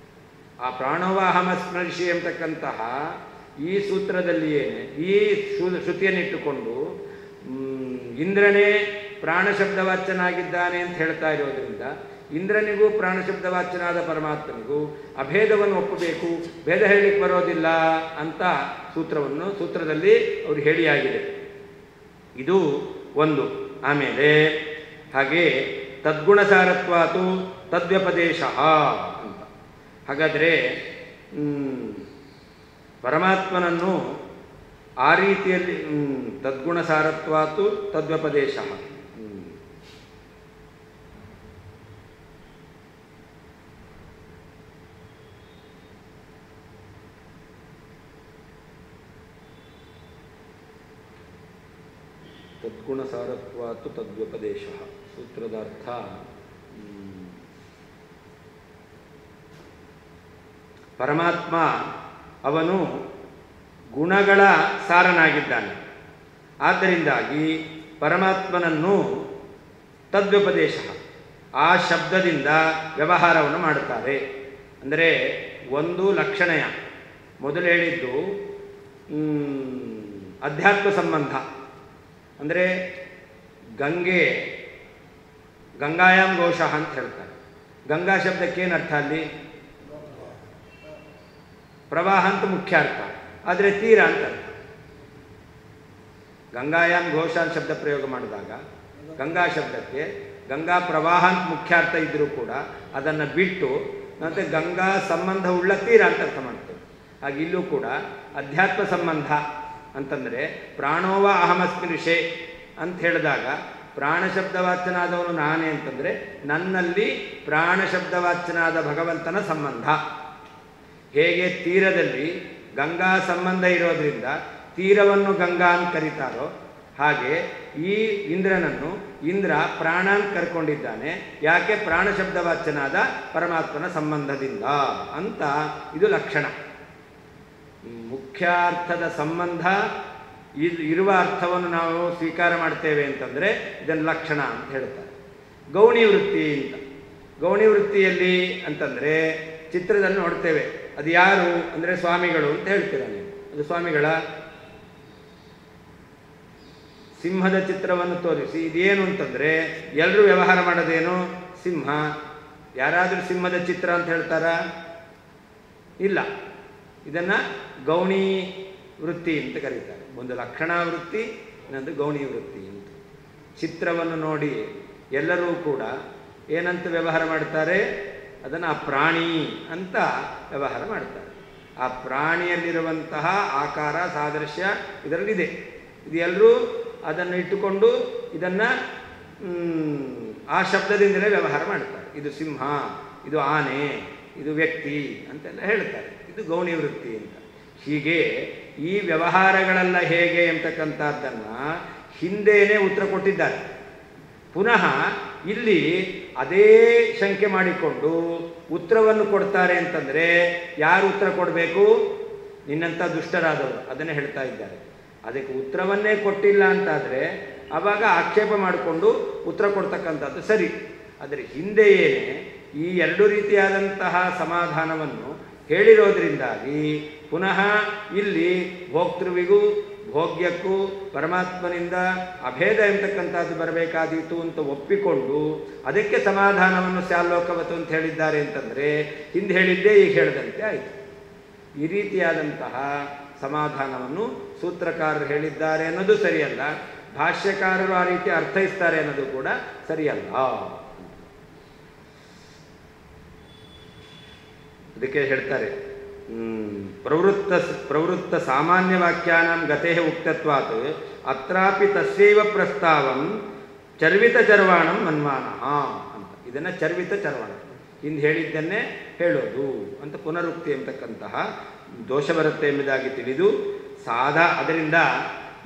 ಆ ಪ್ರಾಣವಾಹಮಸ್ಮರ್ಷಿ ಎಂಬತಕ್ಕಂತಹ ಈ ಸೂತ್ರದಲ್ಲಿಯೇನೆ ಈ ಶ್ರುತಿಯನ್ನಿಟ್ಟುಕೊಂಡು ಇಂದ್ರನೇ ಪ್ರಾಣಶಬ್ದವಾಚ್ಯನಾಗಿದ್ದಾನೆ ಅಂತ ಹೇಳ್ತಾ ಇರೋದ್ರಿಂದ ಇಂದ್ರನಿಗೂ ಪ್ರಾಣಶಬ್ದವಾಚ್ಯನಾದ ಪರಮಾತ್ಮನಿಗೂ ಅಭೇದವನ್ನು ಒಪ್ಪಬೇಕು, ಭೇದ ಹೇಳಲಿಕ್ಕೆ ಬರೋದಿಲ್ಲ ಅಂತ ಸೂತ್ರದಲ್ಲಿ ಅವರು ಹೇಳಿಯಾಗಿದೆ. ಇದು ಒಂದು. ಆಮೇಲೆ ಹಾಗೆ ತದ್ಗುಣಸಾರತ್ವಾತು ತದ್ವ್ಯಪದೇಶ ಅಂತ. ಹಾಗಾದರೆ ಪರಮಾತ್ಮನನ್ನು ಆ ರೀತಿಯಲ್ಲಿ ತದ್ಗುಣಸಾರತ್ವಾತು ತದ್ವ್ಯಪದೇಶ, ತದ್ಗುಣಸಾರತ್ವಾತು ತದ್ವ್ಯಪದೇಶ ಸೂತ್ರದ ಅರ್ಥ ಪರಮಾತ್ಮ ಅವನು ಗುಣಗಳ ಸಾರನಾಗಿದ್ದಾನೆ. ಆದ್ದರಿಂದಾಗಿ ಪರಮಾತ್ಮನನ್ನು ತದ್ವ್ಯುಪದೇಶ ಆ ಶಬ್ದದಿಂದ ವ್ಯವಹಾರವನ್ನು ಮಾಡುತ್ತಾರೆ. ಅಂದರೆ ಒಂದು ಲಕ್ಷಣಯ ಮೊದಲು ಹೇಳಿದ್ದು ಅಧ್ಯಾತ್ಮ ಸಂಬಂಧ. ಅಂದರೆ ಗಂಗಾಯಾಮ್ ಘೋಷಃ ಅಂತ ಹೇಳ್ತಾರೆ. ಗಂಗಾ ಶಬ್ದಕ್ಕೇನು ಅರ್ಥ ಅಲ್ಲಿ? ಪ್ರವಾಹ ಅಂತ ಮುಖ್ಯ ಅರ್ಥ, ಆದರೆ ತೀರ ಅಂತ ಅರ್ಥ. ಗಂಗಾಯಾಮ್ ಘೋಷ ಅಂತ ಶಬ್ದ ಪ್ರಯೋಗ ಮಾಡಿದಾಗ ಗಂಗಾ ಶಬ್ದಕ್ಕೆ ಗಂಗಾ ಪ್ರವಾಹ ಅಂತ ಮುಖ್ಯ ಅರ್ಥ ಇದ್ದರೂ ಕೂಡ ಅದನ್ನು ಬಿಟ್ಟು ಮತ್ತು ಗಂಗಾ ಸಂಬಂಧವುಳ್ಳ ತೀರ ಅಂತ ಅರ್ಥ ಮಾಡ್ತೇವೆ. ಹಾಗೆ ಇಲ್ಲೂ ಕೂಡ ಅಧ್ಯಾತ್ಮ ಸಂಬಂಧ ಅಂತಂದರೆ ಪ್ರಾಣೋವ ಅಹಮಸ್ಮಿರುಷೆ ಅಂತ ಹೇಳಿದಾಗ ಪ್ರಾಣಶಬ್ದವಾಚ್ಯನಾದವನು ನಾನೇ ಅಂತಂದರೆ ನನ್ನಲ್ಲಿ ಪ್ರಾಣಶಬ್ದವಾಚ್ಯನಾದ ಭಗವಂತನ ಸಂಬಂಧ. ಹೇಗೆ ತೀರದಲ್ಲಿ ಗಂಗಾ ಸಂಬಂಧ ಇರೋದ್ರಿಂದ ತೀರವನ್ನು ಗಂಗಾ ಅಂತ ಕರೀತಾರೋ, ಹಾಗೆ ಈ ಇಂದ್ರನನ್ನು ಇಂದ್ರ ಪ್ರಾಣ ಅಂತ ಕರ್ಕೊಂಡಿದ್ದಾನೆ. ಯಾಕೆ? ಪ್ರಾಣಶಬ್ದವಾಚ್ಯನಾದ ಪರಮಾತ್ಮನ ಸಂಬಂಧದಿಂದ ಅಂತ ಇದು ಲಕ್ಷಣ. ಮುಖ್ಯಾರ್ಥದ ಸಂಬಂಧ ಇರುವ ಅರ್ಥವನ್ನು ನಾವು ಸ್ವೀಕಾರ ಮಾಡ್ತೇವೆ ಅಂತಂದರೆ ಇದನ್ನು ಲಕ್ಷಣ ಅಂತ ಹೇಳ್ತಾರೆ. ಗೌಣಿ ವೃತ್ತಿ ಅಂತ. ಗೌಣಿ ವೃತ್ತಿಯಲ್ಲಿ ಅಂತಂದರೆ ಚಿತ್ರದಲ್ಲಿ ನೋಡ್ತೇವೆ. ಅದು ಯಾರು ಅಂದರೆ ಸ್ವಾಮಿಗಳು ಅಂತ ಹೇಳ್ತೀರ ನೀವು. ಅದು ಸ್ವಾಮಿಗಳ ಸಿಂಹದ ಚಿತ್ರವನ್ನು ತೋರಿಸಿ ಇದೇನು ಅಂತಂದರೆ ಎಲ್ಲರೂ ವ್ಯವಹಾರ ಮಾಡೋದೇನು? ಸಿಂಹ. ಯಾರಾದರೂ ಸಿಂಹದ ಚಿತ್ರ ಅಂತ ಹೇಳ್ತಾರಾ? ಇಲ್ಲ. ಇದನ್ನು ಗೌಣಿ ವೃತ್ತಿ ಅಂತ ಕರೀತಾರೆ. ಒಂದು ಲಕ್ಷಣಾ ವೃತ್ತಿ, ಇನ್ನೊಂದು ಗೌಣಿ ವೃತ್ತಿ ಅಂತ. ಚಿತ್ರವನ್ನು ನೋಡಿ ಎಲ್ಲರೂ ಕೂಡ ಏನಂತ ವ್ಯವಹಾರ ಮಾಡ್ತಾರೆ? ಅದನ್ನು ಆ ಪ್ರಾಣಿ ಅಂತ ವ್ಯವಹಾರ ಮಾಡ್ತಾರೆ. ಆ ಪ್ರಾಣಿಯಲ್ಲಿರುವಂತಹ ಆಕಾರ ಸಾದೃಶ್ಯ ಇದರಲ್ಲಿದೆ. ಇದು ಎಲ್ಲರೂ ಅದನ್ನು ಇಟ್ಟುಕೊಂಡು ಇದನ್ನು ಆ ಶಬ್ದದಿಂದಲೇ ವ್ಯವಹಾರ ಮಾಡ್ತಾರೆ. ಇದು ಸಿಂಹ, ಇದು ಆನೆ, ಇದು ವ್ಯಕ್ತಿ ಅಂತೆಲ್ಲ ಹೇಳ್ತಾರೆ. ಇದು ಗೌಣಿ ವೃತ್ತಿ ಅಂತ. ಹೀಗೆ ಈ ವ್ಯವಹಾರಗಳೆಲ್ಲ ಹೇಗೆ ಎಂಬತಕ್ಕಂಥದ್ದನ್ನು ಹಿಂದೇನೆ ಉತ್ತರ ಕೊಟ್ಟಿದ್ದಾರೆ. ಪುನಃ ಇಲ್ಲಿ ಅದೇ ಶಂಕೆ ಮಾಡಿಕೊಂಡು ಉತ್ತರವನ್ನು ಕೊಡ್ತಾರೆ ಅಂತಂದರೆ ಯಾರು ಉತ್ತರ ಕೊಡಬೇಕು? ನಿನ್ನಂಥ ದುಷ್ಟರಾದವರು. ಅದನ್ನೇ ಹೇಳ್ತಾ ಇದ್ದಾರೆ. ಅದಕ್ಕೆ ಉತ್ತರವನ್ನೇ ಕೊಟ್ಟಿಲ್ಲ ಅಂತಾದರೆ ಆವಾಗ ಆಕ್ಷೇಪ ಮಾಡಿಕೊಂಡು ಉತ್ತರ ಕೊಡ್ತಕ್ಕಂಥದ್ದು ಸರಿ. ಆದರೆ ಹಿಂದೆಯೇ ಈ ಎರಡು ರೀತಿಯಾದಂತಹ ಸಮಾಧಾನವನ್ನು ಹೇಳಿರೋದ್ರಿಂದಾಗಿ ಪುನಃ ಇಲ್ಲಿ ಭೋಕ್ತೃವಿಗೂ ಭೋಗ್ಯಕ್ಕೂ ಪರಮಾತ್ಮನಿಂದ ಅಭೇದ ಎಂಬತಕ್ಕಂಥದ್ದು ಬರಬೇಕಾದೀತು ಅಂತ ಒಪ್ಪಿಕೊಂಡು ಅದಕ್ಕೆ ಸಮಾಧಾನವನ್ನು ಸ್ಯಾಲೋಕವತು ಅಂತ ಹೇಳಿದ್ದಾರೆ ಅಂತಂದರೆ ಹಿಂದೆ ಹೇಳಿದ್ದೇ ಈಗ ಹೇಳಿದಂತೆ ಆಯಿತು. ಈ ರೀತಿಯಾದಂತಹ ಸಮಾಧಾನವನ್ನು ಸೂತ್ರಕಾರರು ಹೇಳಿದ್ದಾರೆ ಅನ್ನೋದು ಸರಿಯಲ್ಲ. ಭಾಷ್ಯಕಾರರು ಆ ರೀತಿ ಅರ್ಥೈಸ್ತಾರೆ ಅನ್ನೋದು ಕೂಡ ಸರಿಯಲ್ಲ. ಅದಕ್ಕೆ ಹೇಳ್ತಾರೆ ಪ್ರವೃತ್ತ ಸಾಮಾನ್ಯ ವಾಕ್ಯಾನಾಂ ಗತೆ ಉಕ್ತತ್ವಾತ್ ಅತ್ರಾಪಿ ತಸ್ಯೈವ ಪ್ರಸ್ತಾವಂ ಚರ್ವಿತ ಚರ್ವಾಣಂ ಮನ್ಮಾನಃ ಅಂತ. ಇದನ್ನು ಚರ್ವಿತ ಚರ್ವಾಣ ಹಿಂದೆ ಹೇಳಿದ್ದನ್ನೇ ಹೇಳೋದು ಅಂತ ಪುನರುಕ್ತಿ ಎಂಬತಕ್ಕಂತಹ ದೋಷ ಬರುತ್ತೆ ಎಂಬುದಾಗಿ ತಿಳಿದು ಅದರಿಂದ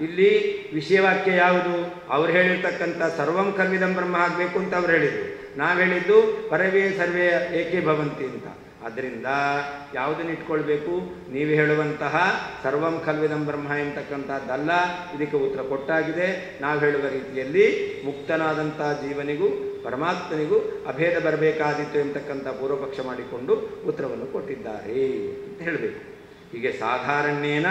ಇಲ್ಲಿ ವಿಷಯವಾಕ್ಯ ಯಾವುದು? ಅವ್ರು ಹೇಳಿರ್ತಕ್ಕಂಥ ಸರ್ವಂ ಕಲ್ವಿದಂ ಬ್ರಹ್ಮ ಆಗಬೇಕು ಅಂತ ಅವ್ರು ಹೇಳಿದರು. ನಾವು ಹೇಳಿದ್ದು ಪರವೇ ಸರ್ವೇ ಏಕೆ ಭವಂತಿ ಅಂತ. ಆದ್ದರಿಂದ ಯಾವುದನ್ನು ಇಟ್ಕೊಳ್ಬೇಕು? ನೀವು ಹೇಳುವಂತಹ ಸರ್ವಂ ಕಲ್ವಿದಂ ಬ್ರಹ್ಮ ಎಂಬತಕ್ಕಂಥದ್ದಲ್ಲ. ಇದಕ್ಕೆ ಉತ್ತರ ಕೊಟ್ಟಾಗಿದೆ. ನಾವು ಹೇಳುವ ರೀತಿಯಲ್ಲಿ ಮುಕ್ತನಾದಂಥ ಜೀವನಿಗೂ ಪರಮಾತ್ಮನಿಗೂ ಅಭೇದ ಬರಬೇಕಾದಿತ್ತು ಎಂಬತಕ್ಕಂಥ ಪೂರ್ವಪಕ್ಷ ಮಾಡಿಕೊಂಡು ಉತ್ತರವನ್ನು ಕೊಟ್ಟಿದ್ದಾರೆ ಅಂತ ಹೇಳಬೇಕು. ಹೀಗೆ ಸಾಧಾರಣ್ಯೇನ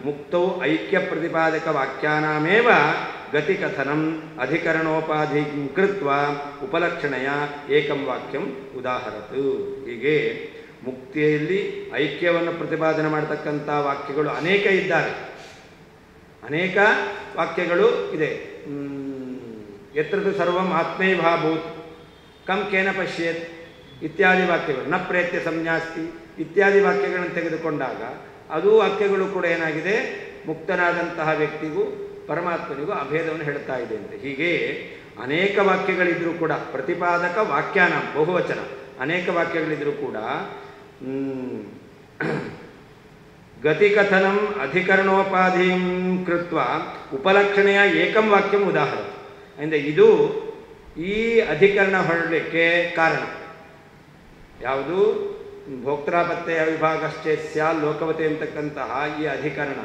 ಮುಕ್ತೌ ಐಕ್ಯ ಪ್ರತಿಪಾದಕ ವಾಕ್ಯಾನಾಮೇವ ಗತಿಕಥನಂ ಅಧಿಕರಣೋಪಾಧಿ ಕೃತ್ವ ಉಪಲಕ್ಷಣೆಯ ಏಕಂ ವಾಕ್ಯಂ ಉದಾಹರತು. ಹೀಗೆ ಮುಕ್ತಿಯಲ್ಲಿ ಐಕ್ಯವನ್ನು ಪ್ರತಿಪಾದನೆ ಮಾಡತಕ್ಕಂಥ ವಾಕ್ಯಗಳು ಅನೇಕ ಇದ್ದಾರೆ. ಅನೇಕ ವಾಕ್ಯಗಳು ಇದೆ. ಯತ್ರದು ಸರ್ವಂ ಆತ್ಮೈವಾಭೂತ್ ಕಂ ಕೇನ ಪಶ್ಯೇತ್ ಇತ್ಯಾದಿ ವಾಕ್ಯಗಳು, ನ ಪ್ರೇತ್ಯ ಸಂಜ್ಞಾಸ್ತಿ ಇತ್ಯಾದಿ ವಾಕ್ಯಗಳನ್ನು ತೆಗೆದುಕೊಂಡಾಗ ಅದು ವಾಕ್ಯಗಳು ಕೂಡ ಏನಾಗಿದೆ? ಮುಕ್ತನಾದಂತಹ ವ್ಯಕ್ತಿಗೂ ಪರಮಾತ್ಮನಿಗೂ ಅಭೇದವನ್ನು ಹೇಳ್ತಾ ಇದೆ ಅಂತ. ಹೀಗೆ ಅನೇಕ ವಾಕ್ಯಗಳಿದ್ರೂ ಕೂಡ ಪ್ರತಿಪಾದಕ ವಾಕ್ಯಾನ ಬಹುವಚನ ಅನೇಕ ವಾಕ್ಯಗಳಿದ್ರೂ ಕೂಡ ಗತಿಕಥನಂ ಅಧಿಕರಣೋಪಾಧಿಂ ಕೃತ್ವ ಉಪಲಕ್ಷಣೆಯ ಏಕಂ ವಾಕ್ಯಂ ಉದಾಹರಣ. ಅಂದರೆ ಇದು ಈ ಅಧಿಕರಣ ಹೊರಡಲಿಕ್ಕೆ ಕಾರಣ ಯಾವುದು? ಭೋಕ್ತಾಪತ್ತೆಯ ವಿಭಾಗಶ್ಚೇ ಸ್ಯಾಲ್ ಲೋಕವತೆ ಅಂತಕ್ಕಂತಹ ಈ ಅಧಿಕರಣ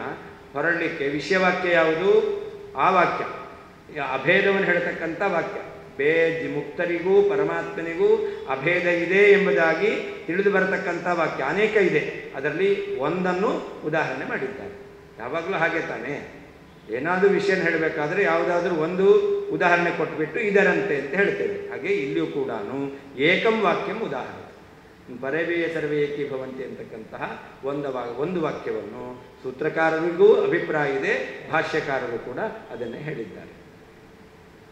ಹೊರಡಲಿಕ್ಕೆ ವಿಷಯವಾಕ್ಯ ಯಾವುದು? ಆ ವಾಕ್ಯ, ಅಭೇದವನ್ನು ಹೇಳ್ತಕ್ಕಂಥ ವಾಕ್ಯ. ಮುಕ್ತರಿಗೂ ಪರಮಾತ್ಮನಿಗೂ ಅಭೇದ ಇದೆ ಎಂಬುದಾಗಿ ತಿಳಿದು ಬರತಕ್ಕಂಥ ವಾಕ್ಯ ಅನೇಕ ಇದೆ. ಅದರಲ್ಲಿ ಒಂದನ್ನು ಉದಾಹರಣೆ ಮಾಡಿದ್ದಾರೆ. ಯಾವಾಗಲೂ ಹಾಗೆ ತಾನೇ, ಏನಾದರೂ ವಿಷಯ ಹೇಳಬೇಕಾದ್ರೆ ಯಾವುದಾದ್ರೂ ಒಂದು ಉದಾಹರಣೆ ಕೊಟ್ಬಿಟ್ಟು ಇದರಂತೆ ಅಂತ ಹೇಳ್ತೇವೆ. ಹಾಗೆ ಇಲ್ಲಿಯೂ ಕೂಡ ಏಕಂ ವಾಕ್ಯಂ ಉದಾಹರಣೆ, ಪರವೇ ಸರ್ವೇ ಏಕೀಭವಂತಿ ಅಂತಕ್ಕಂತಹ ಒಂದು ವಾಕ್ಯವನ್ನು ಸೂತ್ರಕಾರರಿಗೂ ಅಭಿಪ್ರಾಯ ಇದೆ, ಭಾಷ್ಯಕಾರರು ಕೂಡ ಅದನ್ನೇ ಹೇಳಿದ್ದಾರೆ.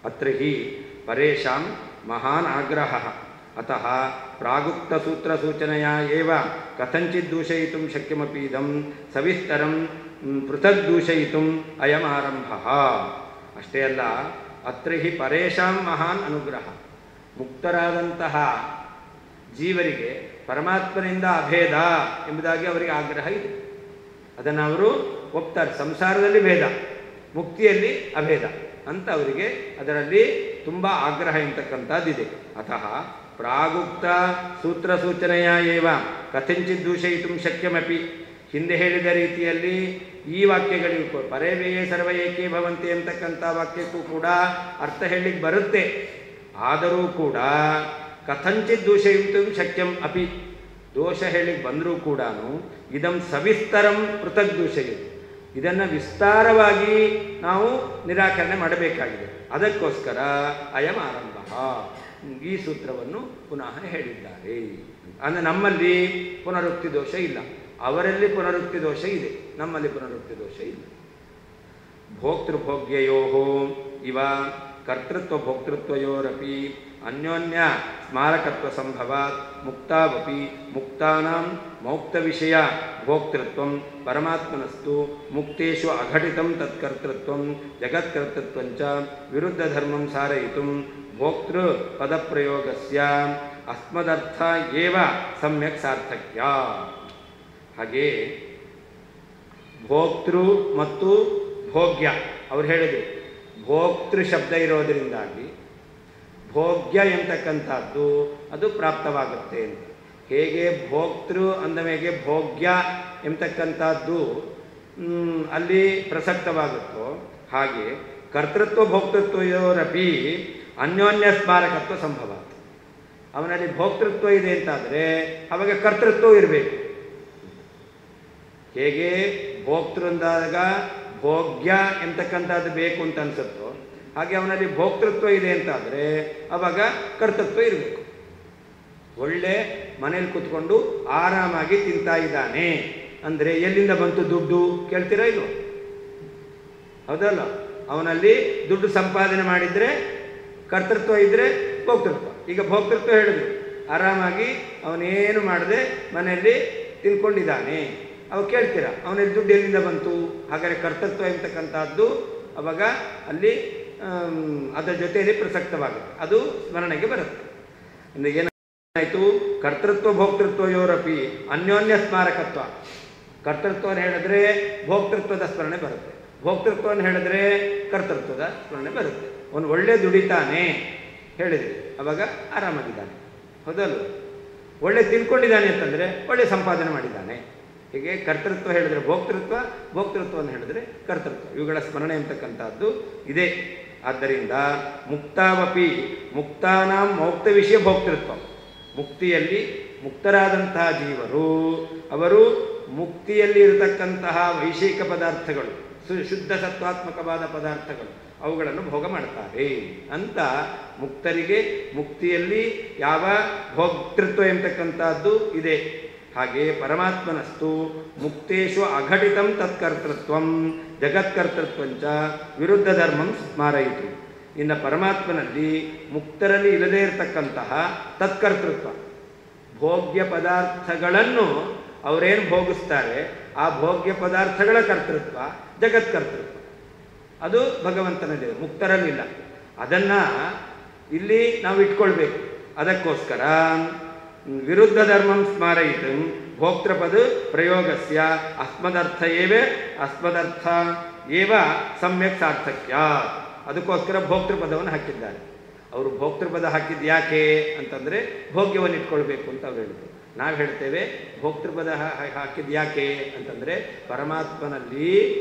ಅತ್ರ ಹಿ ಪರೇಶಾಂ ಮಹಾನ್ ಆಗ್ರಹ ಅತಃ ಪ್ರಾಗುಕ್ತ ಸೂತ್ರ ಸೂಚನೆಯ ಏವ ಕಥಂಚಿತ್ ದೂಷಯಿತುಂ ಶಕ್ಯಮಪಿ ಇದಂ ಸವಿಸ್ತರಂ ಪೃಥಕ್ ದೂಷಯಿತುಂ ಅಯಂ ಆರಂಭ. ಅಷ್ಟೇ ಅಲ್ಲ, ಅತ್ರ ಹಿ ಪರೇಶಾಂ ಮಹಾನ್ ಅನುಗ್ರಹ, ಮುಕ್ತರಾದಂತಹ ಜೀವರಿಗೆ ಪರಮಾತ್ಮನಿಂದ ಅಭೇದ ಎಂಬುದಾಗಿ ಅವರಿಗೆ ಆಗ್ರಹ ಇದೆ. ಅದನ್ನು ಅವರು ಒಪ್ತಾರೆ. ಸಂಸಾರದಲ್ಲಿ ಭೇದ, ಮುಕ್ತಿಯಲ್ಲಿ ಅಭೇದ ಅಂತ ಅವರಿಗೆ ಅದರಲ್ಲಿ ತುಂಬ ಆಗ್ರಹ ಎಂತಕ್ಕಂಥದ್ದಿದೆ. ಅತಃ ಪ್ರಾಗುಕ್ತ ಸೂತ್ರ ಸೂಚನೆಯ ಏವ ಕಥಂಚಿತ್ ದೂಷಯಿತು ಶಕ್ಯಮಪಿ, ಹಿಂದೆ ಹೇಳಿದ ರೀತಿಯಲ್ಲಿ ಈ ವಾಕ್ಯಗಳಿಗೂ ಪರೇವೆಯೇ ಸರ್ವ ಏಕೇ ಭವಂತಿ ಅಂತಕ್ಕಂಥ ವಾಕ್ಯಕ್ಕೂ ಕೂಡ ಅರ್ಥ ಹೇಳಲಿಕ್ಕೆ ಬರುತ್ತೆ. ಆದರೂ ಕೂಡ ಕಥಂಚಿತ್ ದೂಷಯಿತು ಶಕ್ಯಂ ಅಪಿ, ದೋಷ ಹೇಳಿಕ್ಕೆ ಬಂದರೂ ಕೂಡ ಇದಂ ಸವಿಸ್ತರಂ ಪೃಥಕ್ ದೂಷಯಿತು, ಇದನ್ನು ವಿಸ್ತಾರವಾಗಿ ನಾವು ನಿರಾಕರಣೆ ಮಾಡಬೇಕಾಗಿದೆ. ಅದಕ್ಕೋಸ್ಕರ ಅಯಂ ಆರಂಭ, ಈ ಸೂತ್ರವನ್ನು ಪುನಃ ಹೇಳಿದ್ದಾರೆ. ಅಂದರೆ ನಮ್ಮಲ್ಲಿ ಪುನರುಕ್ತಿ ದೋಷ ಇಲ್ಲ, ಅವರಲ್ಲಿ ಪುನರುಕ್ತಿ ದೋಷ ಇದೆ, ನಮ್ಮಲ್ಲಿ ಪುನರುಕ್ತಿ ದೋಷ ಇಲ್ಲ. ಭೋಕ್ತೃಭೋಗ್ಯಯೋ ಇವ ಕರ್ತೃತ್ವ ಭೋಕ್ತೃತ್ವಯೋರಪಿ ಅನ್ಯೋನ್ಯ ಸ್ಮಾರಕತ್ವ ಸಂಭವಾತ್ ಮುಕ್ತಾವಪಿ ಮುಕ್ತಾನಾಂ ಮೌಕ್ತ ವಿಷಯ ಭೋಕ್ತೃತ್ವಂ ಪರಮಾತ್ಮನಸ್ತು ಮುಕ್ತೇಷು ಅಘಟಿತಂ ತತ್ಕರ್ತೃತ್ವಂ ಜಗತ್ಕರ್ತೃತ್ವಂಚ ವಿರುದ್ಧ ಧರ್ಮಂ ಸಾರಯಿತುಂ ಭೋಕ್ತೃ ಪದಪ್ರಯೋಗಸ್ಯ ಅಸ್ಮದರ್ಥ ಏವ ಸಮ್ಯಕ್ ಸಾರ್ಥಕ್ಯ. ಹಾಗೆ ಭೋಕ್ತೃ ಮತ್ತು ಭೋಗ್ಯ ಅವರು ಹೇಳಿದರು, ಭೋಕ್ತೃ ಶಬ್ದ ಇರೋದರಿಂದಾಗಿ ಭೋಗ್ಯ ಎಂತಕ್ಕಂಥದ್ದು ಅದು ಪ್ರಾಪ್ತವಾಗುತ್ತೆ ಅಂತ. ಹೇಗೆ ಭೋಕ್ತೃ ಅಂದ ಮೇಲೆ ಭೋಗ್ಯ ಎಂತಕ್ಕಂಥದ್ದು ಅಲ್ಲಿ ಪ್ರಸಕ್ತವಾಗುತ್ತೋ, ಹಾಗೆ ಕರ್ತೃತ್ವ ಭೋಕ್ತೃತ್ವಯೋರಪಿ ಅನ್ಯೋನ್ಯ ಸ್ಮಾರಕತ್ವ ಸಂಭವ. ಅವನಲ್ಲಿ ಭೋಕ್ತೃತ್ವ ಇದೆ ಅಂತಾದರೆ ಅವಾಗ ಕರ್ತೃತ್ವ ಇರಬೇಕು. ಹೇಗೆ ಭೋಕ್ತೃ ಅಂದಾಗ ಭೋಗ್ಯ ಎಂತಕ್ಕಂಥದ್ದು ಬೇಕು ಅಂತ ಅನಿಸುತ್ತೋ, ಹಾಗೆ ಅವನಲ್ಲಿ ಭೋಕ್ತೃತ್ವ ಇದೆ ಅಂತಾದರೆ ಅವಾಗ ಕರ್ತೃತ್ವ ಇರಬೇಕು. ಒಳ್ಳೆ ಮನೇಲಿ ಕೂತ್ಕೊಂಡು ಆರಾಮಾಗಿ ತಿಂತಾ ಇದ್ದಾನೆ ಅಂದರೆ ಎಲ್ಲಿಂದ ಬಂತು ದುಡ್ಡು ಕೇಳ್ತೀರಾ ಇಲ್ವ? ಹೌದಲ್ಲ? ಅವನಲ್ಲಿ ದುಡ್ಡು ಸಂಪಾದನೆ ಮಾಡಿದರೆ ಕರ್ತೃತ್ವ ಇದ್ದರೆ ಭೋಕ್ತೃತ್ವ. ಈಗ ಭೋಕ್ತೃತ್ವ ಹೇಳಿದ್ರು, ಆರಾಮಾಗಿ ಅವನೇನು ಮಾಡದೆ ಮನೆಯಲ್ಲಿ ತಿನ್ಕೊಂಡಿದ್ದಾನೆ, ಅವಾಗ ಕೇಳ್ತೀರಾ ಅವನಲ್ಲಿ ದುಡ್ಡು ಎಲ್ಲಿಂದ ಬಂತು? ಹಾಗಾದರೆ ಕರ್ತೃತ್ವ ಎಂತಕ್ಕಂಥದ್ದು ಅವಾಗ ಅಲ್ಲಿ ಅದರ ಜೊತೆಯಲ್ಲಿ ಪ್ರಸಕ್ತವಾಗುತ್ತೆ, ಅದು ಸ್ಮರಣೆಗೆ ಬರುತ್ತೆ. ಅಂದರೆ ಏನಾಯಿತು? ಕರ್ತೃತ್ವ ಭೋಕ್ತೃತ್ವಯೋರಪಿ ಅನ್ಯೋನ್ಯ ಸ್ಮಾರಕತ್ವ. ಕರ್ತೃತ್ವವನ್ನು ಹೇಳಿದ್ರೆ ಭೋಕ್ತೃತ್ವದ ಸ್ಮರಣೆ ಬರುತ್ತೆ, ಭೋಕ್ತೃತ್ವವನ್ನು ಹೇಳಿದ್ರೆ ಕರ್ತೃತ್ವದ ಸ್ಮರಣೆ ಬರುತ್ತೆ. ಅವನು ಒಳ್ಳೆ ದುಡಿತಾನೆ ಹೇಳಿದ್ರಿ, ಅವಾಗ ಆರಾಮಾಗಿದ್ದಾನೆ. ಹೌದಲ್ಲ? ಒಳ್ಳೆ ತಿನ್ಕೊಂಡಿದ್ದಾನೆ ಅಂತಂದರೆ ಒಳ್ಳೆ ಸಂಪಾದನೆ ಮಾಡಿದ್ದಾನೆ. ಹೀಗೆ ಕರ್ತೃತ್ವ ಹೇಳಿದರೆ ಭೋಕ್ತೃತ್ವ, ಭೋಕ್ತೃತ್ವವನ್ನು ಹೇಳಿದರೆ ಕರ್ತೃತ್ವ, ಇವುಗಳ ಸ್ಮರಣೆ ಅಂತಕ್ಕಂಥದ್ದು ಇದೆ. ಆದ್ದರಿಂದ ಮುಕ್ತಾವಪಿ ಮುಕ್ತಾನಾಂ ಮೌಕ್ತ ವಿಷಯ ಭೋಕ್ತೃತ್ವ, ಮುಕ್ತಿಯಲ್ಲಿ ಮುಕ್ತರಾದಂತಹ ಜೀವರು ಅವರು ಮುಕ್ತಿಯಲ್ಲಿ ಇರತಕ್ಕಂತಹ ವೈಷಯಿಕ ಪದಾರ್ಥಗಳು, ಶುದ್ಧ ಸತ್ವಾತ್ಮಕವಾದ ಪದಾರ್ಥಗಳು, ಅವುಗಳನ್ನು ಭೋಗ ಮಾಡ್ತಾರೆ ಅಂತ ಮುಕ್ತರಿಗೆ ಮುಕ್ತಿಯಲ್ಲಿ ಯಾವ ಭೋಕ್ತೃತ್ವ ಎಂತಕ್ಕಂಥದ್ದು ಇದೆ. ಹಾಗೆ ಪರಮಾತ್ಮನಸ್ತು ಮುಕ್ತೇಶು ಅಘಟಿತಂ ತತ್ಕರ್ತೃತ್ವಂ ಜಗತ್ಕರ್ತೃತ್ವಂಚ ವಿರುದ್ಧ ಧರ್ಮಂ ಸ್ಮಾರಯಿತು. ಇನ್ನು ಪರಮಾತ್ಮನಲ್ಲಿ ಮುಕ್ತರಲ್ಲಿ ಇಲ್ಲದೇ ಇರತಕ್ಕಂತಹ ತತ್ಕರ್ತೃತ್ವ, ಭೋಗ್ಯ ಪದಾರ್ಥಗಳನ್ನು ಅವರೇನು ಭೋಗಿಸ್ತಾರೆ ಆ ಭೋಗ್ಯ ಪದಾರ್ಥಗಳ ಕರ್ತೃತ್ವ ಜಗತ್ಕರ್ತೃತ್ವ ಅದು ಭಗವಂತನಲ್ಲಿದೆ, ಮುಕ್ತರಲ್ಲಿಲ್ಲ. ಅದನ್ನು ಇಲ್ಲಿ ನಾವು ಇಟ್ಕೊಳ್ಬೇಕು. ಅದಕ್ಕೋಸ್ಕರ ವಿರುದ್ಧ ಧರ್ಮಂ ಸ್ಮಾರಯಿತು ಭೋಕ್ತೃಪದ ಪ್ರಯೋಗಸ್ಯ ಅಸ್ಮದರ್ಥ ಏವ ಸಮ್ಯಕ್ ಸಾರ್ಥಕ್ಯ. ಅದಕ್ಕೋಸ್ಕರ ಭೋಕ್ತೃಪದವನ್ನು ಹಾಕಿದ್ದಾರೆ. ಅವರು ಭೋಕ್ತೃಪದ ಹಾಕಿದ್ದು ಯಾಕೆ ಅಂತಂದರೆ ಭೋಗ್ಯವನ್ನು ಇಟ್ಕೊಳ್ಬೇಕು ಅಂತ ಅವ್ರು ಹೇಳಿದ್ರು. ನಾವು ಹೇಳ್ತೇವೆ ಭೋಕ್ತೃಪದ ಹಾಕಿದ್ದು ಯಾಕೆ ಅಂತಂದರೆ ಪರಮಾತ್ಮನಲ್ಲಿ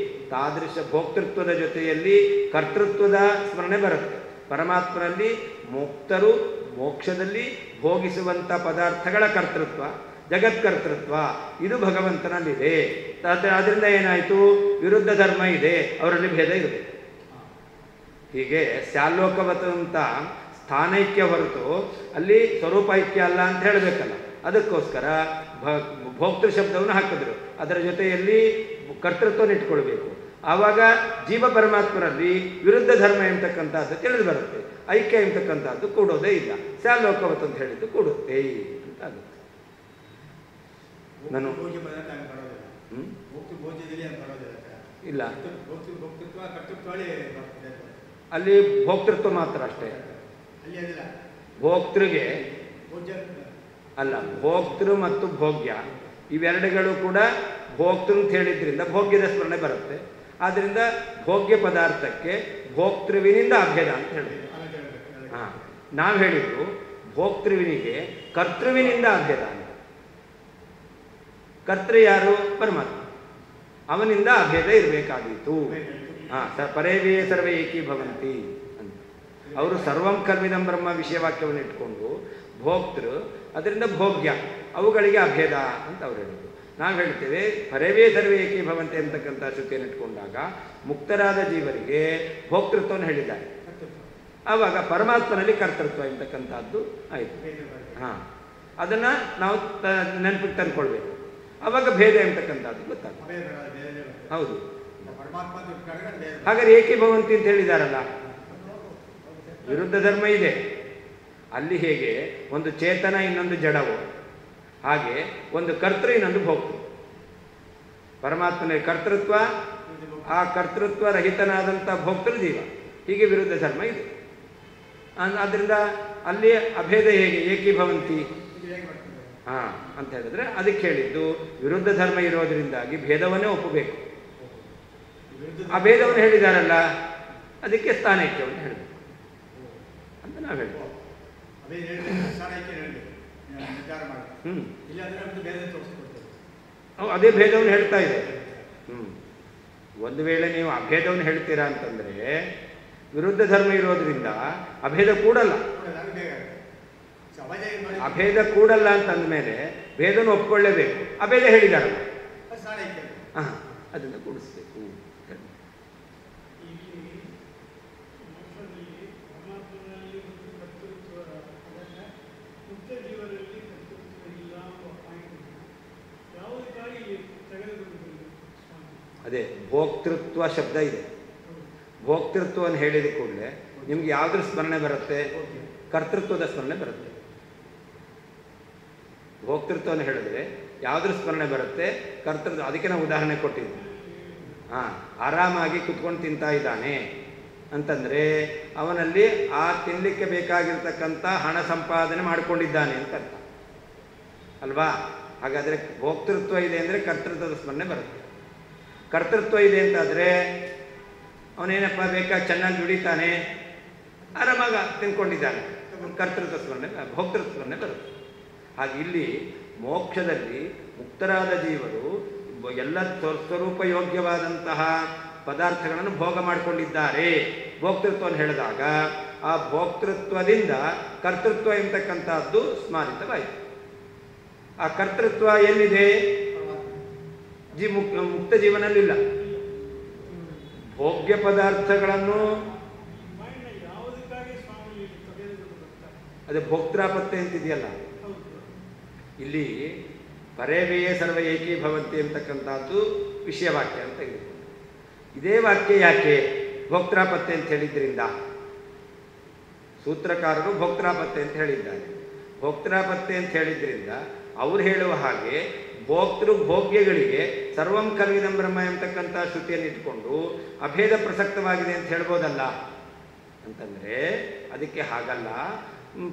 ತಾದೃಶ ಭೋಕ್ತೃತ್ವದ ಜೊತೆಯಲ್ಲಿ ಕರ್ತೃತ್ವದ ಸ್ಮರಣೆ ಬರುತ್ತೆ. ಪರಮಾತ್ಮನಲ್ಲಿ ಮುಕ್ತರು ಮೋಕ್ಷದಲ್ಲಿ ಭೋಗಿಸುವಂಥ ಪದಾರ್ಥಗಳ ಕರ್ತೃತ್ವ, ಜಗತ್ಕರ್ತೃತ್ವ ಇದು ಭಗವಂತನಲ್ಲಿದೆ. ಆದ್ದರಿಂದ ಏನಾಯಿತು, ವಿರುದ್ಧ ಧರ್ಮ ಇದೆ, ಅವರಲ್ಲಿ ಭೇದ ಇರಬೇಕು. ಹೀಗೆ ಸ್ಯಾಲೋಕವತ ಅಂತ ಸ್ಥಾನೈಕ್ಯ ಹೊರತು ಅಲ್ಲಿ ಸ್ವರೂಪೈಕ್ಯ ಅಲ್ಲ ಅಂತ ಹೇಳಬೇಕಲ್ಲ. ಅದಕ್ಕೋಸ್ಕರ ಭೋಕ್ತೃ ಶಬ್ದವನ್ನು ಹಾಕಿದ್ರು, ಅದರ ಜೊತೆಯಲ್ಲಿ ಕರ್ತೃತ್ವವನ್ನು ಇಟ್ಕೊಳ್ಬೇಕು. ಆವಾಗ ಜೀವ ಪರಮಾತ್ಮರಲ್ಲಿ ವಿರುದ್ಧ ಧರ್ಮ ಎಂಬತಕ್ಕಂಥದ್ದು ತಿಳಿದು ಬರುತ್ತೆ, ಐಕ್ಯ ಎಂಬತಕ್ಕಂಥದ್ದು ಕೂಡೋದೇ ಇಲ್ಲ. ಸ್ಯಾಲೋಕವತ್ ಅಂತ ಹೇಳಿದ್ದು ಕೂಡುತ್ತೆ ಅಂತ ಆಗುತ್ತೆ. ನಾನು ಇಲ್ಲ, ಅಲ್ಲಿ ಭೋಕ್ತೃತ್ವ ಮಾತ್ರ ಅಷ್ಟೇ. ಭೋಕ್ತೃಗೆ ಅಲ್ಲ, ಭೋಕ್ತೃ ಮತ್ತು ಭೋಗ್ಯ ಇವೆರಡುಗಳು ಕೂಡ ಭೋಕ್ತೃ ಅಂತ ಹೇಳಿದ್ರಿಂದ ಭೋಗ್ಯದ ಸ್ಮರಣೆ ಬರುತ್ತೆ. ಆದ್ದರಿಂದ ಭೋಗ್ಯ ಪದಾರ್ಥಕ್ಕೆ ಭೋಕ್ತೃವಿನಿಂದ ಅಭೇದ ಅಂತ ಹೇಳಿದ್ರು. ಹಾಂ, ನಾವು ಹೇಳಿದ್ರು ಭೋಕ್ತೃವಿನಿಗೆ ಕರ್ತೃವಿನಿಂದ ಅಭೇದ ಅಂತ. ಕರ್ತೃ ಯಾರು? ಪರಮಾತ್ಮ, ಅವನಿಂದ ಅಭೇದ ಇರಬೇಕಾದೀತು. ಹಾಂ, ಪರೇವೇ ಸರ್ವೇ ಏಕೀಭವಂತಿ ಅಂತ ಅವರು ಸರ್ವಂ ಕಲ್ವಿದಂ ಬ್ರಹ್ಮ ವಿಷಯವಾಕ್ಯವನ್ನು ಇಟ್ಕೊಂಡು ಭೋಕ್ತೃ ಅದರಿಂದ ಭೋಗ್ಯ ಅವುಗಳಿಗೆ ಅಭೇದ ಅಂತ ಅವ್ರು ಹೇಳಿದ್ರು. ನಾವು ಹೇಳ್ತೇವೆ ಪರೇವೇ ಸರ್ವೇ ಏಕೀಭವಂತಿ ಅಂತಕ್ಕಂಥ ಶ್ರುತಿಯನ್ನು ಇಟ್ಕೊಂಡಾಗ ಮುಕ್ತರಾದ ಜೀವರಿಗೆ ಭೋಕ್ತೃತ್ವವನ್ನು ಹೇಳಿದ್ದಾರೆ. ಆವಾಗ ಪರಮಾತ್ಮನಲ್ಲಿ ಕರ್ತೃತ್ವ ಎಂತಕ್ಕಂಥದ್ದು ಆಯಿತು. ಹಾಂ, ಅದನ್ನು ನಾವು ನೆನಪಿಗೆ ತಂದ್ಕೊಳ್ಬೇಕು. ಆವಾಗ ಭೇದ ಎಂಬತಕ್ಕಂಥದ್ದು ಗೊತ್ತಾಗ್ತದೆ. ಹೌದು, ಹಾಗಾದ್ರೆ ಏಕೀಭವಂತಿ ಅಂತ ಹೇಳಿದಾರಲ್ಲ, ವಿರುದ್ಧ ಧರ್ಮ ಇದೆ. ಅಲ್ಲಿ ಹೇಗೆ ಒಂದು ಚೇತನ ಇನ್ನೊಂದು ಜಡವು, ಹಾಗೆ ಒಂದು ಕರ್ತೃ ಇನ್ನೊಂದು ಭೋಕ್ತೃ. ಪರಮಾತ್ಮನಲ್ಲಿ ಕರ್ತೃತ್ವ, ಆ ಕರ್ತೃತ್ವ ರಹಿತನಾದಂಥ ಭೋಕ್ತೃ ಜೀವ. ಹೀಗೆ ವಿರುದ್ಧ ಧರ್ಮ ಇದೆ. ಆದ್ದರಿಂದ ಅಲ್ಲಿ ಅಭೇದ ಹೇಗೆ ಏಕೀಭವಂತಿ ಹಾಂ ಅಂತ ಹೇಳಿದ್ರೆ ಅದಕ್ಕೆ ಹೇಳಿದ್ದು ವಿರುದ್ಧ ಧರ್ಮ ಇರೋದರಿಂದಾಗಿ ಭೇದವನ್ನೇ ಒಪ್ಪಬೇಕು. ಆ ಭೇದವನ್ನು ಹೇಳಿದಾರಲ್ಲ, ಅದಕ್ಕೆ ಸ್ಥಾನೈಕ್ಯವನ್ನು ಹೇಳಬೇಕು ಅಂತ ನಾವು ಹೇಳ್ತೀವಿ. ಅದೇ ಭೇದವನ್ನು ಹೇಳ್ತಾ ಇದೆ. ಒಂದು ವೇಳೆ ನೀವು ಅಭೇದವನ್ನು ಹೇಳ್ತೀರಾ ಅಂತಂದ್ರೆ ವಿರುದ್ಧ ಧರ್ಮ ಇರೋದ್ರಿಂದ ಅಭೇದ ಕೂಡಲ್ಲ. ಅಭೇದ ಕೂಡಲ್ಲ ಅಂತಂದ್ಮೇಲೆ ಭೇದವನ್ನು ಒಪ್ಕೊಳ್ಳೇಬೇಕು. ಅಭೇದ ಹೇಳಿದಾರಲ್ಲ, ಅದನ್ನ ಕೂಡಿಸ್ಬೇಕು. ಅದೇ ಭೋಕ್ತೃತ್ವ ಶಬ್ದ ಇದೆ. ಭೋಕ್ತೃತ್ವವನ್ನು ಹೇಳಿದ ಕೂಡಲೇ ನಿಮ್ಗೆ ಯಾವುದ್ರ ಸ್ಮರಣೆ ಬರುತ್ತೆ? ಕರ್ತೃತ್ವದ ಸ್ಮರಣೆ ಬರುತ್ತೆ. ಭೋಕ್ತೃತ್ವವನ್ನು ಹೇಳಿದ್ರೆ ಯಾವುದ್ರ ಸ್ಮರಣೆ ಬರುತ್ತೆ? ಕರ್ತೃತ್ವ. ಅದಕ್ಕೆ ನಾವು ಉದಾಹರಣೆ ಕೊಟ್ಟಿದ್ವಿ. ಹಾಂ, ಆರಾಮಾಗಿ ಕುತ್ಕೊಂಡು ತಿಂತಾ ಇದ್ದಾನೆ ಅಂತಂದರೆ ಅವನಲ್ಲಿ ಆ ತಿನ್ನಲಿಕ್ಕೆ ಬೇಕಾಗಿರ್ತಕ್ಕಂಥ ಹಣ ಸಂಪಾದನೆ ಮಾಡಿಕೊಂಡಿದ್ದಾನೆ ಅಂತ ಅರ್ಥ ಅಲ್ವಾ? ಹಾಗಾದರೆ ಭೋಕ್ತೃತ್ವ ಇದೆ ಅಂದರೆ ಕರ್ತೃತ್ವದ ಸ್ಮರಣೆ ಬರುತ್ತೆ. ಕರ್ತೃತ್ವ ಇದೆ ಅಂತಾದರೆ ಅವನೇನಪ್ಪ ಬೇಕಾಗಿ ಚೆನ್ನಾಗಿ ದುಡಿತಾನೆ, ಆರಾಮಾಗ ತಿನ್ಕೊಂಡಿದ್ದಾನೆ, ಕರ್ತೃತ್ವ ಸ್ಮರಣೆ ಭೋಕ್ತೃತ್ವ ಸ್ಮರಣೆ ಬರುತ್ತೆ. ಹಾಗೆ ಇಲ್ಲಿ ಮೋಕ್ಷದಲ್ಲಿ ಮುಕ್ತರಾದ ಜೀವರು ಎಲ್ಲ ಸ್ವರೂಪ ಯೋಗ್ಯವಾದಂತಹ ಪದಾರ್ಥಗಳನ್ನು ಭೋಗ ಮಾಡಿಕೊಂಡಿದ್ದಾರೆ. ಭೋಕ್ತೃತ್ವವನ್ನು ಹೇಳಿದಾಗ ಆ ಭೋಕ್ತೃತ್ವದಿಂದ ಕರ್ತೃತ್ವ ಎಂತಕ್ಕಂಥದ್ದು ಸ್ಮಾರಿತವಾಯಿತು. ಆ ಕರ್ತೃತ್ವ ಎಲ್ಲಿದೆ? ಮುಕ್ತ ಜೀವನಲ್ಲಿಲ್ಲ. ಭೋಗ್ಯ ಪದಾರ್ಥಗಳನ್ನು ಅದೇ ಭೋಕ್ತಾಪತ್ತೆ ಅಂತಿದೆಯಲ್ಲ, ಇಲ್ಲಿ ಪರೇವೆಯೇ ಸರ್ವ ಏಕೀಭವಂತಿ ಅಂತಕ್ಕಂಥದ್ದು ವಿಷಯವಾಕ್ಯ ಅಂತ ಇದೆ. ಇದೇ ವಾಕ್ಯ ಯಾಕೆ ಭೋಕ್ತಾಪತ್ತೆ ಅಂತ ಹೇಳಿದ್ರಿಂದ ಸೂತ್ರಕಾರರು ಭೋಕ್ತಾಪತ್ತೆ ಅಂತ ಹೇಳಿದ್ದಾರೆ. ಭೋಕ್ತಾಪತ್ತೆ ಅಂತ ಹೇಳಿದ್ರಿಂದ ಅವ್ರು ಹೇಳುವ ಹಾಗೆ ಭೋಕ್ತೃ ಭೋಗ್ಯಗಳಿಗೆ ಸರ್ವಂ ಕಲ್ವಿದಂ ಬ್ರಹ್ಮ ಎಂಬತಕ್ಕಂಥ ಶ್ರುತಿಯನ್ನು ಇಟ್ಕೊಂಡು ಅಭೇದ ಪ್ರಸಕ್ತವಾಗಿದೆ ಅಂತ ಹೇಳ್ಬೋದಲ್ಲ ಅಂತಂದರೆ ಅದಕ್ಕೆ ಹಾಗಲ್ಲ.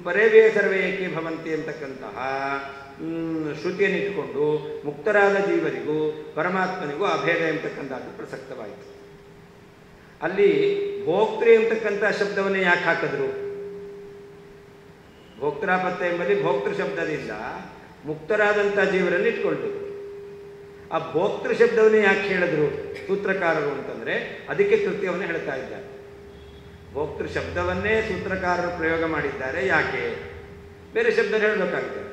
ಪರೇವೇ ಸರ್ವೇ ಏಕೀಭವಂತಿ ಅಂತಕ್ಕಂತಹ ಶ್ರುತಿಯನ್ನು ಇಟ್ಟುಕೊಂಡು ಮುಕ್ತರಾದ ಜೀವರಿಗೂ ಪರಮಾತ್ಮನಿಗೂ ಅಭೇದ ಎಂಬತಕ್ಕಂಥದ್ದು ಪ್ರಸಕ್ತವಾಯಿತು. ಅಲ್ಲಿ ಭೋಕ್ತೃ ಎಂಬತಕ್ಕಂಥ ಶಬ್ದವನ್ನೇ ಯಾಕೆ ಹಾಕಿದ್ರು? ಭೋಕ್ತೃಪತ್ಯ ಎಂಬಲ್ಲಿ ಭೋಕ್ತೃ ಶಬ್ದದಿಂದ ಮುಕ್ತರಾದಂಥ ಜೀವರಲ್ಲಿ ಇಟ್ಕೊಳ್ಬೇಕು. ಆ ಭೋಕ್ತೃ ಶಬ್ದವನ್ನೇ ಯಾಕೆ ಹೇಳಿದ್ರು ಸೂತ್ರಕಾರರು ಅಂತಂದರೆ ಅದಕ್ಕೆ ತೃತೀಯವನ್ನು ಹೇಳ್ತಾ ಇದ್ದಾರೆ. ಭೋಕ್ತೃ ಶಬ್ದವನ್ನೇ ಸೂತ್ರಕಾರರು ಪ್ರಯೋಗ ಮಾಡಿದ್ದಾರೆ. ಯಾಕೆ? ಬೇರೆ ಶಬ್ದ ಹೇಳಬೇಕಾಗಿದೆ,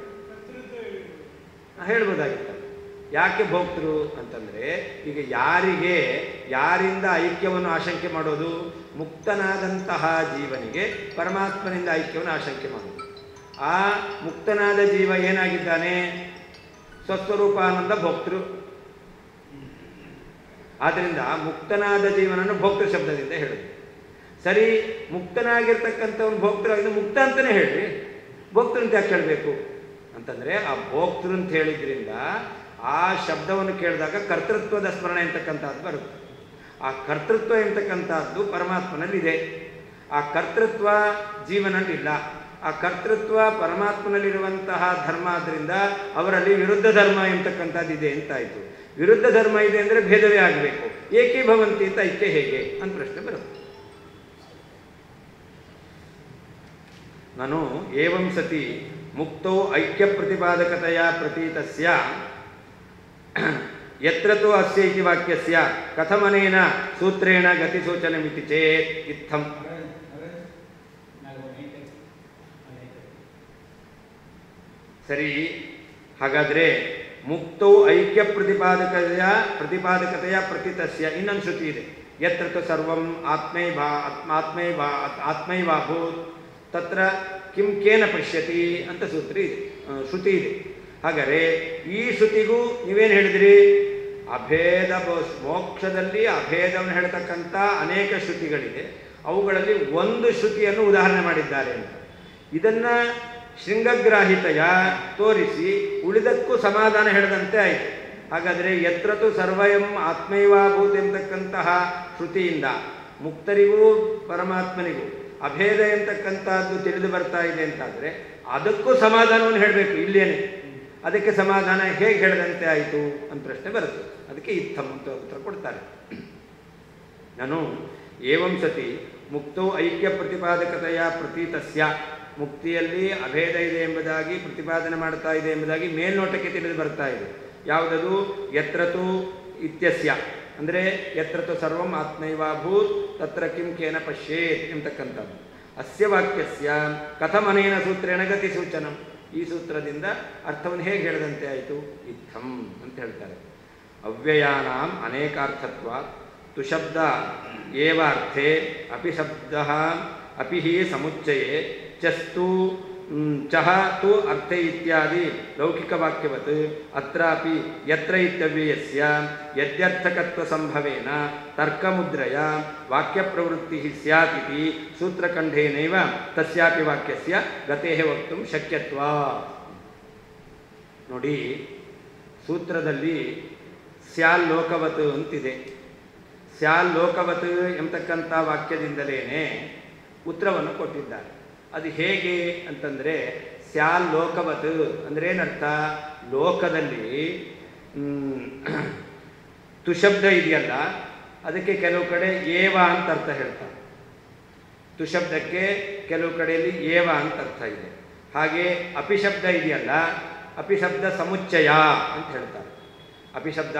ಹೇಳ್ಬೋದಾಗಿತ್ತು. ಯಾಕೆ ಭೋಕ್ತೃ ಅಂತಂದರೆ ಈಗ ಯಾರಿಂದ ಐಕ್ಯವನ್ನು ಆಶಂಕೆ ಮಾಡೋದು? ಮುಕ್ತನಾದಂತಹ ಜೀವನಿಗೆ ಪರಮಾತ್ಮನಿಂದ ಐಕ್ಯವನ್ನು ಆಶಂಕೆ ಮಾಡೋದು. ಆ ಮುಕ್ತನಾದ ಜೀವ ಏನಾಗಿದ್ದಾನೆ? ಸ್ವಸ್ವರೂಪಾನಂದ ಭೋಕ್ತೃ. ಆದ್ದರಿಂದ ಮುಕ್ತನಾದ ಜೀವನನ್ನು ಭೋಕ್ತೃ ಶಬ್ದದಿಂದ ಹೇಳುದು. ಸರಿ, ಮುಕ್ತನಾಗಿರ್ತಕ್ಕಂಥವನು ಭೋಕ್ತೃ ಆಗಿದೆ, ಮುಕ್ತ ಅಂತಲೇ ಹೇಳ್ರಿ, ಭೋಕ್ತೃ ಅಂತ ಯಾಕೆ ಹೇಳಬೇಕು ಅಂತಂದರೆ ಆ ಭೋಕ್ತೃ ಅಂತ ಹೇಳಿದ್ರಿಂದ ಆ ಶಬ್ದವನ್ನು ಕೇಳಿದಾಗ ಕರ್ತೃತ್ವದ ಸ್ಮರಣೆ ಅಂತಕ್ಕಂಥದ್ದು ಬರುತ್ತೆ. ಆ ಕರ್ತೃತ್ವ ಎಂತಕ್ಕಂಥದ್ದು ಪರಮಾತ್ಮನಲ್ಲಿದೆ. ಆ ಕರ್ತೃತ್ವ ಜೀವನಲ್ಲಿಲ್ಲ. ಆ ಕರ್ತೃತ್ವ ಪರಮಾತ್ಮನಲ್ಲಿರುವಂತಹ ಧರ್ಮ ಆದ್ದರಿಂದ ಅವರಲ್ಲಿ ವಿರುದ್ಧ ಧರ್ಮ ಎಂತಕ್ಕಂಥದ್ದು ಇದೆ ಅಂತಾಯಿತು. ವಿರುದ್ಧ ಧರ್ಮ ಇದೆ ಅಂದರೆ ಭೇದವೇ ಆಗಬೇಕು. ಏಕೀಭವಂತಿ ಅಂತ ಐಕ್ಯ ಹೇಗೆ ಅಂತ ಪ್ರಶ್ನೆ ಬರುತ್ತೆ. ನಾನು ಏವಂ ಸತಿ ಮುಕ್ತೌ ಐಕ್ಯ ಪ್ರತಿಪಾದಕತೆಯ ಪ್ರತೀತಸ್ಯ ಯತ್ರತೋ ಅಸ್ಯ ಇತಿ ವಾಕ್ಯಸ್ಯ ಕಥಮನೇನ ಸೂತ್ರೇಣ ಗತಿಸೂಚನಮಿತಿ ಚೇತ್ ಇತ್ತಂ. ಸರಿ, ಹಾಗಾದರೆ ಮುಕ್ತೌ ಐಕ್ಯ ಪ್ರತಿಪಾದಕತೆಯ ಪ್ರತೀತಸ್ಯ ಇನ್ನೊಂದು ಶ್ರುತಿ ಇದೆ. ಯತ್ರತು ಸರ್ವಂ ಆತ್ಮೈವಾಭೂತ್ ತತ್ರ ಕಿಂ ಕೇನ ಪಶ್ಯತಿ ಅಂತ ಶ್ರುತಿ ಇದೆ. ಹಾಗಾದರೆ ಈ ಶ್ರುತಿಗೂ ನೀವೇನು ಹೇಳಿದ್ರಿ? ಅಭೇದ ಮೋಕ್ಷದಲ್ಲಿ ಅಭೇದವನ್ನು ಹೇಳ್ತಕ್ಕಂಥ ಅನೇಕ ಶ್ರುತಿಗಳಿದೆ. ಅವುಗಳಲ್ಲಿ ಒಂದು ಶ್ರುತಿಯನ್ನು ಉದಾಹರಣೆ ಮಾಡಿದ್ದಾರೆ ಅಂತ. ಇದನ್ನು ಶೃಂಗಗ್ರಾಹಿತೆಯ ತೋರಿಸಿ ಉಳಿದಕ್ಕೂ ಸಮಾಧಾನ ಹೇಳಿದಂತೆ ಆಯಿತು. ಹಾಗಾದರೆ ಯತ್ರತು ಸರ್ವಯಂ ಆತ್ಮೈವಾಭೂತ್ ಎಂತಕ್ಕಂತಹ ಶ್ರುತಿಯಿಂದ ಮುಕ್ತರಿಗೂ ಪರಮಾತ್ಮನಿಗೂ ಅಭೇದ ಎಂತಕ್ಕಂಥದ್ದು ತಿಳಿದು ಬರ್ತಾ ಇದೆ ಅಂತಾದರೆ ಅದಕ್ಕೂ ಸಮಾಧಾನವನ್ನು ಹೇಳಬೇಕು ಇಲ್ಲೇನೆ. ಅದಕ್ಕೆ ಸಮಾಧಾನ ಹೇಗೆ ಹೇಳದಂತೆ ಆಯಿತು ಅಂತ ಪ್ರಶ್ನೆ ಬರುತ್ತೆ. ಅದಕ್ಕೆ ಇತ್ತಂ ಅಂತ ಉತ್ತರ ಕೊಡ್ತಾರೆ. ನಾನು ಏವಂ ಸತಿ ಮುಕ್ತೌ ಐಕ್ಯ ಪ್ರತಿಪಾದಕತೆಯ ಪ್ರತೀತಸ್ಯ, ಮುಕ್ತಿಯಲ್ಲಿ ಅಭೇದ ಇದೆ ಎಂಬುದಾಗಿ ಪ್ರತಿಪಾದನೆ ಮಾಡ್ತಾ ಇದೆ ಎಂಬುದಾಗಿ ಮೇಲ್ನೋಟಕ್ಕೆ ತಿಳಿದು ಬರ್ತಾ ಇದೆ. ಯಾವುದದು? ಯತ್ರತು ಇತ್ಯಸ್ಯ ಅಂದರೆ ಯತ್ರತು ಸರ್ವಂ ಆತ್ಮೈವಾಭೂತ್ ತತ್ರ ಕಿಂ ಕೇನ ಪಶ್ಯೇತ್ ಎಂತಕ್ಕಂಥದ್ದು. ಅಸ್ಯ ವಾಕ್ಯಸ್ಯ ಕಥಮನೇನ ಸೂತ್ರೇಣ ಗತಿ ಸೂಚನಂ, ಈ ಸೂತ್ರದಿಂದ ಅರ್ಥವನ್ನು ಹೇಗೆ ಹೇಳದಂತೆ ಆಯಿತು? ಇತ್ತಂ ಅಂತ ಹೇಳ್ತಾರೆ. ಅವ್ಯಯಾನಾಂ ಅನೇಕಾರ್ಥತ್ವ ತುಶಬ್ದ ಏವ ಅರ್ಥೇ ಅಪಿ ಶಬ್ದ ಅಪಿ ಹಿ ಸಮುಚ್ಚಯೇ ಚಸ್ತು ಚಹ ತು ಅರ್ಥೆ ಇತ್ಯಾದಿ ಲೌಕಿಕವಾಕ್ಯವತ್ ಅತ್ರಾಪಿ ಯತ್ರ ಇತ್ಯವ್ಯಯಸ್ಯ ಯದ್ಯರ್ಥಕತ್ವ ಸಂಭವೇನ ತರ್ಕಮುದ್ರಯ ವಾಕ್ಯಪ್ರವೃತ್ತಿ ಸ್ಯಾತ್ ಇತಿ ಸೂತ್ರಖಂಡೇನೈವ ತಸ್ಯಾಪಿ ವಾಕ್ಯಸ್ಯ ಗತೇಃ ವಕ್ತುಂ ಶಕ್ಯತ್ವ. ನೋಡಿ, ಸೂತ್ರದಲ್ಲಿ ಸ್ಯಾಲ್ ಲೋಕವತ್ ಅಂತಿದೆ. ಸ್ಯಾಲ್ ಲೋಕವತ್ ಎಂಬತಕ್ಕಂಥ ವಾಕ್ಯದಿಂದಲೇ ಉತ್ತರವನ್ನು ಕೊಟ್ಟಿದ್ದಾರೆ. ಅದು ಹೇಗೆ ಅಂತಂದರೆ ಸ್ಯಾಲ್ ಲೋಕವತ್ ಅಂದರೆ ಏನರ್ಥ? ಲೋಕದಲ್ಲಿ ತುಶಬ್ದ ಇದೆಯಲ್ಲ, ಅದಕ್ಕೆ ಕೆಲವು ಕಡೆ ಏವ ಅಂತ ಅರ್ಥ ಹೇಳ್ತಾರೆ. ತುಶಬ್ದಕ್ಕೆ ಕೆಲವು ಕಡೆಯಲ್ಲಿ ಏವ ಅಂತ ಅರ್ಥ ಇದೆ. ಹಾಗೆ ಅಪಿಶಬ್ದ ಇದೆಯಲ್ಲ, ಅಪಿಶಬ್ದ ಸಮುಚ್ಚಯ ಅಂತ ಹೇಳ್ತಾರೆ. ಅಪಿಶಬ್ದ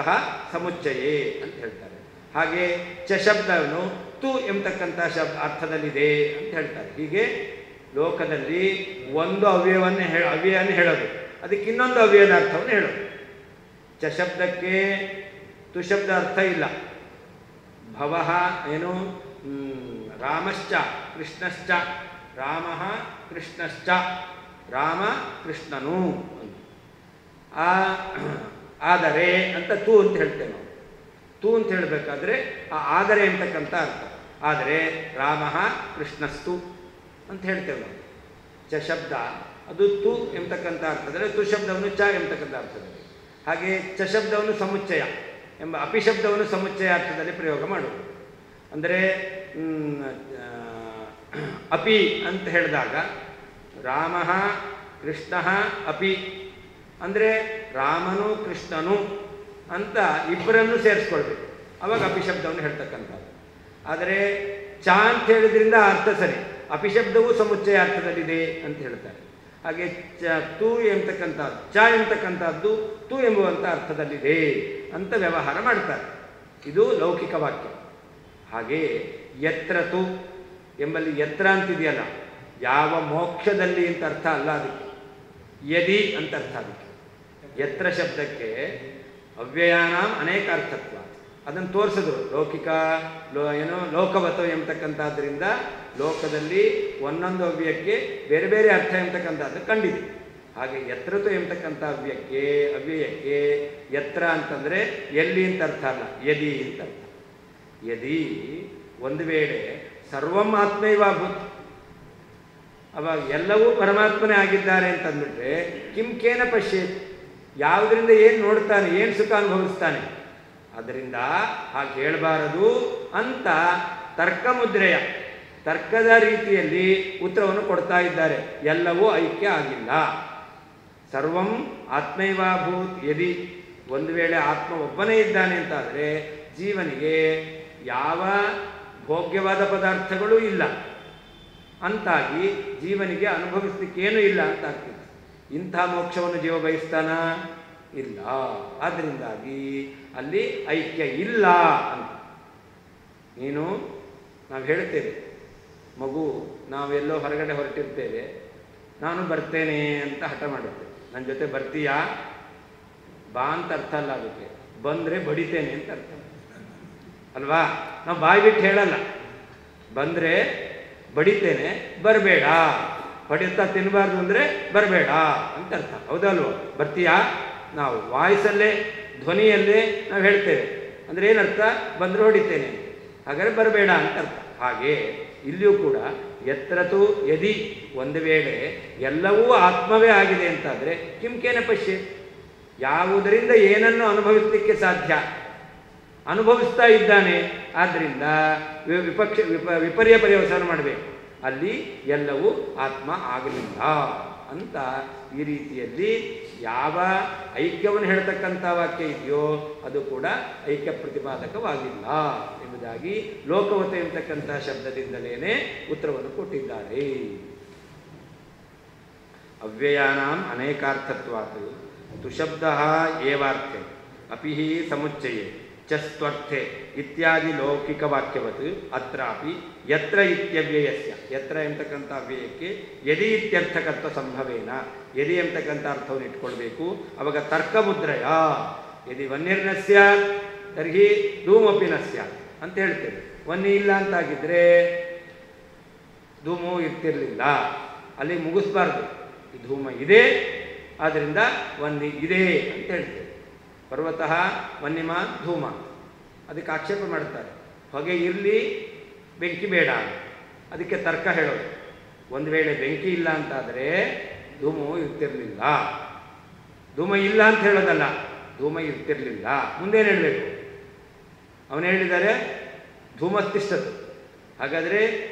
ಸಮುಚ್ಚಯೇ ಅಂತ ಹೇಳ್ತಾರೆ. ಹಾಗೆ ಚಶಬ್ದವನ್ನು ತು ಎಂಬತಕ್ಕಂಥ ಅರ್ಥದಲ್ಲಿದೆ ಅಂತ ಹೇಳ್ತಾರೆ. ಹೀಗೆ ಲೋಕದಲ್ಲಿ ಒಂದು ಅವ್ಯಯವನ್ನು ಹೇಳೋದು, ಅದಕ್ಕೆ ಇನ್ನೊಂದು ಅವ್ಯಯದ ಅರ್ಥವನ್ನು ಹೇಳೋದು. ಚಶಬ್ದಕ್ಕೆ ತುಶಬ್ದ ಅರ್ಥ ಇಲ್ಲ. ಭವಃ ಏನು ರಾಮಶ್ಚ ಕೃಷ್ಣಶ್ಚ, ರಾಮ ಕೃಷ್ಣಶ್ಚ, ರಾಮ ಕೃಷ್ಣನು. ಆದರೆ ಅಂತ ತು ಅಂತ ಹೇಳ್ತೇವೆ ನಾವು. ತು ಅಂತ ಹೇಳಬೇಕಾದ್ರೆ ಆ ಆದರೆ ಎಂತಕ್ಕಂಥ ಅರ್ಥ. ಆದರೆ ರಾಮ ಕೃಷ್ಣಸ್ತು ಅಂತ ಹೇಳ್ತೇವೆ ನಾವು. ಚ ಶಬ್ದ ಅದು ತು ಎಂಬತಕ್ಕಂಥ ಅರ್ಥದಲ್ಲಿ, ತು ಶಬ್ದವನ್ನು ಚ ಎಂಬತಕ್ಕಂಥ ಅರ್ಥದಲ್ಲಿ. ಹಾಗೆ ಚ ಶಬ್ದವನ್ನು ಸಮುಚ್ಚಯ ಎಂಬ ಅಪಿಶಬ್ದವನ್ನು ಸಮುಚ್ಚಯ ಅರ್ಥದಲ್ಲಿ ಪ್ರಯೋಗ ಮಾಡುವುದು. ಅಂದರೆ ಅಪಿ ಅಂತ ಹೇಳಿದಾಗ ರಾಮ ಕೃಷ್ಣ ಅಪಿ ಅಂದರೆ ರಾಮನು ಕೃಷ್ಣನು ಅಂತ ಇಬ್ಬರನ್ನು ಸೇರಿಸ್ಕೊಳ್ಬೇಕು, ಅವಾಗ ಅಪಿಶಬ್ದವನ್ನು ಹೇಳ್ತಕ್ಕಂಥದ್ದು. ಆದರೆ ಚ ಅಂತ ಹೇಳಿದ್ರಿಂದ ಅರ್ಥ ಸರಿ, ಅಪಿಶಬ್ದವು ಸಮುಚ್ಚಯ ಅರ್ಥದಲ್ಲಿದೆ ಅಂತ ಹೇಳ್ತಾರೆ. ಹಾಗೆ ತು ಎಂಬತಕ್ಕಂಥದ್ದು ಎಂಬತಕ್ಕಂಥದ್ದು ತು ಎಂಬುವಂಥ ಅರ್ಥದಲ್ಲಿದೆ ಅಂತ ವ್ಯವಹಾರ ಮಾಡ್ತಾರೆ. ಇದು ಲೌಕಿಕ ವಾಕ್ಯ. ಹಾಗೆ ಯತ್ರ ತು ಎಂಬಲ್ಲಿ ಯತ್ರ ಅಂತಿದೆಯಲ್ಲ, ಯಾವ ಮೋಕ್ಷದಲ್ಲಿ ಅಂತ ಅರ್ಥ ಅಲ್ಲ, ಅದಕ್ಕೆ ಯದಿ ಅಂತ ಅರ್ಥ. ಅದಕ್ಕೆ ಯತ್ರ ಶಬ್ದಕ್ಕೆ ಅವ್ಯಯಾನಾಂ ಅನೇಕ ಅರ್ಥತ್ವ ಅದನ್ನು ತೋರಿಸಿದ್ರು. ಲೌಕಿಕ ಲೋಕವತು ಎಂಬತಕ್ಕಂಥದ್ರಿಂದ ಲೋಕದಲ್ಲಿ ಒಂದೊಂದು ಅವ್ಯಯಕ್ಕೆ ಬೇರೆ ಬೇರೆ ಅರ್ಥ ಎಂಬತಕ್ಕಂಥದ್ದು ಕಂಡಿದೆ. ಹಾಗೆ ಯತ್ರತು ಎಂಬತಕ್ಕಂಥ ಅವ್ಯಯಕ್ಕೆ ಯತ್ರ ಅಂತಂದರೆ ಎಲ್ಲಿ ಅಂತ ಅರ್ಥ ಅಲ್ಲ, ಯದಿ ಅಂತ ಅರ್ಥ. ಯದಿ ಒಂದು ವೇಳೆ ಸರ್ವಂ ಆತ್ಮೈವಾಭೂತ್, ಅವಾಗ ಎಲ್ಲವೂ ಪರಮಾತ್ಮನೇ ಆಗಿದ್ದಾರೆ ಅಂತಂದ್ಬಿಟ್ರೆ ಕಿಂಕೇನ ಪಶ್ಯೇತ್, ಯಾವುದರಿಂದ ಏನು ನೋಡ್ತಾನೆ, ಏನು ಸುಖ ಅನುಭವಿಸ್ತಾನೆ. ಅದರಿಂದ ಹಾಗೆ ಹೇಳಬಾರದು ಅಂತ ತರ್ಕಮುದ್ರೆಯ ತರ್ಕದ ರೀತಿಯಲ್ಲಿ ಉತ್ತರವನ್ನು ಕೊಡ್ತಾ ಇದ್ದಾರೆ. ಎಲ್ಲವೂ ಐಕ್ಯ ಆಗಿಲ್ಲ. ಸರ್ವಂ ಆತ್ಮೈವಾಭೂತ್ ಯದಿ, ಒಂದು ವೇಳೆ ಆತ್ಮ ಒಬ್ಬನೇ ಇದ್ದಾನೆ ಅಂತಾದರೆ ಜೀವನಿಗೆ ಯಾವ ಭೋಗ್ಯವಾದ ಪದಾರ್ಥಗಳೂ ಇಲ್ಲ, ಅಂತಾಗಿ ಜೀವನಿಗೆ ಅನುಭವಿಸ್ಲಿಕ್ಕೇನೂ ಇಲ್ಲ ಅಂತ ಆಗ್ತಿದೆ. ಇಂಥ ಮೋಕ್ಷವನ್ನು ಜೀವ ಬಯಸ್ತಾನ? ಇಲ್ಲ. ಆದ್ದರಿಂದಾಗಿ ಅಲ್ಲಿ ಐಕ್ಯ ಇಲ್ಲ ಅಂತ. ನಾವು ಹೇಳ್ತೇವೆ, ಮಗು ನಾವೆಲ್ಲೋ ಹೊರಗಡೆ ಹೊರಟಿರ್ತೇವೆ, ನಾನು ಬರ್ತೇನೆ ಅಂತ ಹಠ ಮಾಡುತ್ತೆ. ನನ್ನ ಜೊತೆ ಬರ್ತೀಯಾ? ಬಾ ಅಂತ ಅರ್ಥ ಅಲ್ಲ, ಅದಕ್ಕೆ ಬಂದರೆ ಬಡಿತೇನೆ ಅಂತ ಅರ್ಥ ಅಲ್ವಾ. ನಾವು ಬಾಯಿ ಬಿಟ್ಟು ಹೇಳಲ್ಲ, ಬಂದರೆ ಬಡಿತೇನೆ, ಬರಬೇಡ, ಬಡಿತಾ ತಿನ್ನಬಾರ್ದು ಅಂದರೆ ಬರಬೇಡ ಅಂತ ಅರ್ಥ. ಹೌದಲ್ವ? ಬರ್ತೀಯಾ? ನಾವು ವಾಯ್ಸಲ್ಲೇ ಧ್ವನಿಯಲ್ಲೇ ನಾವು ಹೇಳ್ತೇವೆ. ಅಂದರೆ ಏನರ್ಥ? ಬಂದರೆ ಹೊಡಿತೇನೆ, ಹಾಗಾದರೆ ಬರಬೇಡ ಅಂತ ಅರ್ಥ. ಹಾಗೆ ಇಲ್ಲಿಯೂ ಕೂಡ ಯತ್ರತು ಯದಿ, ಒಂದು ವೇಳೆ ಎಲ್ಲವೂ ಆತ್ಮವೇ ಆಗಿದೆ ಅಂತಾದರೆ ಕಿಂಕೇನ ಪಶ್ಯೆ, ಯಾವುದರಿಂದ ಏನನ್ನು ಅನುಭವಿಸಲಿಕ್ಕೆ ಸಾಧ್ಯ, ಅನುಭವಿಸ್ತಾ ಇದ್ದಾನೆ. ಆದ್ದರಿಂದ ವಿಪರ್ಯ ಪರ್ಯವಸಾನ ಮಾಡಬೇಕು. ಅಲ್ಲಿ ಎಲ್ಲವೂ ಆತ್ಮ ಆಗಲಿಲ್ಲ ಅಂತ ಈ ರೀತಿಯಲ್ಲಿ ಯಾವ ಐಕ್ಯವನ್ನು ಹೇಳ್ತಕ್ಕಂಥ ವಾಕ್ಯ ಇದೆಯೋ ಅದು ಕೂಡ ಐಕ್ಯ ಪ್ರತಿಪಾದಕವಾಗಿಲ್ಲ ಎಂಬುದಾಗಿ ಲೋಕವತ ಎಂಬತಕ್ಕಂಥ ಶಬ್ದದಿಂದಲೇ ಉತ್ತರವನ್ನು ಕೊಟ್ಟಿದ್ದಾರೆ. ಅವ್ಯಯಾನಾಂ ಅನೇಕಾರ್ಥತ್ವಾತ್ ತುಶಬ್ದಃ ಏವಾರ್ಥೆ ಅಪಿ ಸಮುಚ್ಚಯೇ ಚಸ್ತ್ವರ್ಥೆ ಇತ್ಯಾದಿ ಲೌಕಿಕ ವಾಕ್ಯವತ್ ಅತ್ರಾಪಿ ಯತ್ರ ಇತ್ಯವ್ಯಯಸ್ಯ, ಯತ್ರ ಎಂಬತಕ್ಕಂಥ ಅವ್ಯಯಕ್ಕೆ ಯದಿ ಇತ್ಯರ್ಥಕತ್ವ ಸಂಭವೇನ, ಯದಿ ಎಂಬತಕ್ಕಂಥ ಅರ್ಥವನ್ನು ಇಟ್ಕೊಳ್ಬೇಕು. ಅವಾಗ ತರ್ಕಮುದ್ರಯ ಯದಿ ವನ್ಯರ್ನ ಸ್ಯಾತ್ ತರ್ಹಿ ಧೂಮಪಿ ನ ಸ್ಯಾತ್ ಅಂತ ಹೇಳ್ತೇವೆ. ವನ್ನಿ ಇಲ್ಲ ಅಂತಾಗಿದ್ರೆ ಧೂಮು ಇರ್ತಿರ್ಲಿಲ್ಲ, ಅಲ್ಲಿ ಮುಗಿಸ್ಬಾರ್ದು. ಧೂಮ ಇದೆ, ಆದ್ದರಿಂದ ವನ್ನಿ ಇದೆ ಅಂತ ಹೇಳ್ತೇವೆ. ಪರ್ವತಃ ವನ್ಯಮ ಧೂಮ, ಅದಕ್ಕೆ ಆಕ್ಷೇಪ ಮಾಡ್ತಾರೆ. ಹೊಗೆ ಇರಲಿ, ಬೆಂಕಿ ಬೇಡ, ಅದಕ್ಕೆ ತರ್ಕ ಹೇಳೋದು. ಒಂದು ವೇಳೆ ಬೆಂಕಿ ಇಲ್ಲ ಅಂತಾದರೆ ಧೂಮು ಇರ್ತಿರ್ಲಿಲ್ಲ. ಧೂಮ ಇಲ್ಲ ಅಂತ ಹೇಳೋದಲ್ಲ, ಧೂಮ ಇರ್ತಿರ್ಲಿಲ್ಲ. ಮುಂದೇನು ಹೇಳಬೇಕು? ಅವನು ಹೇಳಿದ್ದಾರೆ ಧೂಮಸ್ತಿಷ್ಠತು, ಹಾಗಾದರೆ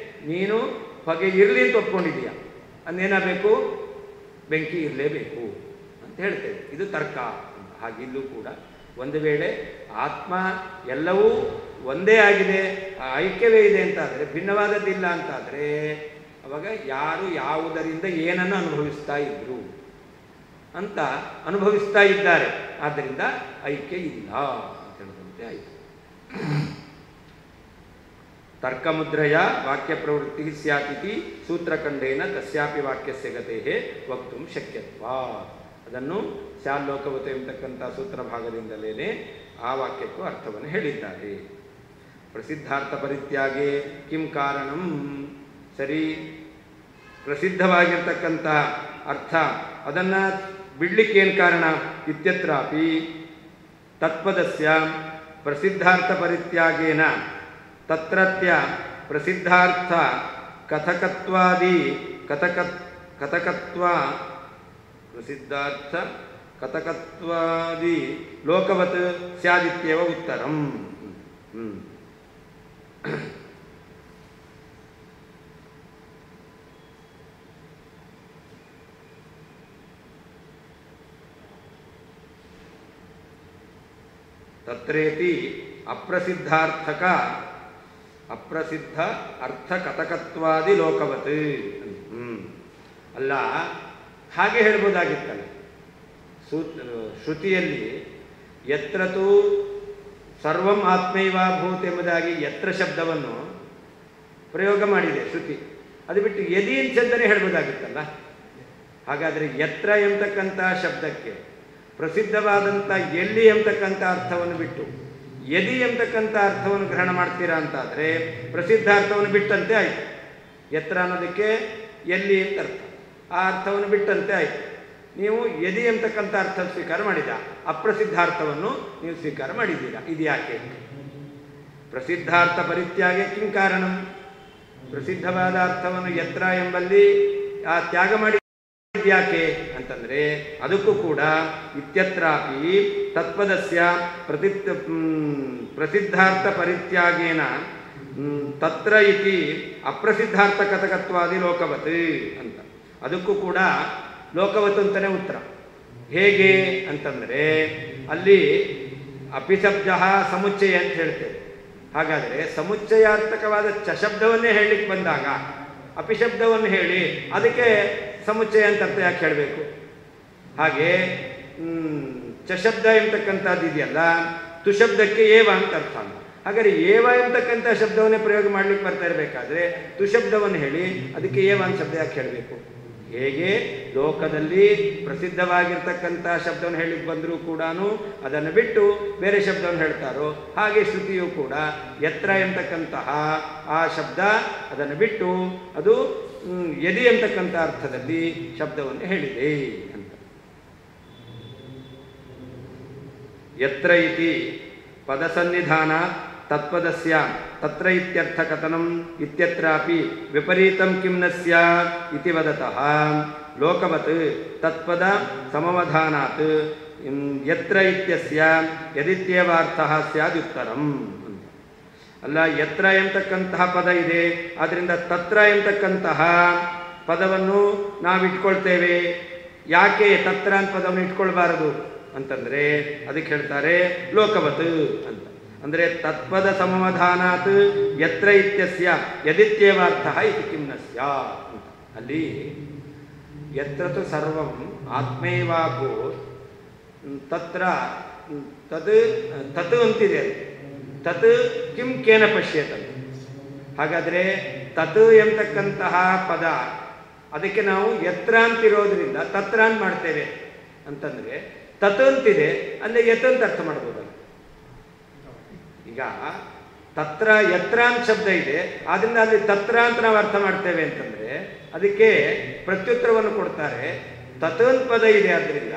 ನೀನು ಹೊಗೆ ಇರಲಿ ಅಂತ ಒಪ್ಕೊಂಡಿದೀಯ, ಅಂದೇನಾಗಬೇಕು? ಬೆಂಕಿ ಇರಲೇಬೇಕು ಅಂತ ಹೇಳ್ತೇವೆ. ಇದು ತರ್ಕ. ಹಾಗಿಲ್ಲೂ ಕೂಡ ಒಂದು ವೇಳೆ ಆತ್ಮ ಎಲ್ಲವೂ ಒಂದೇ ಆಗಿದೆ, ಐಕ್ಯವೇ ಇದೆ ಅಂತಾದರೆ, ಭಿನ್ನವಾದದ್ದಿಲ್ಲ ಅಂತಾದರೆ ಅವಾಗ ಯಾರು ಯಾವುದರಿಂದ ಏನನ್ನು ಅನುಭವಿಸ್ತಾ ಇದ್ರು ಅಂತ ಅನುಭವಿಸ್ತಾ ಇದ್ದಾರೆ. ಆದ್ದರಿಂದ ಐಕ್ಯ ಇಲ್ಲ ಅಂತ ಹೇಳಿದಂತೆ ಆಯಿತು. ತರ್ಕಮುದ್ರಯ ವಾಕ್ಯ ಪ್ರವೃತ್ತಿ ಸ್ಯಾತಿತಿ ಸೂತ್ರಖಂಡೇನ ತಸ್ಯಾಪಿ ವಾಕ್ಯಸ್ಯ ಗತೇ ವಕ್ತುಂ ಶಕ್ಯತ್ವ. ಅದನ್ನು ಸ್ಯಾಲ್ಲೋಕವತೆ ಎಂಬತಕ್ಕಂಥ ಸೂತ್ರ ಭಾಗದಿಂದಲೇ ಆ ವಾಕ್ಯಕ್ಕೂ ಅರ್ಥವನ್ನು ಹೇಳಿದ್ದಾರೆ. ಪ್ರಸಿದ್ಧಾರ್ಥ ಪರಿತ್ಯಾಗೆ ಕಿಂ ಕಾರಣಂ, ಸರಿ, ಪ್ರಸಿದ್ಧವಾಗಿರ್ತಕ್ಕಂಥ ಅರ್ಥ ಅದನ್ನು ಬಿಡ್ಲಿಕ್ಕೇನು ಕಾರಣ? ಇತ್ಯತ್ರಾಪಿ ತತ್ಪದಸ್ಯ ಪ್ರಸಿದ್ಧಾರ್ಥ ಪರಿತ್ಯಾಗೇನ ತತ್ರತ್ಯ ಪ್ರಸಿದ್ಧಾರ್ಥ ಕಥಕತ್ವಾದಿ ಕಥಕತ್ವ ಪ್ರಸಿದ್ಧಾರ್ಥ ಕಥಕತ್ವಾದಿ ಲೋಕವತ್ ಸ್ಯಾದಿತ್ಯವ ಉತ್ತರಂ. ತತ್ರೇತಿ ಅಪ್ರಸಿದ್ಧಾರ್ಥಕ ಅಪ್ರಸಿದ್ಧ ಅರ್ಥ ಕಥಕತ್ವಾದಿ ಲೋಕವತ್. ಅಲ್ಲ, ಹಾಗೆ ಹೇಳ್ಬೋದಾಗಿತ್ತಲ್ಲ. ಶ್ರುತಿಯಲ್ಲಿ ಯತ್ರತು ಸರ್ವಂ ಆತ್ಮೈವಾಭೂತ್ ಎಂಬುದಾಗಿ ಯತ್ರ ಶಬ್ದವನ್ನು ಪ್ರಯೋಗ ಮಾಡಿದೆ ಶ್ರುತಿ. ಅದು ಬಿಟ್ಟು ಯದಿ ಅಂತಂದರೆ ಹೇಳ್ಬೋದಾಗಿತ್ತಲ್ಲ. ಹಾಗಾದರೆ ಯತ್ರ ಎಂಬತಕ್ಕಂಥ ಶಬ್ದಕ್ಕೆ ಪ್ರಸಿದ್ಧವಾದಂಥ ಎಲ್ಲಿ ಎಂಬತಕ್ಕಂಥ ಅರ್ಥವನ್ನು ಬಿಟ್ಟು ಯದಿ ಎಂಬತಕ್ಕಂಥ ಅರ್ಥವನ್ನು ಗ್ರಹಣ ಮಾಡ್ತೀರಾ ಅಂತಾದರೆ ಪ್ರಸಿದ್ಧ ಅರ್ಥವನ್ನು ಬಿಟ್ಟಂತೆ ಆಯಿತು. ಯತ್ರ ಅನ್ನೋದಕ್ಕೆ ಎಲ್ಲಿ ಅಂತ ಅರ್ಥ, ಆ ಅರ್ಥವನ್ನು ಬಿಟ್ಟಂತೆ ಆಯಿತು. ನೀವು ಯದಿ ಎಂಬತಕ್ಕಂಥ ಅರ್ಥ ಸ್ವೀಕಾರ ಮಾಡಿದ, ಅಪ್ರಸಿದ್ಧಾರ್ಥವನ್ನು ನೀವು ಸ್ವೀಕಾರ ಮಾಡಿದ್ದೀರಾ. ಇದು ಯಾಕೆ? ಪ್ರಸಿದ್ಧಾರ್ಥ ಪರಿತ್ಯಾಗೆ ಕಿಂ ಕಾರಣಂ? ಪ್ರಸಿದ್ಧವಾದ ಅರ್ಥವನ್ನು ಯತ್ರ ಎಂಬಲ್ಲಿ ಆ ತ್ಯಾಗ ಮಾಡಿ ಯಾಕೆ ಅಂತಂದರೆ ಅದಕ್ಕೂ ಕೂಡ ಇತ್ಯತ್ರಾಪಿ ತತ್ಪದಸ್ಯ ಪ್ರಸಿದ್ಧಾರ್ಥ ಪರಿತ್ಯಾಗೇನ ತತ್ರ ಇತಿ ಅಪ್ರಸಿದ್ಧಾರ್ಥ ಕಥಕತ್ವಾದಿ ಲೋಕವತ್ ಅಂತ. ಅದಕ್ಕೂ ಕೂಡ ಲೋಕವತ್ ಅಂತಲೇ ಉತ್ತರ. ಹೇಗೆ ಅಂತಂದರೆ ಅಲ್ಲಿ ಅಪಿಶಬ್ದ ಸಮುಚ್ಚಯ ಅಂತ ಹೇಳ್ತೇವೆ. ಹಾಗಾದರೆ ಸಮುಚ್ಚಯಾರ್ಥಕವಾದ ಚಶಬ್ದವನ್ನೇ ಹೇಳಲಿಕ್ಕೆ ಬಂದಾಗ ಅಪಿಶಬ್ದವನ್ನು ಹೇಳಿ ಅದಕ್ಕೆ ಸಮುಚ್ಚಯ ಅಂತ ಅರ್ಥ ಯಾಕೆ ಹೇಳಬೇಕು? ಹಾಗೆ ಚಶಬ್ದ ಎಂಬತಕ್ಕಂಥದ್ದು ಇದೆಯಲ್ಲ, ತುಶಬ್ದಕ್ಕೆ ಏವ ಅಂತ ಅರ್ಥ. ಹಾಗಾದರೆ ಏವ ಎಂಬತಕ್ಕಂಥ ಶಬ್ದವನ್ನೇ ಪ್ರಯೋಗ ಮಾಡಲಿಕ್ಕೆ ಬರ್ತಾ ಇರಬೇಕಾದ್ರೆ ತುಶಬ್ದವನ್ನು ಹೇಳಿ ಅದಕ್ಕೆ ಏವ ಅಂತ ಶಬ್ದ ಯಾಕೆ ಹೇಳಬೇಕು? ಹೇಗೆ ಲೋಕದಲ್ಲಿ ಪ್ರಸಿದ್ಧವಾಗಿರ್ತಕ್ಕಂಥ ಶಬ್ದವನ್ನು ಹೇಳಿಕ್ಕೆ ಬಂದರೂ ಕೂಡ ಅದನ್ನು ಬಿಟ್ಟು ಬೇರೆ ಶಬ್ದವನ್ನು ಹೇಳ್ತಾರೋ, ಹಾಗೆ ಶ್ರುತಿಯು ಕೂಡ ಯತ್ರ ಎಂಬತಕ್ಕಂತಹ ಆ ಶಬ್ದ ಅದನ್ನು ಬಿಟ್ಟು ಅದು ಯದಿ ಎಂಬತಕ್ಕಂಥ ಅರ್ಥದಲ್ಲಿ ಶಬ್ದವನ್ನು ಹೇಳಿದೆ ಅಂತ. ಯತ್ರ ಇತಿ ಪದಸನ್ನಿಧಾನ ತತ್ಪದಸ್ಯ ತತ್ರ ಇತ್ಯರ್ಥ ಕಥನಂ ಇತ್ಯತ್ರಾಪಿ ವಿಪರೀತಂ ಕಿಂ ನ ಸ್ಯಾತ್ ಇತಿ ವದತಃ ಲೋಕವತ್ ತತ್ಪದ ಸಮವಧಾನಾತ್ ಯತ್ರ ಇತ್ಯಸ್ಯ ಯದಿತ್ಯೇವಾರ್ಥಃ ಸ್ಯಾದುತ್ತರಂ. ಅಲ್ಲ, ಯತ್ರ ಎಂಬತಕ್ಕಂತಹ ಪದ ಇದೆ, ಆದ್ದರಿಂದ ತತ್ರ ಎಂಬತಕ್ಕಂತಹ ಪದವನ್ನು ನಾವಿಟ್ಕೊಳ್ತೇವೆ. ಯಾಕೆ ತತ್ರ ಅಂತ ಪದವನ್ನು ಇಟ್ಕೊಳ್ಬಾರದು ಅಂತಂದರೆ ಅದಕ್ಕೆ ಹೇಳ್ತಾರೆ ಲೋಕವತ್ ಅಂತ. ಅಂದರೆ ತತ್ಪದ ಸಮವಧಾನಾತ್ ಯತ್ರ ಇತ್ಯಸ್ಯ ಯದಿತ್ಯೇವಾರ್ಥ ಇತಿ ಕಿಂ ನ ಸ್ಯಾತ್ ಅಂತ. ಅಲ್ಲಿ ಯತ್ರ ತು ಸರ್ವಂ ಆತ್ಮೈವಾಭೂತ್ ತತ್ರ ತತ್ ಅಂತಿದೆ. ತತ್ ಕಿಂ ಕೇನ ಪಶ್ಯೇತಂತೆ. ಹಾಗಾದರೆ ತತ್ ಎಂಬತಕ್ಕಂತಹ ಪದ ಅದಕ್ಕೆ ನಾವು ಯತ್ರ ಅಂತಿರೋದ್ರಿಂದ ತತ್ರ ಅಂತ ಮಾಡ್ತೇವೆ ಅಂತಂದರೆ ತತ್ ಅಂತಿದೆ ಅಂದರೆ ಯತ್ ಅಂತ ಅರ್ಥ ಮಾಡ್ಬೋದಲ್ಲ. ಈಗ ತತ್ರ ಯತ್ರ ಅಂತ ಶಬ್ದ ಇದೆ, ಆದ್ದರಿಂದ ಅಲ್ಲಿ ತತ್ರ ಅಂತ ನಾವು ಅರ್ಥ ಮಾಡ್ತೇವೆ ಅಂತಂದರೆ ಅದಕ್ಕೆ ಪ್ರತ್ಯುತ್ತರವನ್ನು ಕೊಡ್ತಾರೆ. ತತ್ವಂತ ಪದ ಇದೆ, ಆದ್ದರಿಂದ